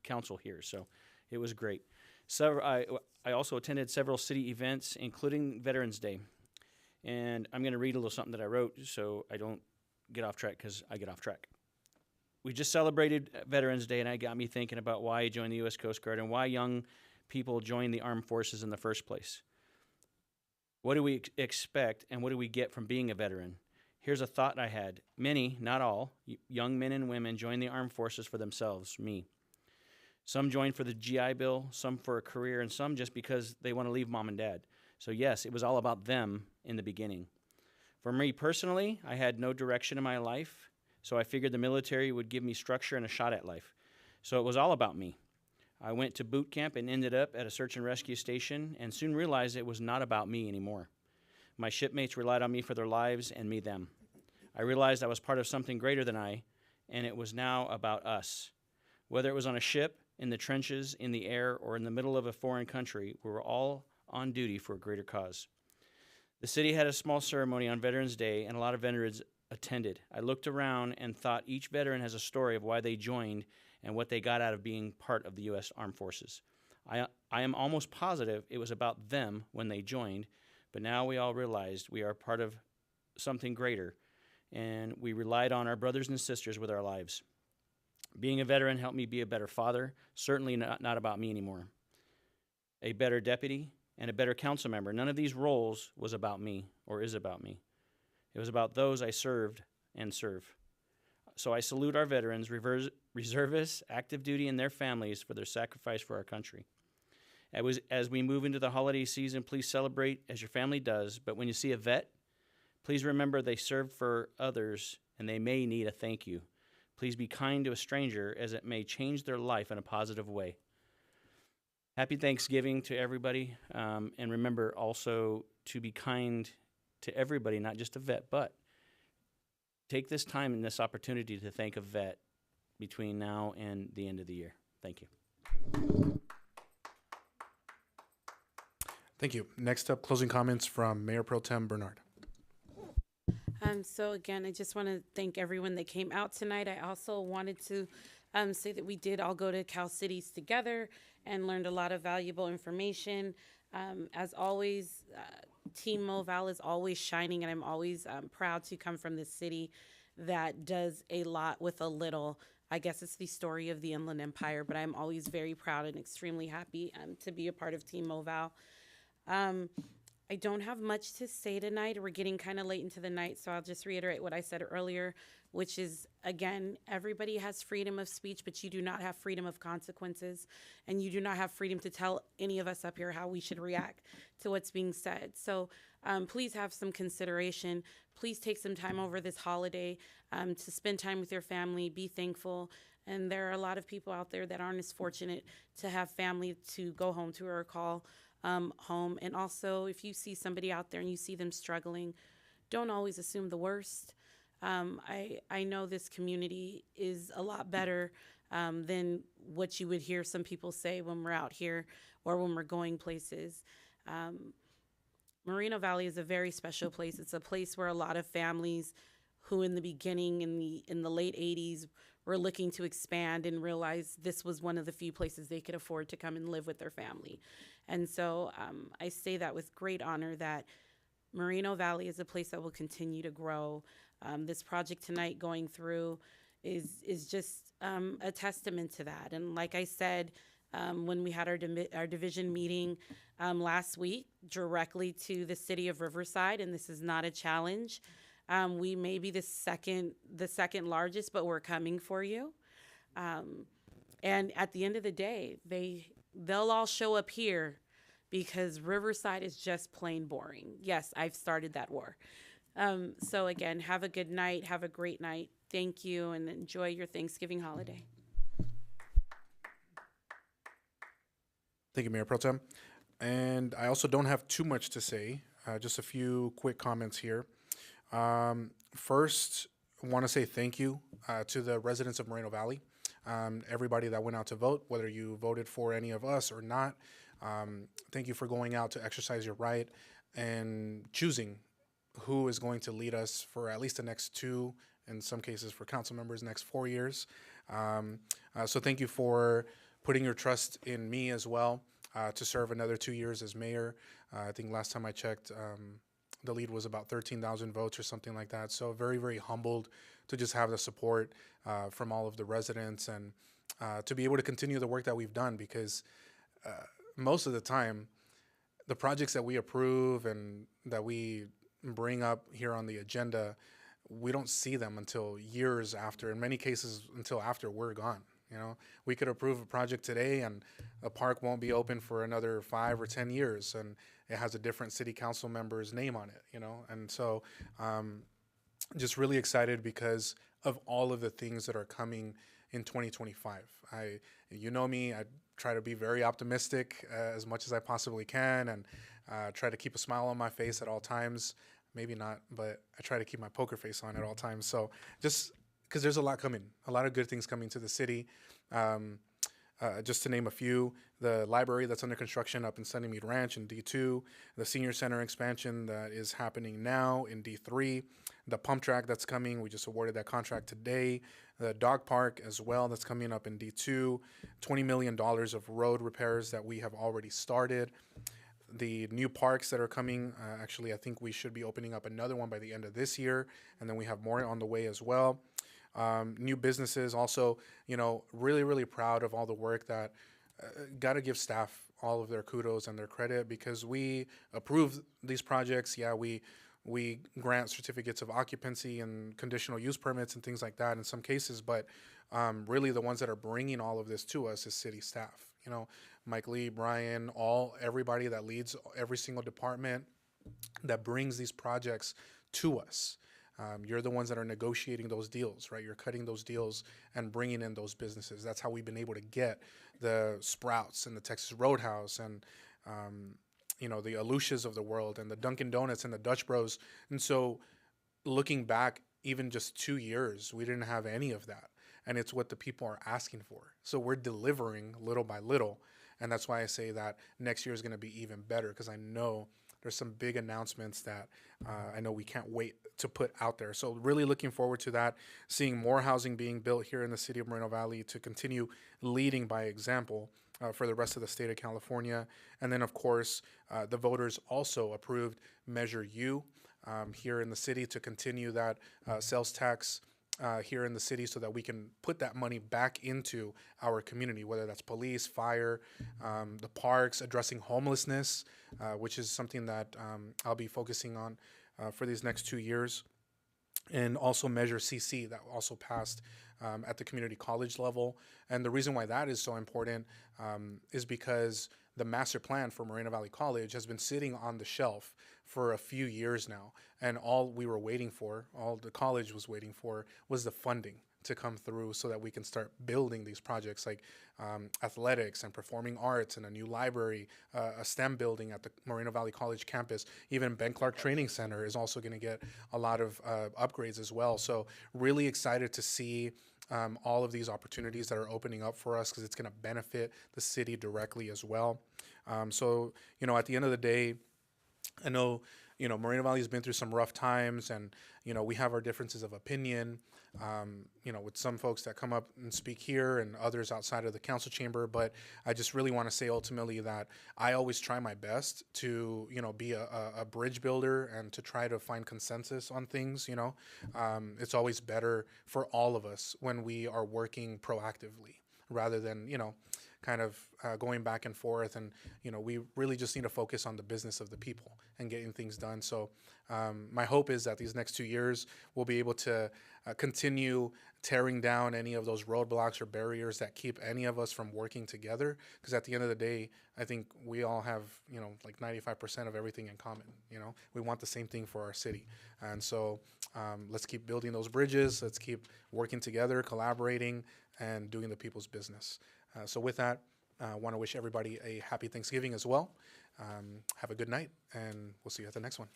council here. So it was great. So I also attended several city events, including Veterans Day. And I'm going to read a little something that I wrote so I don't get off track, because I get off track. We just celebrated Veterans Day, and it got me thinking about why I joined the U.S. Coast Guard and why young people join the armed forces in the first place. What do we expect, and what do we get from being a veteran? Here's a thought I had. Many, not all, young men and women join the armed forces for themselves, me. Some join for the GI Bill, some for a career, and some just because they want to leave mom and dad. So yes, it was all about them in the beginning. For me personally, I had no direction in my life, so I figured the military would give me structure and a shot at life. So it was all about me. I went to boot camp and ended up at a search and rescue station, and soon realized it was not about me anymore. My shipmates relied on me for their lives, and me them. I realized I was part of something greater than I, and it was now about us. Whether it was on a ship, in the trenches, in the air, or in the middle of a foreign country, we were all on duty for a greater cause. The city had a small ceremony on Veterans Day, and a lot of veterans attended. I looked around and thought each veteran has a story of why they joined and what they got out of being part of the U.S. Armed Forces. I am almost positive it was about them when they joined, but now we all realized we are part of something greater, and we relied on our brothers and sisters with our lives. Being a veteran helped me be a better father, certainly not about me anymore. A better deputy and a better council member. None of these roles was about me or is about me. It was about those I served and serve. So I salute our veterans, reservists, active duty, and their families for their sacrifice for our country. As we move into the holiday season, please celebrate as your family does, but when you see a vet, please remember they served for others and they may need a thank you. Please be kind to a stranger, as it may change their life in a positive way. Happy Thanksgiving to everybody, and remember also to be kind to everybody, not just a vet, but take this time and this opportunity to thank a vet between now and the end of the year. Thank you. Thank you. Next up, closing comments from Mayor Pro Tem Bernard. So again, I just want to thank everyone that came out tonight. I also wanted to say that we did all go to Cal Cities together and learned a lot of valuable information. As always, Team MoVal is always shining, and I'm always proud to come from this city that does a lot with a little. I guess it's the story of the Inland Empire, but I'm always very proud and extremely happy to be a part of Team MoVal. I don't have much to say tonight. We're getting kind of late into the night, so I'll just reiterate what I said earlier, which is, again, everybody has freedom of speech, but you do not have freedom of consequences, and you do not have freedom to tell any of us up here how we should react to what's being said. So please have some consideration. Please take some time over this holiday to spend time with your family, be thankful. And there are a lot of people out there that aren't as fortunate to have family to go home to or call home. And also, if you see somebody out there and you see them struggling, don't always assume the worst. I know this community is a lot better than what you would hear some people say when we're out here or when we're going places. Moreno Valley is a very special place. It's a place where a lot of families who in the beginning, in the late 80s, were looking to expand and realized this was one of the few places they could afford to come and live with their family. And so I say that with great honor that Moreno Valley is a place that will continue to grow. This project tonight going through is just a testament to that. And like I said, when we had our division meeting last week directly to the city of Riverside, and this is not a challenge, we may be the second largest, but we're coming for you. And at the end of the day, they'll all show up here because Riverside is just plain boring. Yes, I've started that war. So again, have a good night. Have a great night. Thank you, and enjoy your Thanksgiving holiday. Thank you, Mayor Pro Tem. And I also don't have too much to say, just a few quick comments here. First, I want to say thank you to the residents of Moreno Valley, everybody that went out to vote, whether you voted for any of us or not. Thank you for going out to exercise your right and choosing who is going to lead us for at least the next 2, in some cases for council members, next 4 years. So thank you for putting your trust in me as well to serve another 2 years as mayor. I think last time I checked, the lead was about 13,000 votes or something like that. So very, very humbled to just have the support from all of the residents and to be able to continue the work that we've done, because most of the time, the projects that we approve and that we bring up here on the agenda, we don't see them until years after, in many cases until after we're gone. You know, we could approve a project today and a park won't be open for another 5 or 10 years, and it has a different city council member's name on it, you know? And so just really excited because of all of the things that are coming in 2025. You know me, I try to be very optimistic as much as I possibly can, and try to keep a smile on my face at all times. Maybe not, but I try to keep my poker face on at all times. So just because there's a lot coming, a lot of good things coming to the city. Just to name a few, the library that's under construction up in Sunnymead Ranch in D2, the senior center expansion that is happening now in D3, the pump track that's coming, we just awarded that contract today, the dog park as well that's coming up in D2, $20 million of road repairs that we have already started, the new parks that are coming. Actually, I think we should be opening up another one by the end of this year, and then we have more on the way as well. New businesses also, you know, really, really proud of all the work that, got to give staff all of their kudos and their credit, because we approve these projects. Yeah, we grant certificates of occupancy and conditional use permits and things like that in some cases, but really the ones that are bringing all of this to us is city staff. You know, Mike Lee, Brian, everybody that leads every single department that brings these projects to us. You're the ones that are negotiating those deals, right? You're cutting those deals and bringing in those businesses. That's how we've been able to get the Sprouts and the Texas Roadhouse and, you know, the Alucias of the world and the Dunkin' Donuts and the Dutch Bros. And so looking back, even just 2 years, we didn't have any of that. And it's what the people are asking for. So we're delivering little by little. And that's why I say that next year is going to be even better, because I know there's some big announcements that I know we can't wait to put out there. So really looking forward to that, seeing more housing being built here in the city of Moreno Valley to continue leading by example for the rest of the state of California. And then, of course, the voters also approved Measure U here in the city to continue that sales tax here in the city, so that we can put that money back into our community, whether that's police, fire, the parks, addressing homelessness, which is something that I'll be focusing on for these next 2 years. And also Measure CC that also passed at the community college level. And the reason why that is so important is because the master plan for Moreno Valley College has been sitting on the shelf for a few years now. And all we were waiting for, all the college was waiting for, was the funding to come through so that we can start building these projects like athletics and performing arts and a new library, a STEM building at the Moreno Valley College campus. Even Ben Clark Training Center is also going to get a lot of upgrades as well. So really excited to see all of these opportunities that are opening up for us, because it's going to benefit the city directly as well. So, you know, at the end of the day, I know, you know, Moreno Valley has been through some rough times, and, you know, we have our differences of opinion, you know, with some folks that come up and speak here and others outside of the council chamber. But I just really want to say ultimately that I always try my best to, you know, be a bridge builder and to try to find consensus on things, you know. It's always better for all of us when we are working proactively rather than, you know, kind of going back and forth. And, you know, we really just need to focus on the business of the people and getting things done. So my hope is that these next 2 years we'll be able to continue tearing down any of those roadblocks or barriers that keep any of us from working together. Because at the end of the day, I think we all have, you know, like 95% of everything in common. You know, we want the same thing for our city. And so let's keep building those bridges. Let's keep working together, collaborating, and doing the people's business. So with that, Want to wish everybody a happy Thanksgiving as well. Have a good night, and we'll see you at the next one.